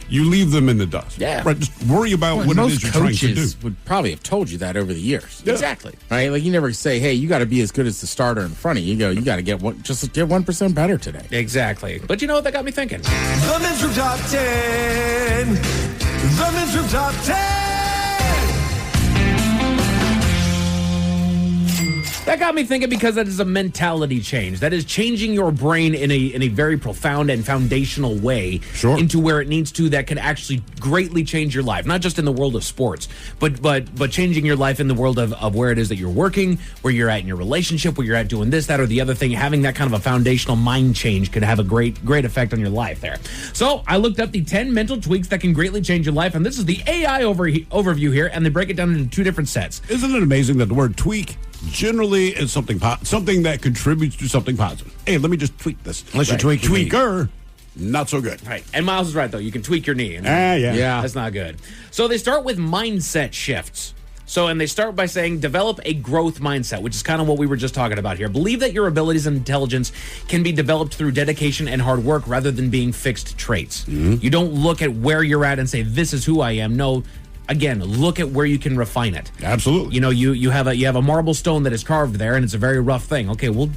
you leave them in the dust. Yeah. Right. Just worry about what it is you're trying to do. Most coaches would probably have told you that over the years. Yeah. Exactly. Right? Like, you never say, hey, you got to be as good as the starter in front of you. You got to get 1% better today. Exactly. But you know what that got me thinking? The Men's Room Top 10. The Men's Room Top 10. That got me thinking because that is a mentality change. That is changing your brain in a very profound and foundational way into where it needs to. That can actually greatly change your life, not just in the world of sports, but changing your life in the world of where it is that you're working, where you're at in your relationship, where you're at doing this, that, or the other thing. Having that kind of a foundational mind change could have a great effect on your life there. So I looked up the 10 mental tweaks that can greatly change your life, and this is the AI overview here, and they break it down into two different sets. Isn't it amazing that the word tweak generally is something that contributes to something positive? Hey, let me just tweak this. Unless you tweak your knee. Tweaker, not so good. Right. And Miles is right, though. You can tweak your knee. Yeah. That's not good. So they start with mindset shifts. And they start by saying, develop a growth mindset, which is kind of what we were just talking about here. Believe that your abilities and intelligence can be developed through dedication and hard work rather than being fixed traits. You don't look at where you're at and say, this is who I am. No. Again, look at where you can refine it. Absolutely. You know, you have a marble stone that is carved there, and it's a very rough thing. Okay, well,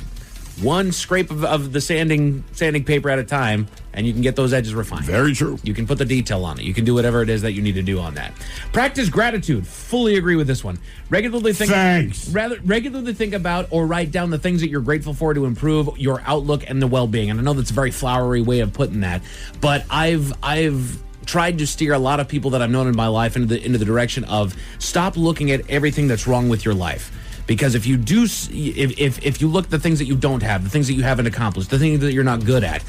one scrape of the sanding paper at a time, and you can get those edges refined. Very true. You can put the detail on it. You can do whatever it is that you need to do on that. Practice gratitude. Fully agree with this one. Regularly think about or write down the things that you're grateful for to improve your outlook and the well-being. And I know that's a very flowery way of putting that, but I've tried to steer a lot of people that I've known in my life into the direction of stop looking at everything that's wrong with your life. Because if you do, if you look at the things that you don't have, the things that you haven't accomplished, the things that you're not good at,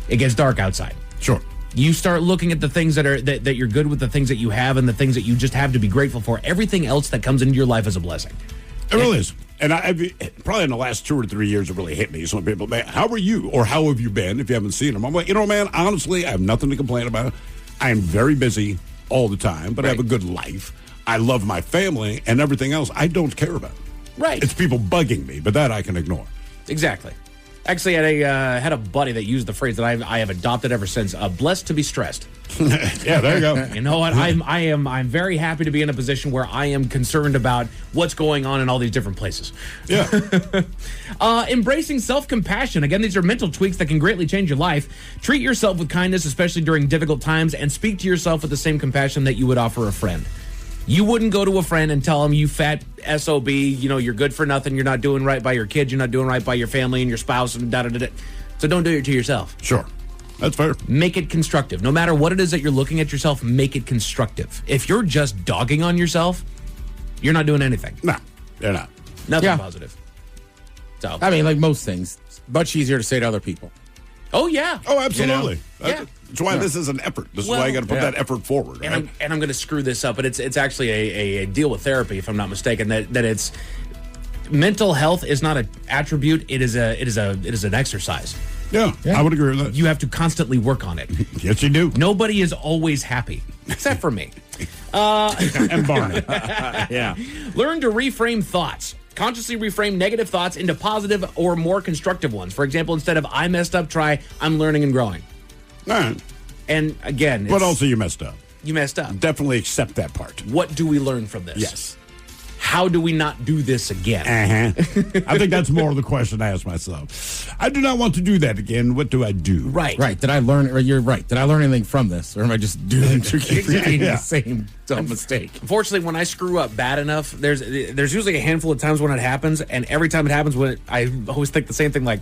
it gets dark outside. Sure. You start looking at the things that you're good with, the things that you have, and the things that you just have to be grateful for. Everything else that comes into your life is a blessing. It really is. And I've probably in the last 2 or 3 years, it really hit me. Some people, man, how are you? Or how have you been if you haven't seen them? I'm like, man, honestly, I have nothing to complain about. I am very busy all the time, but I have a good life. I love my family, and everything else I don't care about. Right. It's people bugging me, but that I can ignore. Exactly. Actually, I had a buddy that used the phrase that I have adopted ever since. Blessed to be stressed. Yeah, there you go. You know what? I'm very happy to be in a position where I am concerned about what's going on in all these different places. Yeah. Embracing self-compassion. Again, these are mental tweaks that can greatly change your life. Treat yourself with kindness, especially during difficult times, and speak to yourself with the same compassion that you would offer a friend. You wouldn't go to a friend and tell them, you fat SOB, you're good for nothing, you're not doing right by your kids, you're not doing right by your family and your spouse, and da-da-da-da. So don't do it to yourself. Sure. That's fair. Make it constructive. No matter what it is that you're looking at yourself, make it constructive. If you're just dogging on yourself, you're not doing anything. No, you're not. Nothing positive. So, I mean, like most things, much easier to say to other people. Oh, yeah. Oh, absolutely. Yeah. That's why this is an effort. This is why you got to put that effort forward. Right? And I'm going to screw this up, but it's actually a deal with therapy, if I'm not mistaken, that it's mental health is not an attribute. It is an exercise. Yeah, I would agree with that. You have to constantly work on it. Yes, you do. Nobody is always happy, except for me. And Barney. Yeah. Learn to reframe thoughts. Consciously reframe negative thoughts into positive or more constructive ones. For example, instead of I messed up, try I'm learning and growing. All right. And again, but also you messed up. You messed up. Definitely accept that part. What do we learn from this? Yes. How do we not do this again? I think that's more of the question I ask myself. I do not want to do that again. What do I do? Right. Did I learn? You're right. Did I learn anything from this, or am I just doing repeating the same dumb mistake? Unfortunately, when I screw up bad enough, there's usually a handful of times when it happens, and every time it happens, I always think the same thing. Like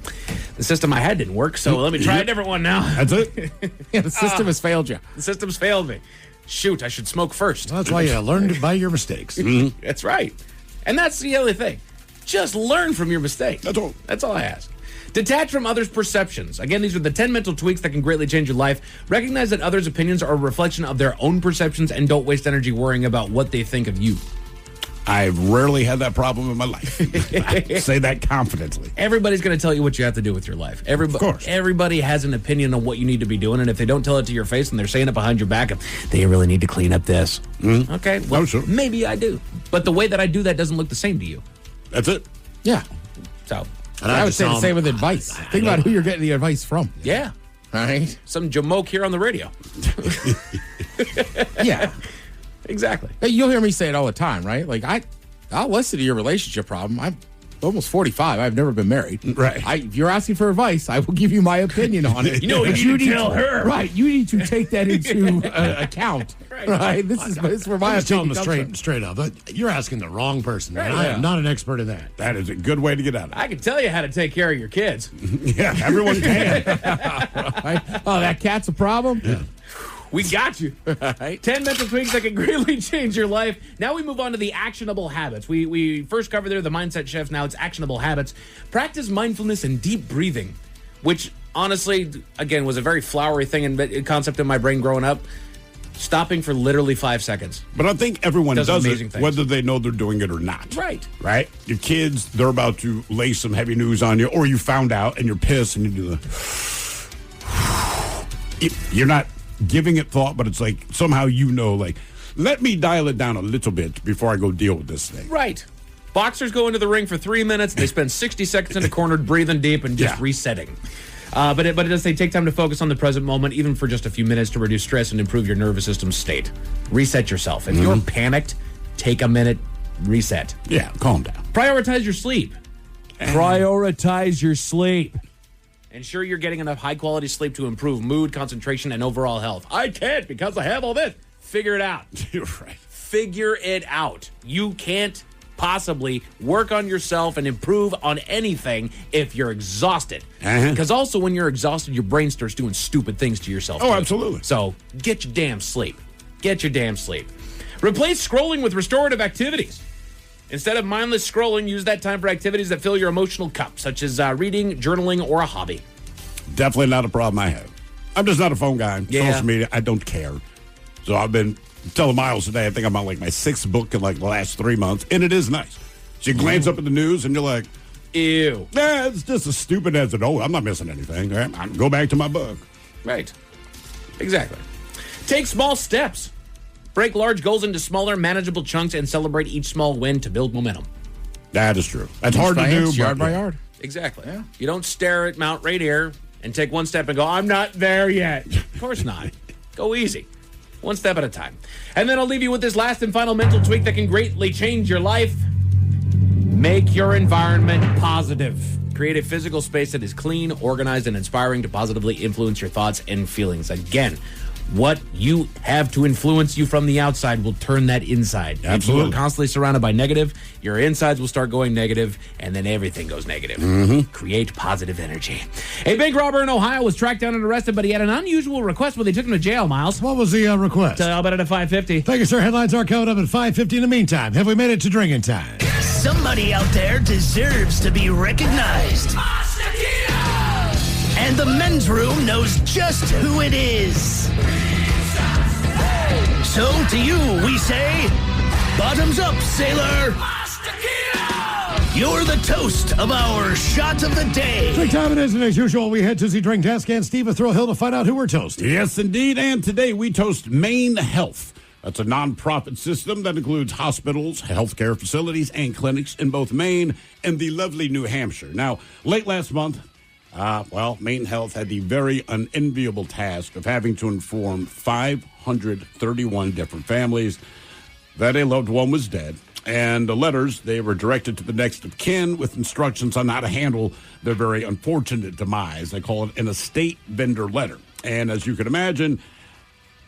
the system I had didn't work, so let me try a different one now. That's it. Yeah, the system has failed you. The system's failed me. Shoot, I should smoke first. Well, that's why you learn by your mistakes. Mm-hmm. That's right. And that's the other thing. Just learn from your mistakes. That's all I ask. Detach from others' perceptions. Again, these are the 10 mental tweaks that can greatly change your life. Recognize that others' opinions are a reflection of their own perceptions and don't waste energy worrying about what they think of you. I've rarely had that problem in my life. I say that confidently. Everybody's going to tell you what you have to do with your life. Of course. Everybody has an opinion on what you need to be doing, and if they don't tell it to your face and they're saying it behind your back, they really need to clean up this. Okay, well, maybe I do. But the way that I do that doesn't look the same to you. That's it. Yeah. So, and I would say the same with advice. Think about who you're getting the advice from. Yeah. All right. Some jamoke here on the radio. Yeah. Exactly. Hey, you'll hear me say it all the time, right? Like I'll listen to your relationship problem. almost 45. I've never been married. Right. If you're asking for advice, I will give you my opinion on it. You know what you need to tell her. Right. You need to take that into account. Right. This is where my I'm just telling opinion them straight up. You're asking the wrong person, man. Right. I am not an expert in that. That is a good way to get out of it. I can tell you how to take care of your kids. Yeah, everyone can. Right? Oh, that cat's a problem? Yeah. We got you. 10 mental tweaks that can greatly change your life. Now we move on to the actionable habits. We first covered there the mindset shifts. Now it's actionable habits. Practice mindfulness and deep breathing, which honestly, again, was a very flowery thing and concept in my brain growing up. Stopping for literally 5 seconds. But I think everyone does amazing it, things. whether they know they're doing it or not. Right. Right? Your kids, they're about to lay some heavy news on you, or you found out and you're pissed and you do the... You're not giving it thought, but it's like somehow let me dial it down a little bit before I go deal with this thing. Right. Boxers go into the ring for 3 minutes. They spend 60 seconds in a corner breathing deep and just resetting. But it does say take time to focus on the present moment, even for just a few minutes, to reduce stress and improve your nervous system state. Reset yourself. If you're panicked, take a minute, reset. Yeah, calm down. Prioritize your sleep. Prioritize your sleep. Ensure you're getting enough high-quality sleep to improve mood, concentration, and overall health. I can't because I have all this. Figure it out. You're right. Figure it out. You can't possibly work on yourself and improve on anything if you're exhausted. Because also when you're exhausted, your brain starts doing stupid things to yourself. Oh, absolutely. So get your damn sleep. Get your damn sleep. Replace scrolling with restorative activities. Instead of mindless scrolling, use that time for activities that fill your emotional cup, such as reading, journaling, or a hobby. Definitely not a problem I have. I'm just not a phone guy. Yeah. Social media, I don't care. So I've been telling Miles today, I think I'm on my 6th book in the last 3 months, and it is nice. So you glance up at the news, and you're like, ew. Yeah, it's just as stupid as it. Oh, I'm not missing anything. Right? I can go back to my book. Right. Exactly. Take small steps. Break large goals into smaller, manageable chunks and celebrate each small win to build momentum. That is true. That's hard to do. Yard by yard. Exactly. Yeah. You don't stare at Mount Rainier and take one step and go, I'm not there yet. Of course not. Go easy. One step at a time. And then I'll leave you with this last and final mental tweak that can greatly change your life. Make your environment positive. Create a physical space that is clean, organized, and inspiring to positively influence your thoughts and feelings. Again, what you have to influence you from the outside will turn that inside. Absolutely. If you are constantly surrounded by negative, your insides will start going negative, and then everything goes negative. Create positive energy. A bank robber in Ohio was tracked down and arrested, but he had an unusual request where they took him to jail, Miles. What was the request? Tell you all about it at 5:50. Thank you, sir. Headlines are coming up at 5:50. In the meantime, have we made it to drinking time? Somebody out there deserves to be recognized. And the men's room knows just who it is. So to you, we say, bottoms up, sailor. You're the toast of our shot of the day. Drink time it is, and as usual, we head to the drink desk and Steve a Thrill Hill to find out who we're toasting. Yes, indeed. And today we toast Maine Health. That's a nonprofit system that includes hospitals, healthcare facilities, and clinics in both Maine and the lovely New Hampshire. Now, late last month, Maine Health had the very unenviable task of having to inform 531 different families that a loved one was dead. And the letters, they were directed to the next of kin with instructions on how to handle their very unfortunate demise. They call it an estate vendor letter. And as you can imagine,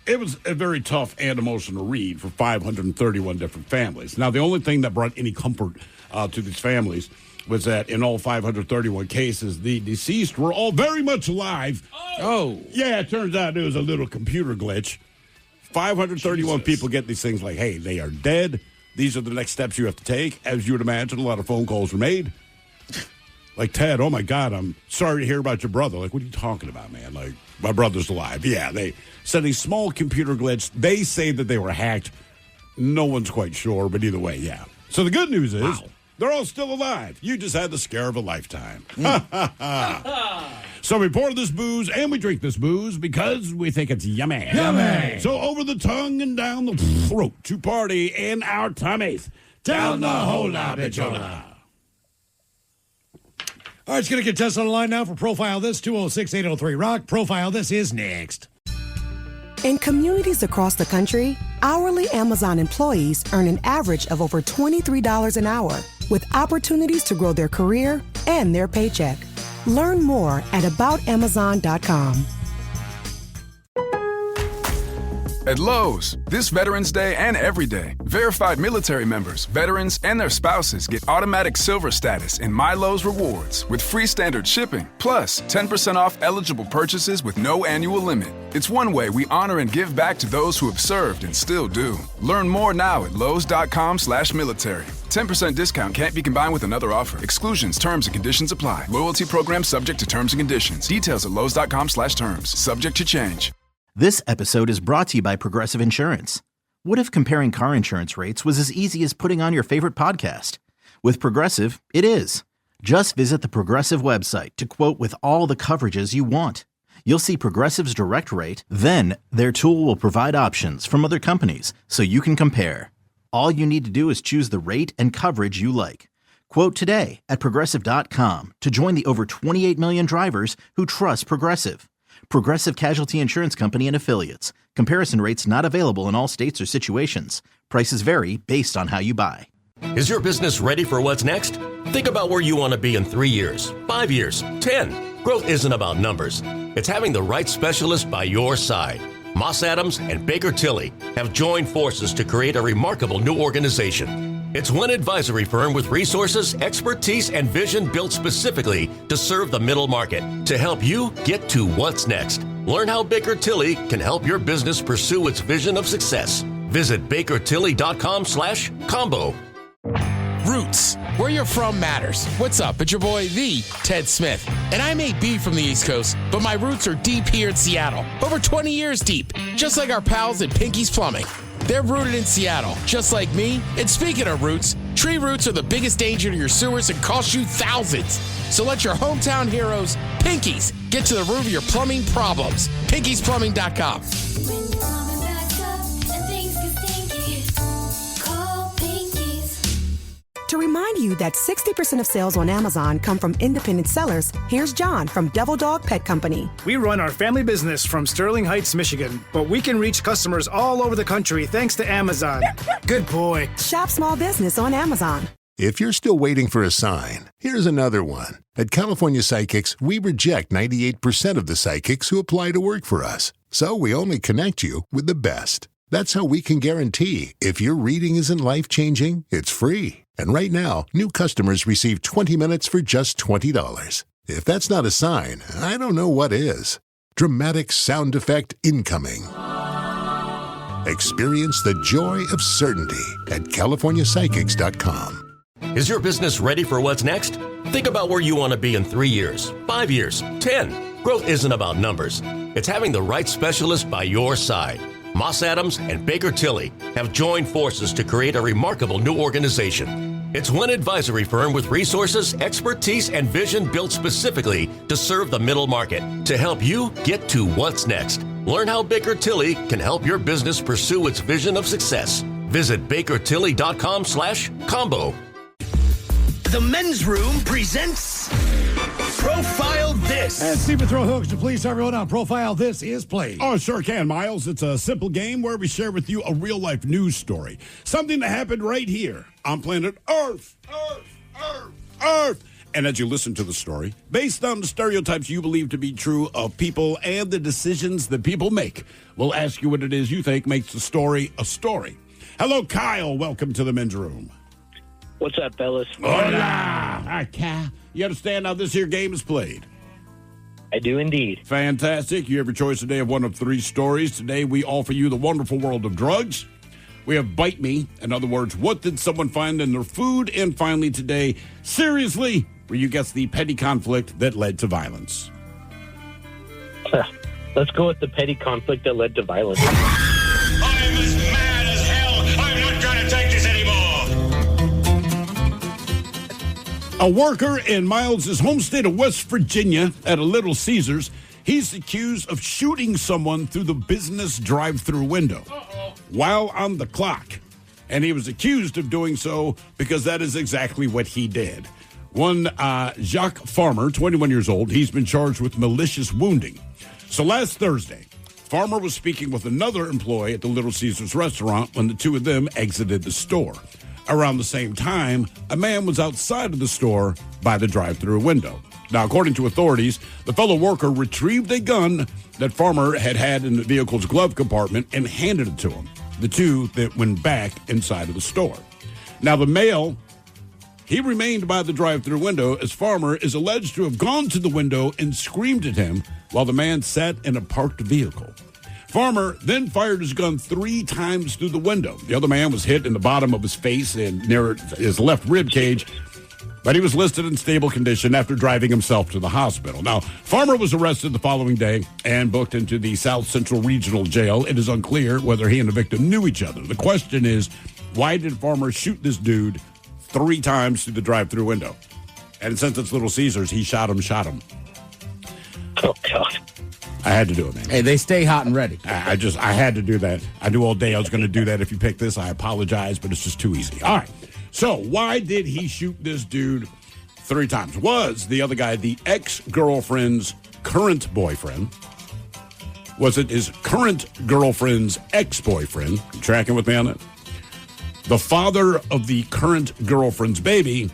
it was a very tough and emotional read for 531 different families. Now, the only thing that brought any comfort to these families was that in all 531 cases, the deceased were all very much alive. Oh. Yeah, it turns out it was a little computer glitch. 531 people get these things like, hey, they are dead. These are the next steps you have to take. As you would imagine, a lot of phone calls were made. Like, Ted, oh, my God, I'm sorry to hear about your brother. Like, what are you talking about, man? Like, my brother's alive. Yeah, they said a small computer glitch. They say that they were hacked. No one's quite sure, but either way, yeah. So the good news is they're all still alive. You just had the scare of a lifetime. So we pour this booze and we drink this booze because we think it's yummy. Yummy. So over the tongue and down the throat to party in our tummies. Down the hola bichola. All right, it's going to get tested on the line now for Profile This, 206-803-ROCK. Profile This is next. In communities across the country, hourly Amazon employees earn an average of over $23 an hour. with opportunities to grow their career and their paycheck. Learn more at aboutamazon.com. At Lowe's, this Veterans Day and every day, verified military members, veterans, and their spouses get automatic silver status in My Lowe's Rewards with free standard shipping, plus 10% off eligible purchases with no annual limit. It's one way we honor and give back to those who have served and still do. Learn more now at lowes.com/military. 10% discount can't be combined with another offer. Exclusions, terms, and conditions apply. Loyalty program subject to terms and conditions. Details at lowes.com/terms. Subject to change. This episode is brought to you by Progressive Insurance. What if comparing car insurance rates was as easy as putting on your favorite podcast? With Progressive, it is. Just visit the Progressive website to quote with all the coverages you want. You'll see Progressive's direct rate, then their tool will provide options from other companies so you can compare. All you need to do is choose the rate and coverage you like. Quote today at Progressive.com to join the over 28 million drivers who trust Progressive. Progressive Casualty Insurance Company and Affiliates. Comparison rates not available in all states or situations. Prices vary based on how you buy. Is your business ready for what's next? Think about where you want to be in 3 years, 5 years, 10. Growth isn't about numbers. It's having the right specialist by your side. Moss Adams and Baker Tilly have joined forces to create a remarkable new organization. It's one advisory firm with resources, expertise, and vision built specifically to serve the middle market to help you get to what's next. Learn how Baker Tilly can help your business pursue its vision of success. Visit bakertilly.com/combo. Roots. Where you're from matters. What's up? It's your boy, the Ted Smith. And I may be from the East Coast, but my roots are deep here in Seattle. Over 20 years deep. Just like our pals at Pinky's Plumbing. They're rooted in Seattle, just like me. And speaking of roots, tree roots are the biggest danger to your sewers and cost you thousands. So let your hometown heroes, Pinky's, get to the root of your plumbing problems. Pinky'sPlumbing.com. To remind you that 60% of sales on Amazon come from independent sellers, here's John from Devil Dog Pet Company. We run our family business from Sterling Heights, Michigan, but we can reach customers all over the country thanks to Amazon. Good boy. Shop small business on Amazon. If you're still waiting for a sign, here's another one. At California Psychics, we reject 98% of the psychics who apply to work for us. So we only connect you with the best. That's how we can guarantee if your reading isn't life-changing, it's free. And right now, new customers receive 20 minutes for just $20. If that's not a sign, I don't know what is. Dramatic sound effect incoming. Experience the joy of certainty at CaliforniaPsychics.com. Is your business ready for what's next? Think about where you want to be in 3 years, 5 years, 10. Growth isn't about numbers. It's having the right specialist by your side. Moss Adams and Baker Tilly have joined forces to create a remarkable new organization. It's one advisory firm with resources, expertise, and vision built specifically to serve the middle market to help you get to what's next. Learn how Baker Tilly can help your business pursue its vision of success. Visit bakertilly.com/combo. The Men's Room presents Profile This. And Stephen Throw Hooks to please everyone on Profile This is played. Oh, sure can, Miles. It's a simple game where we share with you a real-life news story. Something that happened right here on planet Earth. Earth. And as you listen to the story, based on the stereotypes you believe to be true of people and the decisions that people make, we'll ask you what it is you think makes the story a story. Hello, Kyle. Welcome to the Men's Room. What's up, fellas? Hola. Okay. You understand how this here game is played? I do indeed. Fantastic. You have your choice today of one of three stories. Today we offer you the wonderful world of drugs. We have Bite Me. In other words, what did someone find in their food? And finally today, Seriously, where you guess the petty conflict that led to violence. Let's go with the petty conflict that led to violence. I'm as mad as hell. I'm not going to take this anymore. A worker in Miles' home state of West Virginia at a Little Caesars, he's accused of shooting someone through the business drive-through window while on the clock. And he was accused of doing so because that is exactly what he did. One Jacques Farmer, 21 years old, he's been charged with malicious wounding. So last Thursday, Farmer was speaking with another employee at the Little Caesars restaurant when the two of them exited the store. Around the same time, a man was outside of the store by the drive-thru window. Now, according to authorities, the fellow worker retrieved a gun that Farmer had in the vehicle's glove compartment and handed it to him. The two that went back inside of the store. Now, the male, he remained by the drive-thru window as Farmer is alleged to have gone to the window and screamed at him while the man sat in a parked vehicle. Farmer then fired his gun 3 times through the window. The other man was hit in the bottom of his face and near his left rib cage, but he was listed in stable condition after driving himself to the hospital. Now, Farmer was arrested the following day and booked into the South Central Regional Jail. It is unclear whether he and the victim knew each other. The question is, why did Farmer shoot this dude 3 times through the drive-thru window? And since it's Little Caesars, he shot him. Oh, God. I had to do it, man. Hey, they stay hot and ready. I had to do that. I knew all day I was going to do that. If you pick this, I apologize, but it's just too easy. All right. So why did he shoot this dude 3 times? Was the other guy the ex-girlfriend's current boyfriend? Was it his current girlfriend's ex-boyfriend? You tracking with me on that? The father of the current girlfriend's baby?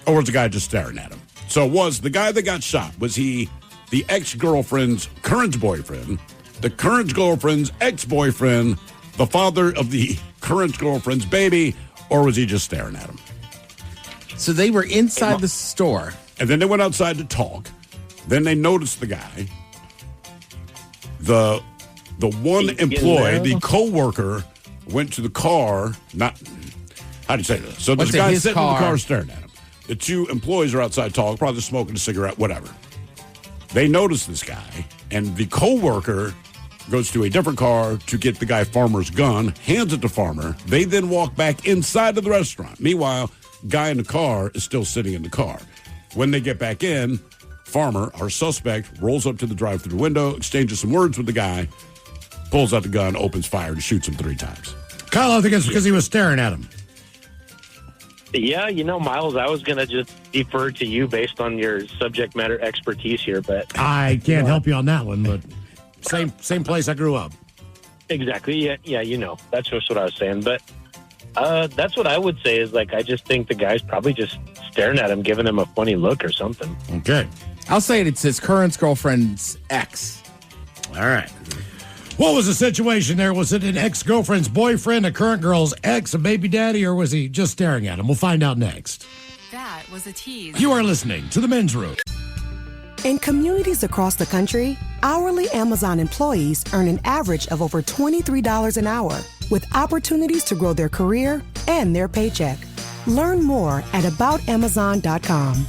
Or was the guy just staring at him? So was the guy that got shot, was he the ex-girlfriend's current boyfriend, the current girlfriend's ex-boyfriend, the father of the current girlfriend's baby, or was he just staring at him? So they were inside the store. And then they went outside to talk. Then they noticed the guy. The one employee, the co-worker, went to the car. How do you say this? So there's a guy sitting in the car staring at him. The 2 employees are outside talking, probably smoking a cigarette, whatever. They notice this guy, and the co-worker goes to a different car to get the guy Farmer's gun, hands it to Farmer. They then walk back inside of the restaurant. Meanwhile, guy in the car is still sitting in the car. When they get back in, Farmer, our suspect, rolls up to the drive-thru window, exchanges some words with the guy, pulls out the gun, opens fire, and shoots him 3 times. Kyle, I think it's because he was staring at him. Yeah, Miles, I was going to just defer to you based on your subject matter expertise here, but I can't help you on that one, but same place I grew up. Exactly. Yeah, that's just what I was saying. But that's what I would say is, I just think the guy's probably just staring at him, giving him a funny look or something. Okay. I'll say it's his current girlfriend's ex. All right. What was the situation there? Was it an ex-girlfriend's boyfriend, a current girl's ex, a baby daddy, or was he just staring at him? We'll find out next. That was a tease. You are listening to The Men's Room. In communities across the country, hourly Amazon employees earn an average of over $23 an hour, with opportunities to grow their career and their paycheck. Learn more at aboutamazon.com.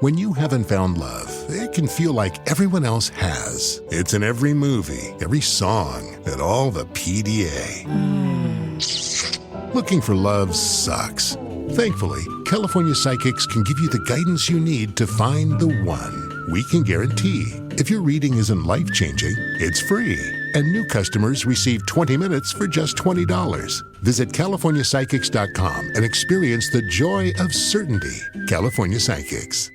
When you haven't found love, it can feel like everyone else has. It's in every movie, every song, and all the PDA. Looking for love sucks. Thankfully, California Psychics can give you the guidance you need to find the one. We can guarantee if your reading isn't life-changing, it's free. And new customers receive 20 minutes for just $20. Visit CaliforniaPsychics.com and experience the joy of certainty. California Psychics.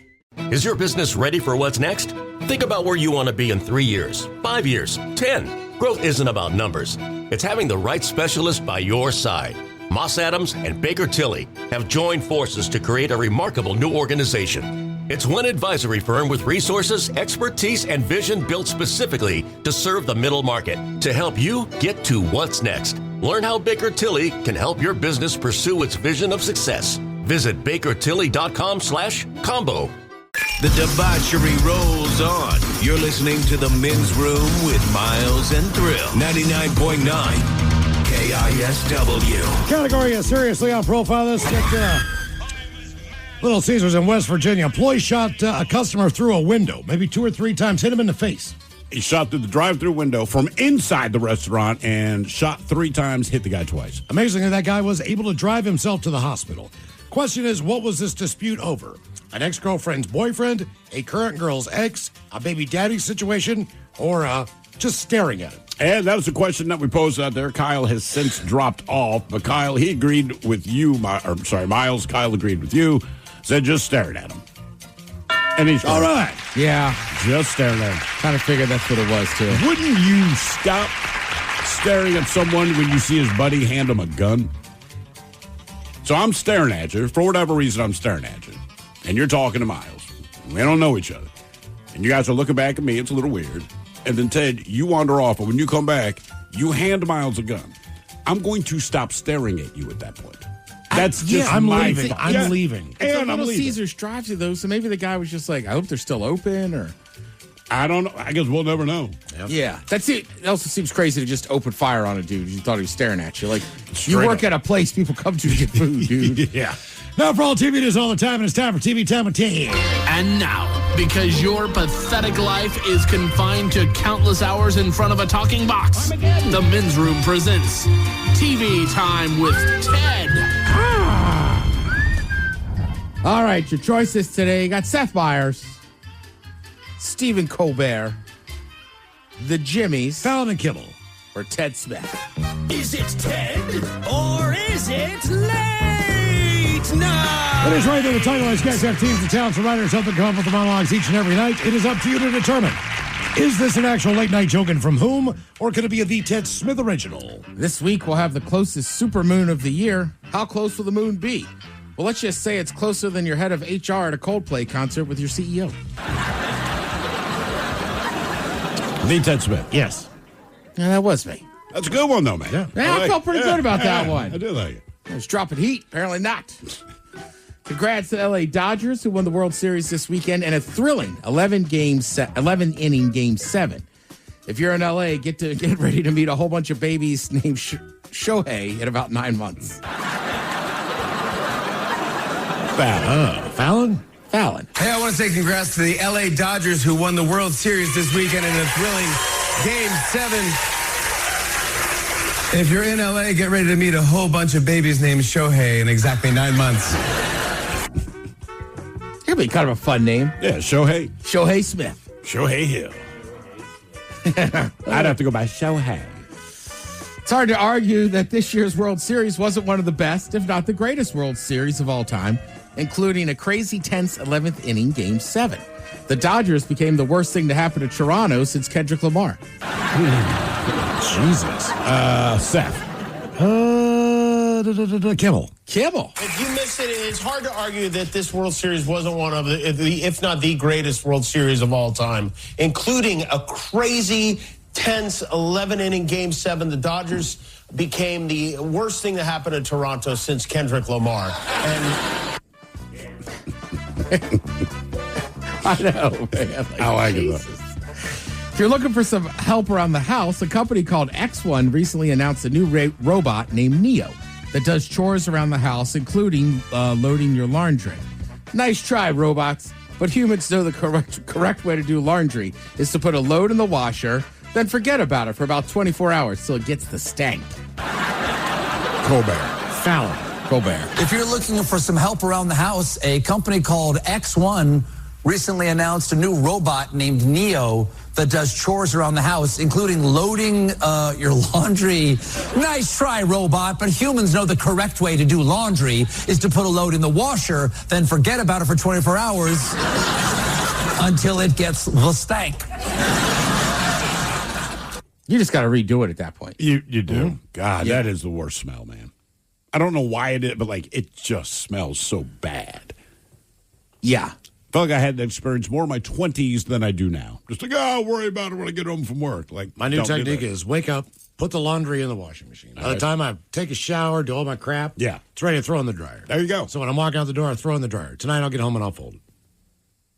Is your business ready for what's next? Think about where you want to be in 3 years, 5 years, 10. Growth isn't about numbers. It's having the right specialist by your side. Moss Adams and Baker Tilly have joined forces to create a remarkable new organization. It's one advisory firm with resources, expertise, and vision built specifically to serve the middle market to help you get to what's next. Learn how Baker Tilly can help your business pursue its vision of success. Visit bakertilly.com/combo. The debauchery rolls on. You're listening to The Men's Room with Miles and Thrill. 99.9 KISW. Category is seriously on profile. Let's get Little Caesars in West Virginia. Employee shot a customer through a window, maybe 2 or 3 times, hit him in the face. He shot through the drive-thru window from inside the restaurant and shot 3 times, hit the guy twice. Amazingly, that guy was able to drive himself to the hospital. Question is, what was this dispute over? An ex-girlfriend's boyfriend, a current girl's ex, a baby daddy situation, or just staring at him? And that was the question that we posed out there. Kyle has since dropped off, but Kyle, he agreed with you. Miles, Kyle agreed with you, said just staring at him. And he's all right. Yeah. Just staring at him. Kind of figured that's what it was, too. Wouldn't you stop staring at someone when you see his buddy hand him a gun? So I'm staring at you. For whatever reason, I'm staring at you. And you're talking to Miles. We don't know each other. And you guys are looking back at me. It's a little weird. And then, Ted, you wander off. And when you come back, you hand Miles a gun. I'm going to stop staring at you at that point. That's just I'm my leaving. thought. I'm leaving. It's And a I'm Little leaving. Caesars drive-thru, though, so maybe the guy was just like, I hope they're still open, or... I don't know. I guess we'll never know. Yeah. That's it. It also seems crazy to just open fire on a dude. You thought he was staring at you. Like, you Straight work up. at a place people come to get food, dude. Yeah. Now for all TV news all the time, and it's time for TV Time with Ted. And now, because your pathetic life is confined to countless hours in front of a talking box, the Men's Room presents TV Time with Ted. All right, your choices today. You got Seth Meyers, Stephen Colbert, the Jimmies, Fallon and Kimmel, or Ted Smith. Is it Ted or is it late night? That is right there. The titleized guests have teams of talents and writers help them come up with the monologues each and every night. It is up to you to determine. Is this an actual late night joke and from whom? Or could it be a The Ted Smith original? This week, we'll have the closest supermoon of the year. How close will the moon be? Well, let's just say it's closer than your head of HR at a Coldplay concert with your CEO. The Ted Smith. Yes. Yeah, that was me. That's a good one, though, man. Yeah, I felt pretty good about that one. I do like it. I was dropping heat. Apparently not. Congrats to the LA Dodgers, who won the World Series this weekend in a thrilling 11-inning Game 7. If you're in LA, get ready to meet a whole bunch of babies named Shohei in about 9 months. Fallon? Fallon. Hey, I want to say congrats to the LA Dodgers who won the World Series this weekend in a thrilling Game 7. If you're in LA, get ready to meet a whole bunch of babies named Shohei in exactly 9 months. It'd be kind of a fun name. Yeah, Shohei. Shohei Smith. Shohei Hill. I'd have to go by Shohei. It's hard to argue that this year's World Series wasn't one of the best, if not the greatest World Series of all time, including a crazy tense 11th inning Game 7. The Dodgers became the worst thing to happen to Toronto since Kendrick Lamar. Jesus. Seth. Kimmel. Kimmel. If you missed it, it's hard to argue that this World Series wasn't one of the, if not the greatest World Series of all time, including a crazy, tense 11-inning Game 7. The Dodgers became the worst thing to happen to Toronto since Kendrick Lamar. And I know, man. I like it, though. If you're looking for some help around the house, a company called X1 recently announced a new robot named Neo that does chores around the house, including loading your laundry. Nice try, robots. But humans know the correct way to do laundry is to put a load in the washer, then forget about it for about 24 hours till it gets the stank. Colbert. Fallon. Colbert. If you're looking for some help around the house, a company called X1 recently announced a new robot named Neo that does chores around the house, including loading your laundry. Nice try, robot, but humans know the correct way to do laundry is to put a load in the washer, then forget about it for 24 hours until it gets the stank. You just got to redo it at that point. You do. God, that is the worst smell, man. I don't know why it is, but like it just smells so bad. Yeah. I feel like I had that experience more in my 20s than I do now. Just like, I'll worry about it when I get home from work. Like My new technique is wake up, put the laundry in the washing machine. By the time I take a shower, do all my crap, it's ready to throw in the dryer. There you go. So when I'm walking out the door, I throw in the dryer. Tonight I'll get home and I'll fold it.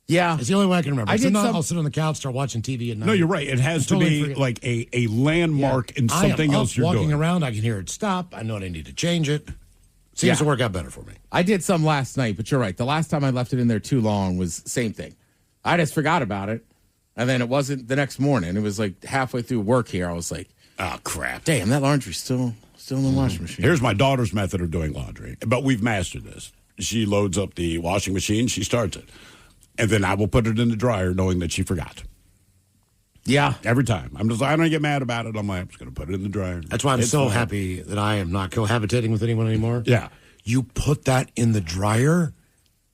Yeah. It's the only way I can remember. I did some- I'll sit on the couch, start watching TV at night. No, you're right. It has to be like a landmark in something else you're walking doing. around, I can hear it stop. I know I need to change it. Seems to work out better for me. I did some last night, but you're right. The last time I left it in there too long was same thing. I just forgot about it. And then it wasn't the next morning. It was like halfway through work here. I was like, oh, crap. Damn, that laundry's still in the washing machine. Here's my daughter's method of doing laundry, but we've mastered this. She loads up the washing machine, she starts it, and then I will put it in the dryer knowing that she forgot. Yeah. Every time. I'm just, I don't get mad about it. I'm like, I'm just going to put it in the dryer. That's why I'm so happy that I am not cohabitating with anyone anymore. Yeah. You put that in the dryer?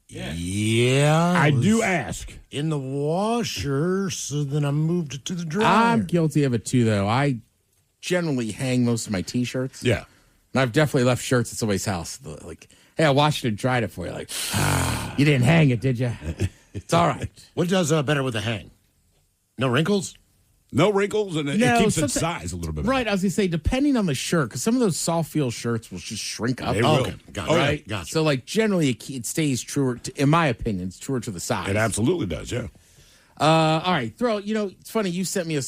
Yeah. I do ask. In the washer, so then I moved it to the dryer. I'm guilty of it too, though. I generally hang most of my T-shirts. Yeah. And I've definitely left shirts at somebody's house. Like, hey, I washed it and dried it for you. Like, you didn't hang it, did you? It's all right. What does better with the hang? No wrinkles? No wrinkles, and it keeps its size a little bit. Right, I was going to say, depending on the shirt, because some of those soft feel shirts will just shrink up. They will. Okay, gotcha. Right? Gotcha. So, like, generally, it stays truer, in my opinion, it's truer to the size. It absolutely does, yeah. All right, it's funny, you sent me a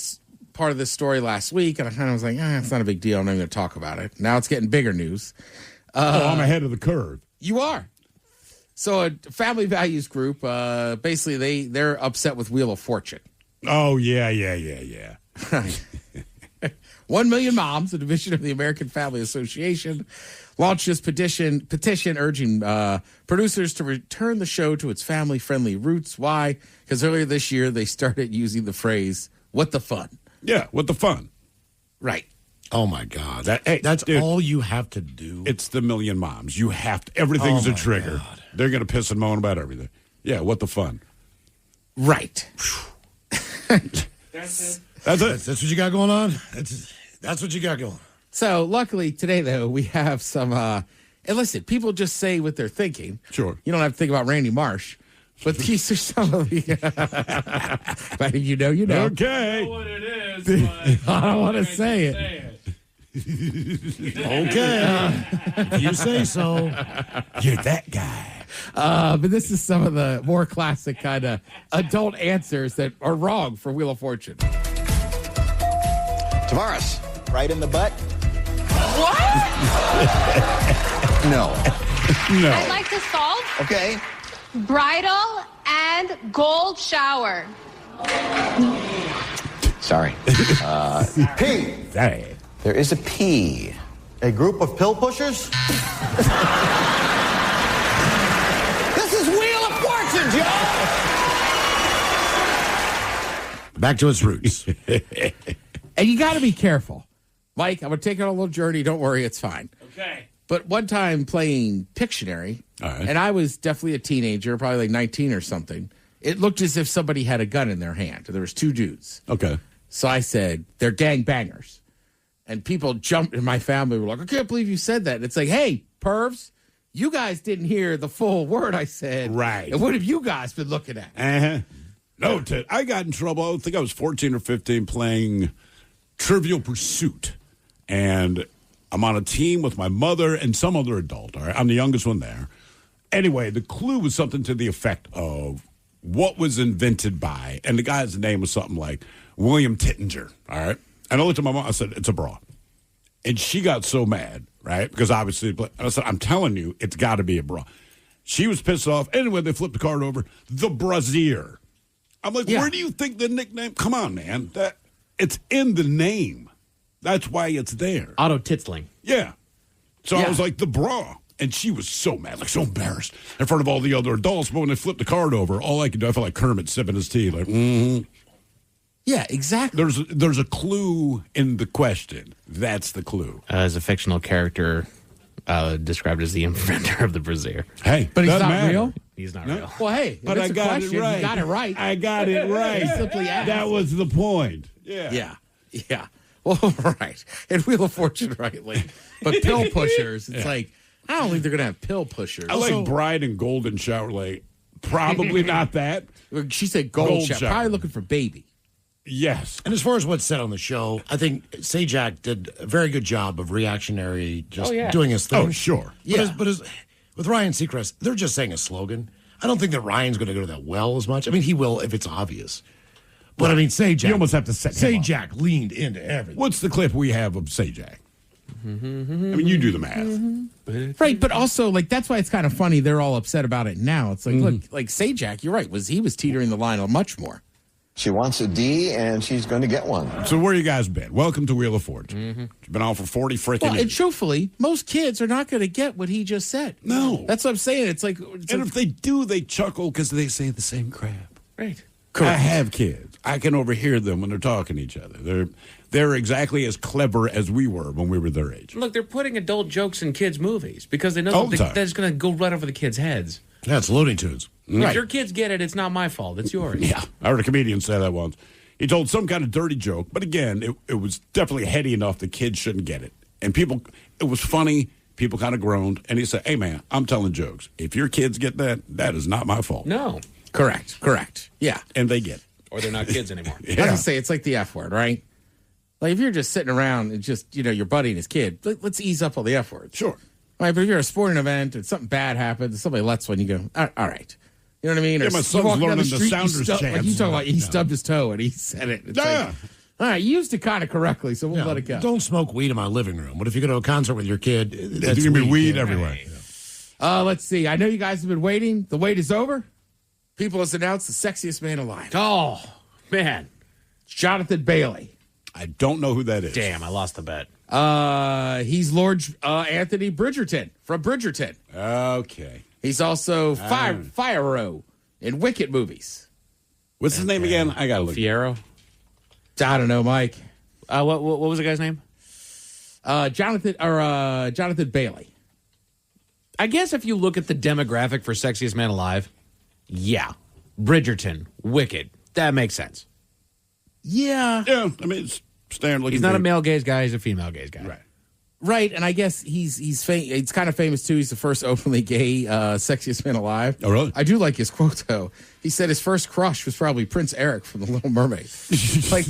part of this story last week, and I kind of was like, it's not a big deal, I'm not even going to talk about it. Now it's getting bigger news. I'm ahead of the curve. You are. So, a family values group, basically, they're upset with Wheel of Fortune. Oh, yeah. 1 Million Moms, a division of the American Family Association, launched this petition urging producers to return the show to its family-friendly roots. Why? Because earlier this year, they started using the phrase, what the fun? Yeah, what the fun? Right. Oh, my God. That's dude, all you have to do. It's the Million Moms. You have to. Everything's a trigger. God. They're going to piss and moan about everything. Yeah, what the fun? Right. That's it. That's what you got going on? That's what you got going on. So, luckily, today, though, we have some... and listen, people just say what they're thinking. Sure. You don't have to think about Randy Marsh. But these are some of the... but you know. Okay. I know what it is, but I don't want to say it. Okay. If you say so. You're that guy. But this is some of the more classic kind of adult answers that are wrong for Wheel of Fortune. Tavares, right in the butt? What? No. I'd like to solve. Okay. Bridal and gold shower. Sorry. P. Hey. There is a P. A group of pill pushers? This is Wheel of Fortune, Joe! Back to its roots. And you got to be careful. Mike, I'm going to take you on a little journey. Don't worry, it's fine. Okay. But one time playing Pictionary, and I was definitely a teenager, probably like 19 or something, it looked as if somebody had a gun in their hand. There was two dudes. Okay. So I said, they're gangbangers. And people jumped in my family, were like, I can't believe you said that. And it's like, hey, pervs, you guys didn't hear the full word I said. Right. And what have you guys been looking at? Uh-huh. No, Ted, I got in trouble. I think I was 14 or 15 playing Trivial Pursuit. And I'm on a team with my mother and some other adult. All right, I'm the youngest one there. Anyway, the clue was something to the effect of what was invented by, and the guy's name was something like William Tittinger. All right, and I looked at my mom. I said, "It's a bra," and she got so mad, right? Because obviously, I said, "I'm telling you, it's got to be a bra." She was pissed off. Anyway, they flipped the card over. The brassiere. I'm like, where do you think the nickname? Come on, man. That it's in the name. That's why it's there. Otto Titzling. Yeah. So I was like, the bra. And she was so mad, like so embarrassed in front of all the other adults. But when they flipped the card over, all I could do, I felt like Kermit sipping his tea. Like, Yeah, exactly. There's a clue in the question. That's the clue. As a fictional character described as the inventor of the brassiere. Hey, but he's not matter. real? He's not real. Well, hey, but I got it right. You got it right. I got it right. Simply asked. That was the point. Yeah. Yeah. Well, right. And Wheel of Fortune, right? Like, but pill pushers, it's like, I don't think they're going to have pill pushers. I like bride and golden shower. Like, probably not that. She said gold shower. Probably looking for baby. Yes. And as far as what's said on the show, I think Sajak did a very good job of reactionary, just doing his thing. Oh, sure. But with Ryan Seacrest, they're just saying a slogan. I don't think that Ryan's going to go that well as much. I mean, he will if it's obvious. But I mean, Sajak. You almost have to set him up. Sajak leaned into everything. What's the clip we have of Sajak? I mean, you do the math. Right, but also, like, that's why it's kind of funny they're all upset about it now. It's like, look, like Sajak, you're right, he was teetering the line much more. She wants a D, and she's going to get one. So where you guys been? Welcome to Wheel of Fortune. You've been on for 40 freaking years. And truthfully, most kids are not going to get what he just said. No. That's what I'm saying. It's like... if they do, they chuckle because they say the same crap. Right. Correct. I have kids. I can overhear them when they're talking to each other. They're exactly as clever as we were when we were their age. Look, they're putting adult jokes in kids' movies because they know that's going to go right over the kids' heads. Yeah, it's Looney Tunes. If your kids get it, it's not my fault. It's yours. Yeah. I heard a comedian say that once. He told some kind of dirty joke, but again, it was definitely heady enough the kids shouldn't get it. And it was funny. People kind of groaned. And he said, hey, man, I'm telling jokes. If your kids get that, that is not my fault. No. Correct. Yeah. And they get it. Or they're not kids anymore. I was going to say, it's like the F word, right? Like, if you're just sitting around and just, your buddy and his kid, let's ease up on the F word. Sure. Right, but if you're at a sporting event and something bad happens, somebody lets one, you go, all right. You know what I mean? Yeah, my son's learning the Sounders chant. Like you talking about, he stubbed his toe and he said it. It's like, all right, you used it kind of correctly, so we'll let it go. Don't smoke weed in my living room. What if you go to a concert with your kid? There's going to be weed everywhere. Let's see. I know you guys have been waiting. The wait is over. People has announced the sexiest man alive. Oh, man. It's Jonathan Bailey. I don't know who that is. Damn, I lost the bet. He's Lord Anthony Bridgerton from Bridgerton. Okay. He's also Fiyero in Wicked movies. What's his name again? I got to look. Fiyero? I don't know, Mike. What was the guy's name? Jonathan Bailey. I guess if you look at the demographic for sexiest man alive, yeah, Bridgerton, Wicked, that makes sense. Yeah. Yeah, I mean, it's standard looking. He's not a male gaze guy, he's a female gaze guy. Right, and I guess he's kind of famous too. He's the first openly gay sexiest man alive. Oh, really? I do like his quote though. He said his first crush was probably Prince Eric from The Little Mermaid. Like,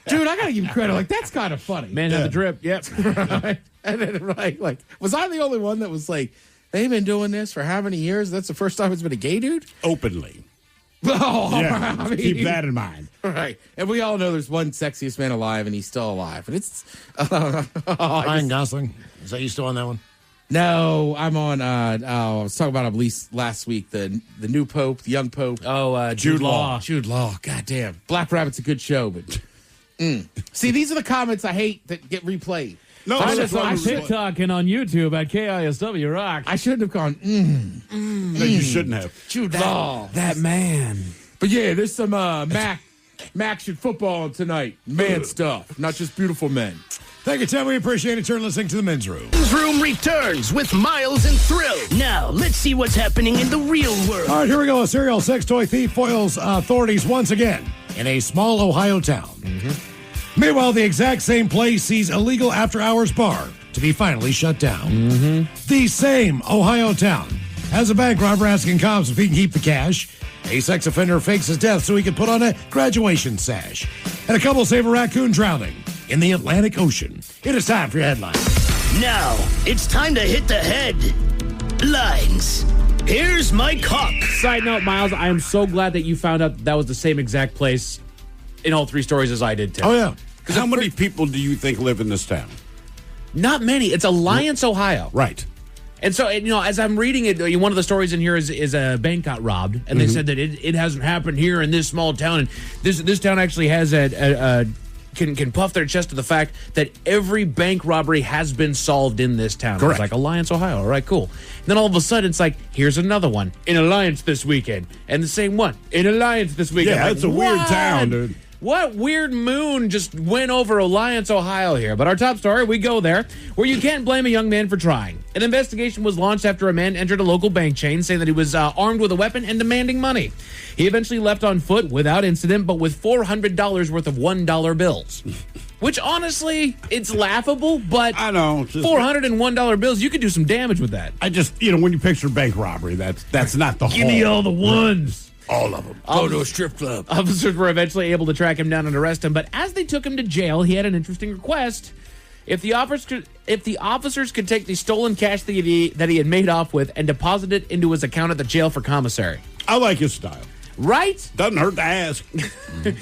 dude, I gotta give him credit. Like, that's kind of funny. Man had the drip. Yep. Right? And then like, was I the only one that was like, they've been doing this for how many years? That's the first time it's been a gay dude? Openly. Oh, yeah, I mean, keep that in mind. Right. And we all know there's one sexiest man alive, and he's still alive. And it's Ryan Gosling. Is that you still on that one? No, I'm on. I was talking about him last week. The new Pope, the young Pope. Oh, Jude Law. Jude Law. God damn. Black Rabbit's a good show, but see, these are the comments I hate that get replayed. No, find us on TikTok and on YouTube at KISW Rock. I shouldn't have gone. No, you shouldn't have. Jude Law. That man. But yeah, there's some action football tonight. Man stuff, not just beautiful men. Thank you, Tim. We appreciate it. You're listening to the Men's Room. Men's Room returns with Miles and Thrill. Now, let's see what's happening in the real world. All right, here we go. A serial sex toy thief foils authorities once again in a small Ohio town. Meanwhile, the exact same place sees illegal after-hours bar to be finally shut down. The same Ohio town has a bank robber asking cops if he can keep the cash. A sex offender fakes his death so he can put on a graduation sash. And a couple save a raccoon drowning in the Atlantic Ocean. It is time for your headlines. Now, it's time to hit the headlines. Here's Mike Hawk. Side note, Miles, I am so glad that you found out that was the same exact place in all three stories as I did, too. Oh, yeah. How many people do you think live in this town? Not many. It's Alliance, Ohio. Right. And so, as I'm reading it, one of the stories in here is a bank got robbed, and they said that it hasn't happened here in this small town, and this town actually has can puff their chest to the fact that every bank robbery has been solved in this town. Correct. It's like Alliance, Ohio. All right, cool. And then all of a sudden, it's like, here's another one in Alliance this weekend, and the same one in Alliance this weekend. Yeah, like, it's a weird town, dude. What weird moon just went over Alliance, Ohio here? But our top story, we go there, where you can't blame a young man for trying. An investigation was launched after a man entered a local bank chain saying that he was armed with a weapon and demanding money. He eventually left on foot without incident, but with $400 worth of $1 bills. Which, honestly, it's laughable, but I know. $401 bills, you could do some damage with that. I just, when you picture bank robbery, that's not the whole. Give me all the ones. All of them. Go to a strip club. Officers were eventually able to track him down and arrest him, but as they took him to jail, he had an interesting request. If the officers could take the stolen cash that he had made off with and deposit it into his account at the jail for commissary. I like his style. Right? Doesn't hurt to ask.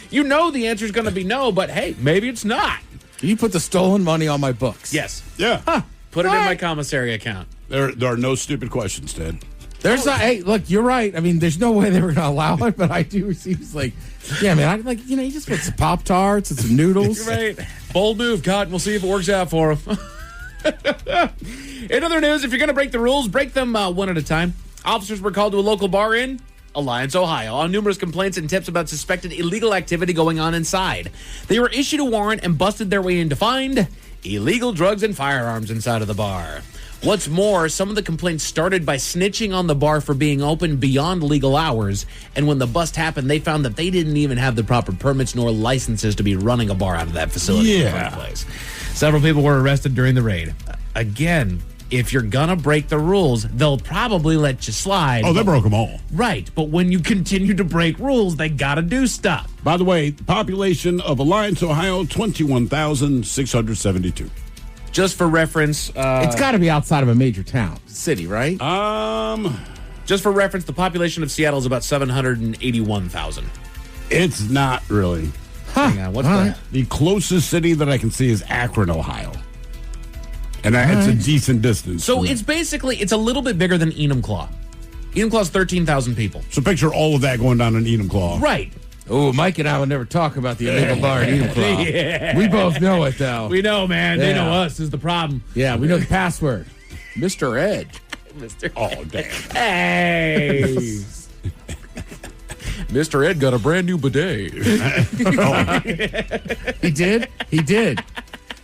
You know the answer is going to be no, but hey, maybe it's not. You put the stolen money on my books. Yes. Yeah. Put it in my commissary account. There are no stupid questions, Ted. There's not. Hey, look, you're right. I mean, there's no way they were going to allow it, but I do. He's like, yeah, man. You just put some Pop-Tarts and some noodles. Right. Bold move, Cotton. We'll see if it works out for him. In other news, if you're going to break the rules, break them one at a time. Officers were called to a local bar in Alliance, Ohio, on numerous complaints and tips about suspected illegal activity going on inside. They were issued a warrant and busted their way in to find illegal drugs and firearms inside of the bar. What's more, some of the complaints started by snitching on the bar for being open beyond legal hours, and when the bust happened, they found that they didn't even have the proper permits nor licenses to be running a bar out of that facility in the first place. Several people were arrested during the raid. Again, if you're gonna break the rules, they'll probably let you slide. Oh, they broke them all. Right, but when you continue to break rules, they gotta do stuff. By the way, the population of Alliance, Ohio, 21,672. Just for reference, it's got to be outside of a major town, city, right? Just for reference, the population of Seattle is about 781,000. It's not really. Hang on, what's that? The closest city that I can see is Akron, Ohio. And it's a decent distance. So it's a little bit bigger than Enumclaw. Enumclaw's 13,000 people. So picture all of that going down in Enumclaw. Right. Oh, Mike and I would never talk about the illegal bar in Enumclaw. Yeah. We both know it, though. We know, man. They know us is the problem. Yeah, we know the password. Mr. Ed. Oh, damn. Hey. Mr. Ed got a brand new bidet. He did? He did.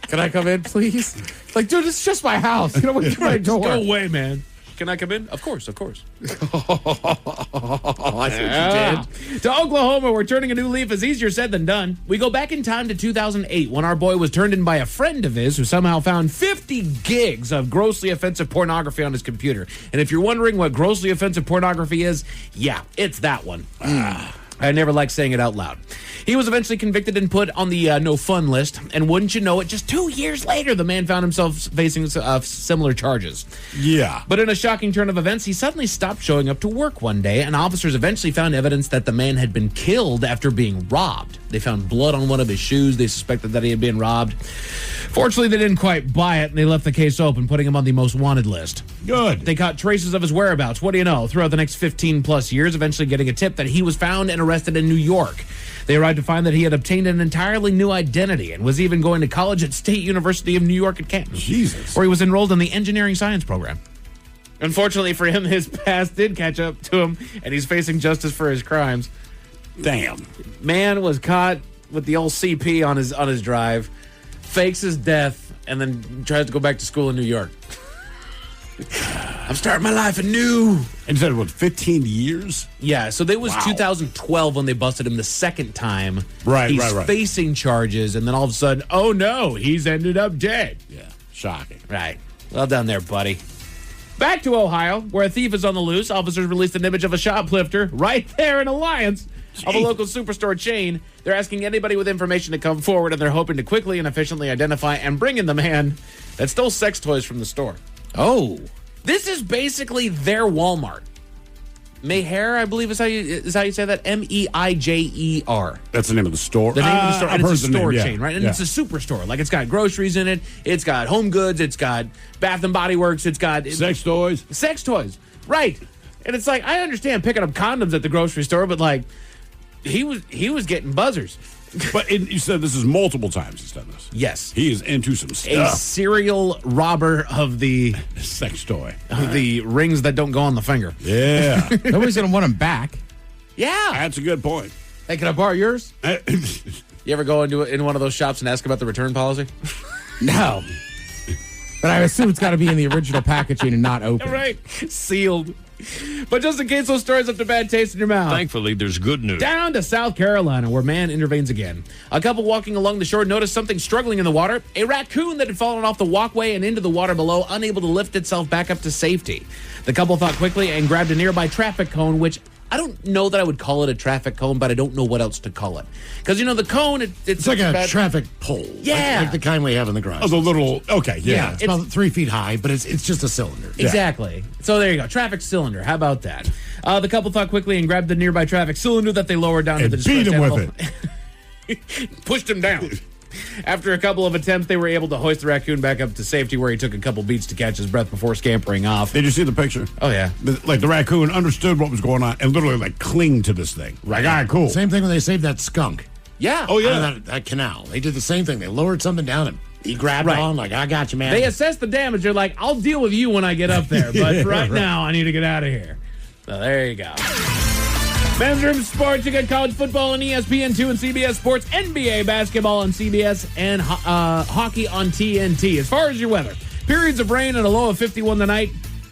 Can I come in, please? Like, dude, it's just my house. Get away from my door. Go away, man. Can I come in? Of course, of course. I see what you did. To Oklahoma, where turning a new leaf is easier said than done. We go back in time to 2008 when our boy was turned in by a friend of his who somehow found 50 gigs of grossly offensive pornography on his computer. And if you're wondering what grossly offensive pornography is, yeah, it's that one. I never like saying it out loud. He was eventually convicted and put on the no fun list. And wouldn't you know it, just 2 years later, the man found himself facing similar charges. Yeah. But in a shocking turn of events, he suddenly stopped showing up to work one day, and officers eventually found evidence that the man had been killed after being robbed. They found blood on one of his shoes. They suspected that he had been robbed. Fortunately, they didn't quite buy it, and they left the case open, putting him on the most wanted list. Good. They caught traces of his whereabouts. What do you know? Throughout the next 15-plus years, eventually getting a tip that he was found and arrested in New York. They arrived to find that he had obtained an entirely new identity and was even going to college at State University of New York at Canton. Jesus. Where he was enrolled in the engineering science program. Unfortunately for him, his past did catch up to him, and he's facing justice for his crimes. Damn. Man was caught with the old CP on his drive, fakes his death, and then tries to go back to school in New York. I'm starting my life anew. And said, what, 15 years? Yeah, so it was 2012 when they busted him the second time. Right, he's right. facing charges, and then all of a sudden, oh no, he's ended up dead. Yeah, shocking. Right. Well done there, buddy. Back to Ohio, where a thief is on the loose. Officers released an image of a shoplifter right there in Alliance of a local superstore chain. They're asking anybody with information to come forward, and they're hoping to quickly and efficiently identify and bring in the man that stole sex toys from the store. Oh. This is basically their Walmart. Mayher, I believe is how you say that. Meijer. That's the name of the store. The name of the store, I've and heard it's a the name, store yeah. chain, right? And Yeah. it's a superstore. Like, it's got groceries in it. It's got home goods. It's got Bath and Body Works. It's got Sex toys. Sex toys, right? And it's like, I understand picking up condoms at the grocery store, but like, he was getting buzzers. But you said this is multiple times he's done this. Yes, he is into some a stuff. serial robber of the sex toy, of the rings that don't go on the finger. Yeah, nobody's gonna want them back. Yeah, that's a good point. Hey, can I borrow yours? You ever go in one of those shops and ask about the return policy? No. But I assume it's got to be in the original packaging and not open. Right, sealed. But just in case those stories left a bad taste in your mouth. Thankfully, there's good news. Down to South Carolina, where man intervenes again. A couple walking along the shore noticed something struggling in the water. A raccoon that had fallen off the walkway and into the water below, unable to lift itself back up to safety. The couple thought quickly and grabbed a nearby traffic cone, which I don't know that I would call it a traffic cone, but I don't know what else to call it. Because, you know, the cone, it's like a traffic pole. Yeah. Like the kind we have in the garage. Oh, the little, okay, yeah. It's about 3 feet high, but it's just a cylinder. Exactly. Yeah. So there you go. Traffic cylinder. How about that? The couple thought quickly and grabbed the nearby traffic cylinder that they lowered down to the beat him animal. with it. Pushed him down. After a couple of attempts, they were able to hoist the raccoon back up to safety, where he took a couple beats to catch his breath before scampering off. Did you see the picture? Oh, yeah. Like the raccoon understood what was going on and literally like clinged to this thing. Like, all right, cool. Same thing when they saved that skunk. Yeah. Oh, yeah. Out of that canal. They did the same thing. They lowered something down and he grabbed on like, I got you, man. They assessed the damage. They're like, I'll deal with you when I get up there. But now, I need to get out of here. So there you go. Men's Room Sports, you got college football on ESPN2 and CBS Sports, NBA basketball on CBS, and hockey on TNT. As far as your weather, periods of rain and a low of 51 tonight,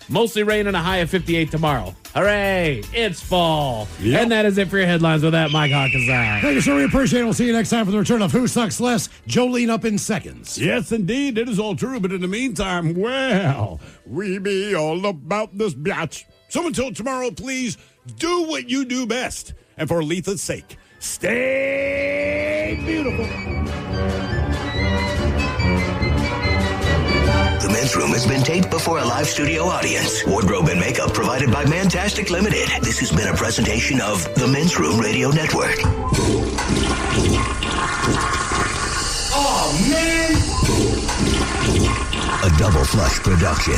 mostly rain and a high of 58 tomorrow. Hooray, it's fall. Yep. And that is it for your headlines with that, Mike Hawkins. Thank you, sir. We appreciate it. We'll see you next time for the return of Who Sucks Less. Jolene up in seconds. Yes, indeed. It is all true. But in the meantime, well, we be all about this biatch. So until tomorrow, please do what you do best. And for Letha's sake, stay beautiful. The Men's Room has been taped before a live studio audience. Wardrobe and makeup provided by Mantastic Limited. This has been a presentation of the Men's Room Radio Network. Oh, man! A Double Flush production.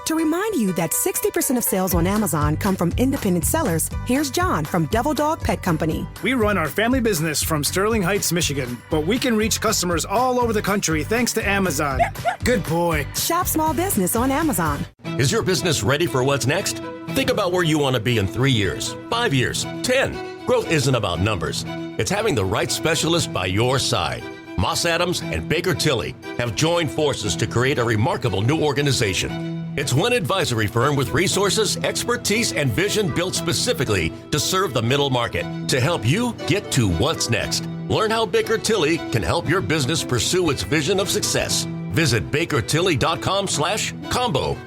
To remind you that 60% of sales on Amazon come from independent sellers, here's John from Devil Dog Pet Company. We run our family business from Sterling Heights, Michigan, but we can reach customers all over the country thanks to Amazon. Good boy. Shop small business on Amazon. Is your business ready for what's next? Think about where you want to be in 3 years, 5 years, 10. Growth isn't about numbers. It's having the right specialist by your side. Moss Adams and Baker Tilly have joined forces to create a remarkable new organization. It's one advisory firm with resources, expertise, and vision built specifically to serve the middle market to help you get to what's next. Learn how Baker Tilly can help your business pursue its vision of success. Visit bakertilly.com/combo.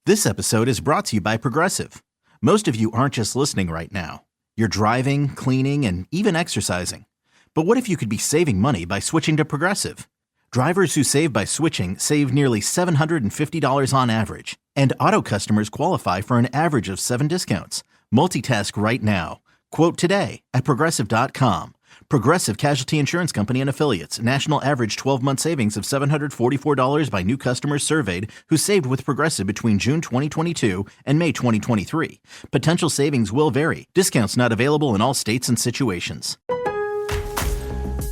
This episode is brought to you by Progressive. Most of you aren't just listening right now. You're driving, cleaning, and even exercising. But what if you could be saving money by switching to Progressive? Drivers who save by switching save nearly $750 on average, and auto customers qualify for an average of 7 discounts. Multitask right now. Quote today at Progressive.com. Progressive Casualty Insurance Company and Affiliates. National average 12-month savings of $744 by new customers surveyed who saved with Progressive between June 2022 and May 2023. Potential savings will vary. Discounts not available in all states and situations.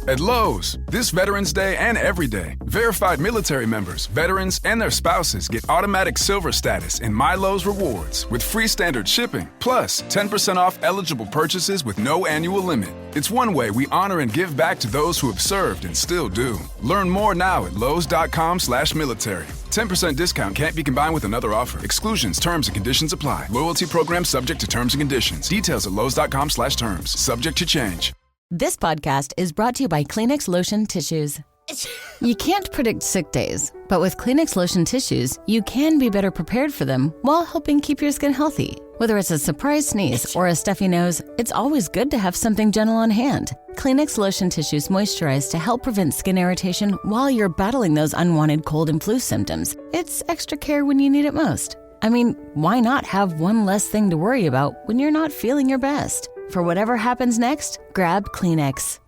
At Lowe's, this Veterans Day and every day, verified military members, veterans, and their spouses get automatic silver status in My Lowe's Rewards with free standard shipping, plus 10% off eligible purchases with no annual limit. It's one way we honor and give back to those who have served and still do. Learn more now at Lowe's.com/military. 10% discount can't be combined with another offer. Exclusions, terms, and conditions apply. Loyalty program subject to terms and conditions. Details at Lowe's.com/terms. Subject to change. This podcast is brought to you by Kleenex Lotion Tissues. You can't predict sick days, but with Kleenex Lotion Tissues, you can be better prepared for them while helping keep your skin healthy. Whether it's a surprise sneeze or a stuffy nose, it's always good to have something gentle on hand. Kleenex Lotion Tissues moisturize to help prevent skin irritation while you're battling those unwanted cold and flu symptoms. It's extra care when you need it most. I mean, why not have one less thing to worry about when you're not feeling your best? For whatever happens next, grab Kleenex.